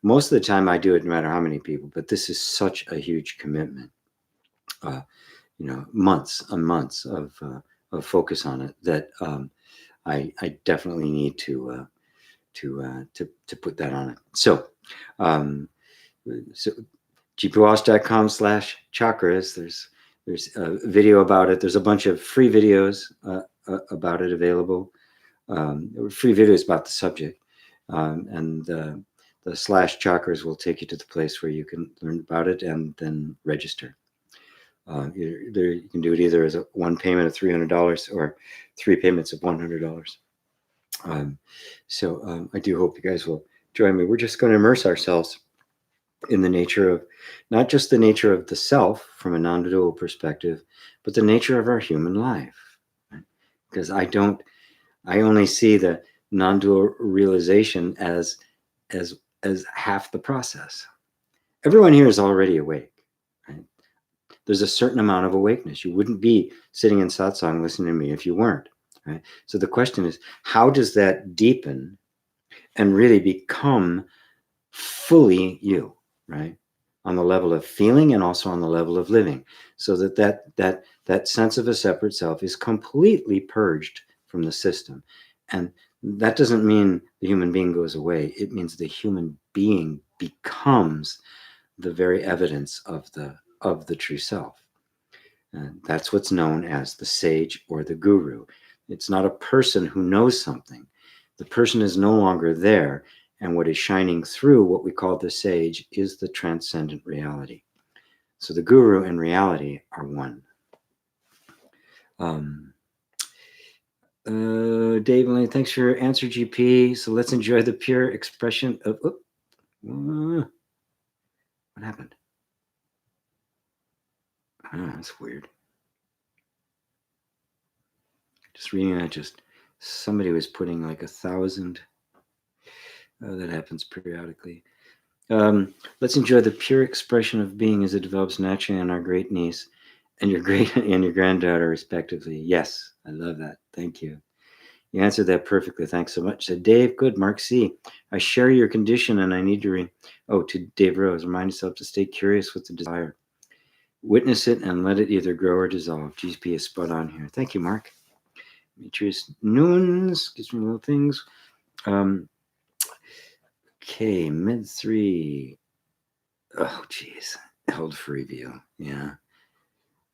Most of the time I do it no matter how many people, but this is such a huge commitment. months and months of focus on it that I definitely need to put that on it. So, so gpwalsh.com/chakras. There's a video about it. There's a bunch of free videos about it available. Free videos about the subject, and the /chakras will take you to the place where you can learn about it and then register. You can do it either as a one payment of $300 or 3 payments of $100. So I do hope you guys will join me. We're just going to immerse ourselves in the nature of, not just the nature of the self from a non-dual perspective, but the nature of our human life. Right? Because I only see the non-dual realization as half the process. Everyone here is already awake. Right? There's a certain amount of awakeness. You wouldn't be sitting in satsang listening to me if you weren't. Right? So the question is, how does that deepen and really become fully you, right? On the level of feeling and also on the level of living, so that sense of a separate self is completely purged from the system. And that doesn't mean the human being goes away. It means the human being becomes the very evidence of the true self. And that's what's known as the sage or the guru. It's not a person who knows something. The person is no longer there, and what is shining through what we call the sage is the transcendent reality. So the guru and reality are one. Dave, thanks for your answer, GP. So let's enjoy the pure expression of. What happened? Oh, that's weird. Just reading that, somebody was putting like 1,000. That happens periodically. Let's enjoy the pure expression of being as it develops naturally on our great niece and your great and your granddaughter, respectively. Yes, I love that. Thank you. You answered that perfectly. Thanks so much. Said Dave. Good. Mark C. I share your condition, and I need to to Dave Rose. Remind yourself to stay curious with the desire. Witness it and let it either grow or dissolve. GP is spot on here. Thank you, Mark. Demetrius Nunes gives me little things. Okay, mid 3. Oh, geez. Held for review. Yeah.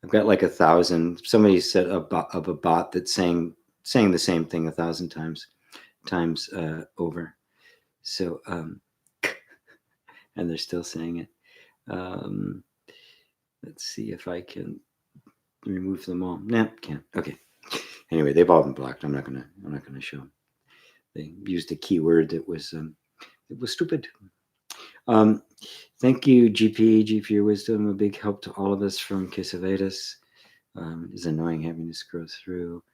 I've got like 1,000. Somebody said of a bot that's saying the same thing 1,000 times over. So, and they're still saying it. Let's see if I can remove them all. Nah, can't. Okay. Anyway, they've all been blocked. I'm not gonna show them. They used a keyword that was stupid. Thank you, GP, for your wisdom. A big help to all of us from Kesavedas. Is annoying having this grow through.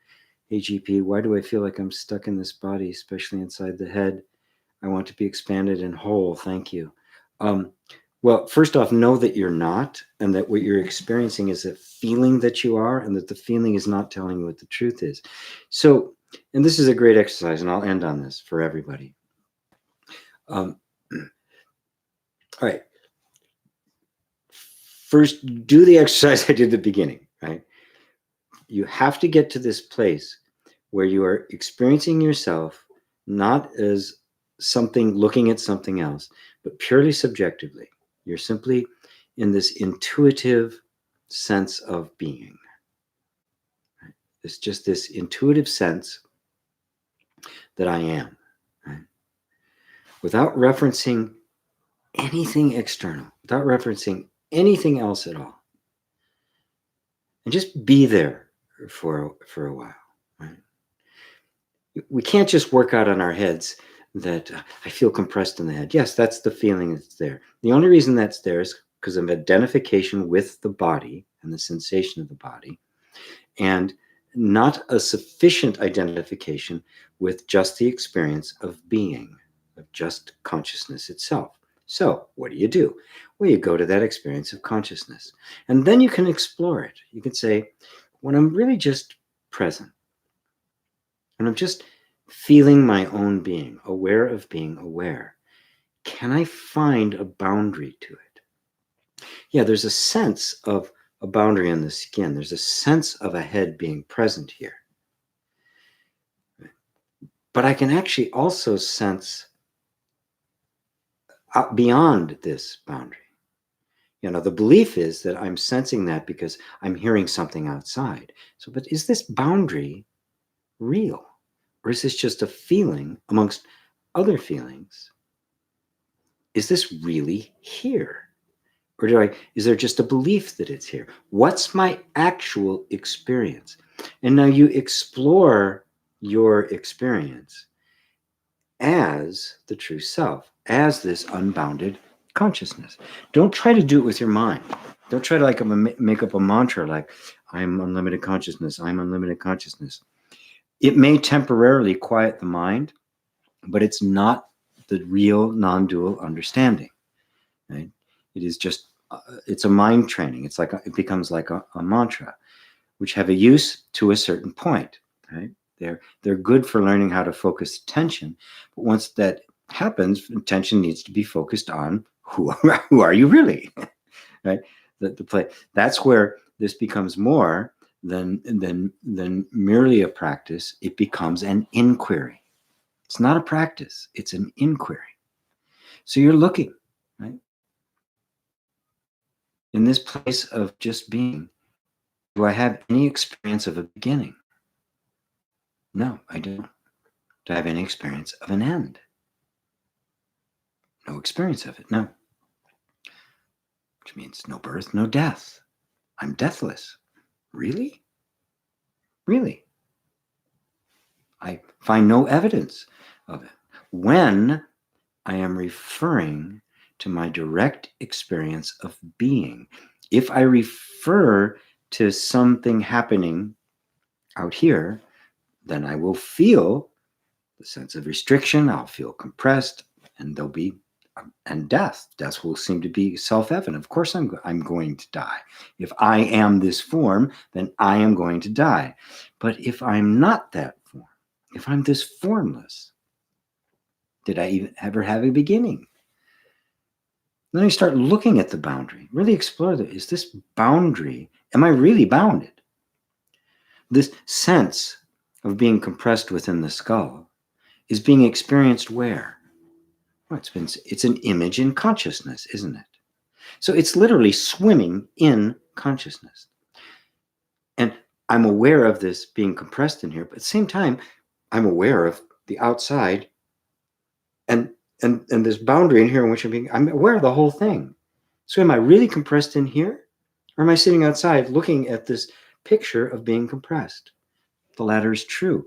Hey, GP, why do I feel like I'm stuck in this body, especially inside the head? I want to be expanded and whole. Thank you. Well, first off, know that you're not, and that what you're experiencing is a feeling that you are, and that the feeling is not telling you what the truth is. So, and this is a great exercise, and I'll end on this for everybody. All right. First, do the exercise I did at the beginning, right? You have to get to this place where you are experiencing yourself not as something looking at something else, but purely subjectively. You're simply in this intuitive sense of being. Right? It's just this intuitive sense that I am, right? Without referencing anything external, without referencing anything else at all. And just be there for a while. Right? We can't just work out on our heads that I feel compressed in the head. Yes, that's the feeling that's there. The only reason that's there is because of identification with the body and the sensation of the body, and not a sufficient identification with just the experience of being, of just consciousness itself. So what do? Well, you go to that experience of consciousness, and then you can explore it. You can say, when I'm really just present, and I'm just feeling my own being, aware of being aware, can I find a boundary to it? Yeah, there's a sense of a boundary in the skin. There's a sense of a head being present here. But I can actually also sense beyond this boundary. The belief is that I'm sensing that because I'm hearing something outside. So, but is this boundary real? Or is this just a feeling amongst other feelings? Is this really here? Or is there just a belief that it's here? What's my actual experience? And now you explore your experience as the true self, as this unbounded consciousness. Don't try to do it with your mind. Don't try to make up a mantra like, I'm unlimited consciousness, I'm unlimited consciousness. It may temporarily quiet the mind, but it's not the real non-dual understanding. Right? It is just, it's a mind training. It becomes like a mantra, which have a use to a certain point. Right? They're good for learning how to focus attention, but once that happens, attention needs to be focused on who are you really, right? The play. That's where this becomes more than merely a practice. It becomes an inquiry. It's not a practice. It's an inquiry. So you're looking, right? In this place of just being, do I have any experience of a beginning? No, I don't. Do I have any experience of an end? No experience of it, no. Which means no birth, no death. I'm deathless. Really? Really? I find no evidence of it. When I am referring to my direct experience of being, if I refer to something happening out here, then I will feel the sense of restriction. I'll feel compressed, and there'll be death. Death will seem to be self-evident. Of course, I'm going to die. If I am this form, then I am going to die. But if I'm not that form, if I'm this formless, did I even ever have a beginning? Then I start looking at the boundary. Really explore that. Is this boundary? Am I really bounded? This sense of being compressed within the skull is being experienced where? Well, it's an image in consciousness, isn't it? So it's literally swimming in consciousness. And I'm aware of this being compressed in here, but at the same time, I'm aware of the outside and this boundary in here in which I'm aware of the whole thing. So am I really compressed in here? Or am I sitting outside looking at this picture of being compressed? The latter is true.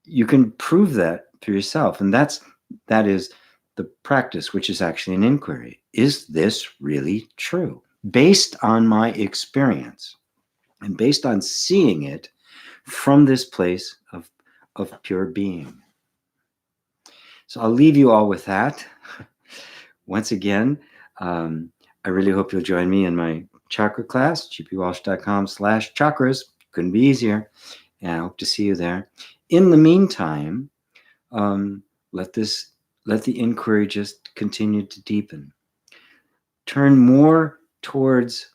You can prove that for yourself. And that is the practice, which is actually an inquiry. Is this really true? Based on my experience and based on seeing it from this place of pure being. So I'll leave you all with that. Once again, I really hope you'll join me in my chakra class, gpwalsh.com/chakras. Couldn't be easier. And I hope to see you there. In the meantime, let the inquiry just continue to deepen. Turn more towards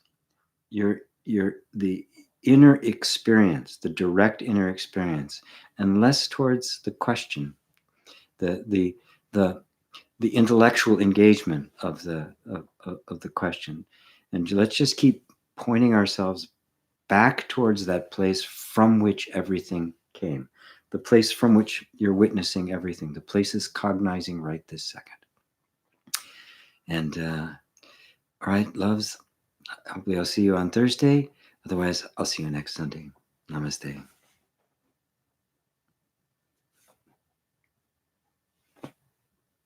the inner experience, the direct inner experience, and less towards the question, the intellectual engagement of the question. And let's just keep pointing ourselves back towards that place from which everything came, the place from which you're witnessing everything, the place is cognizing right this second. And all right, loves, hopefully I'll see you on Thursday. Otherwise, I'll see you next Sunday. Namaste.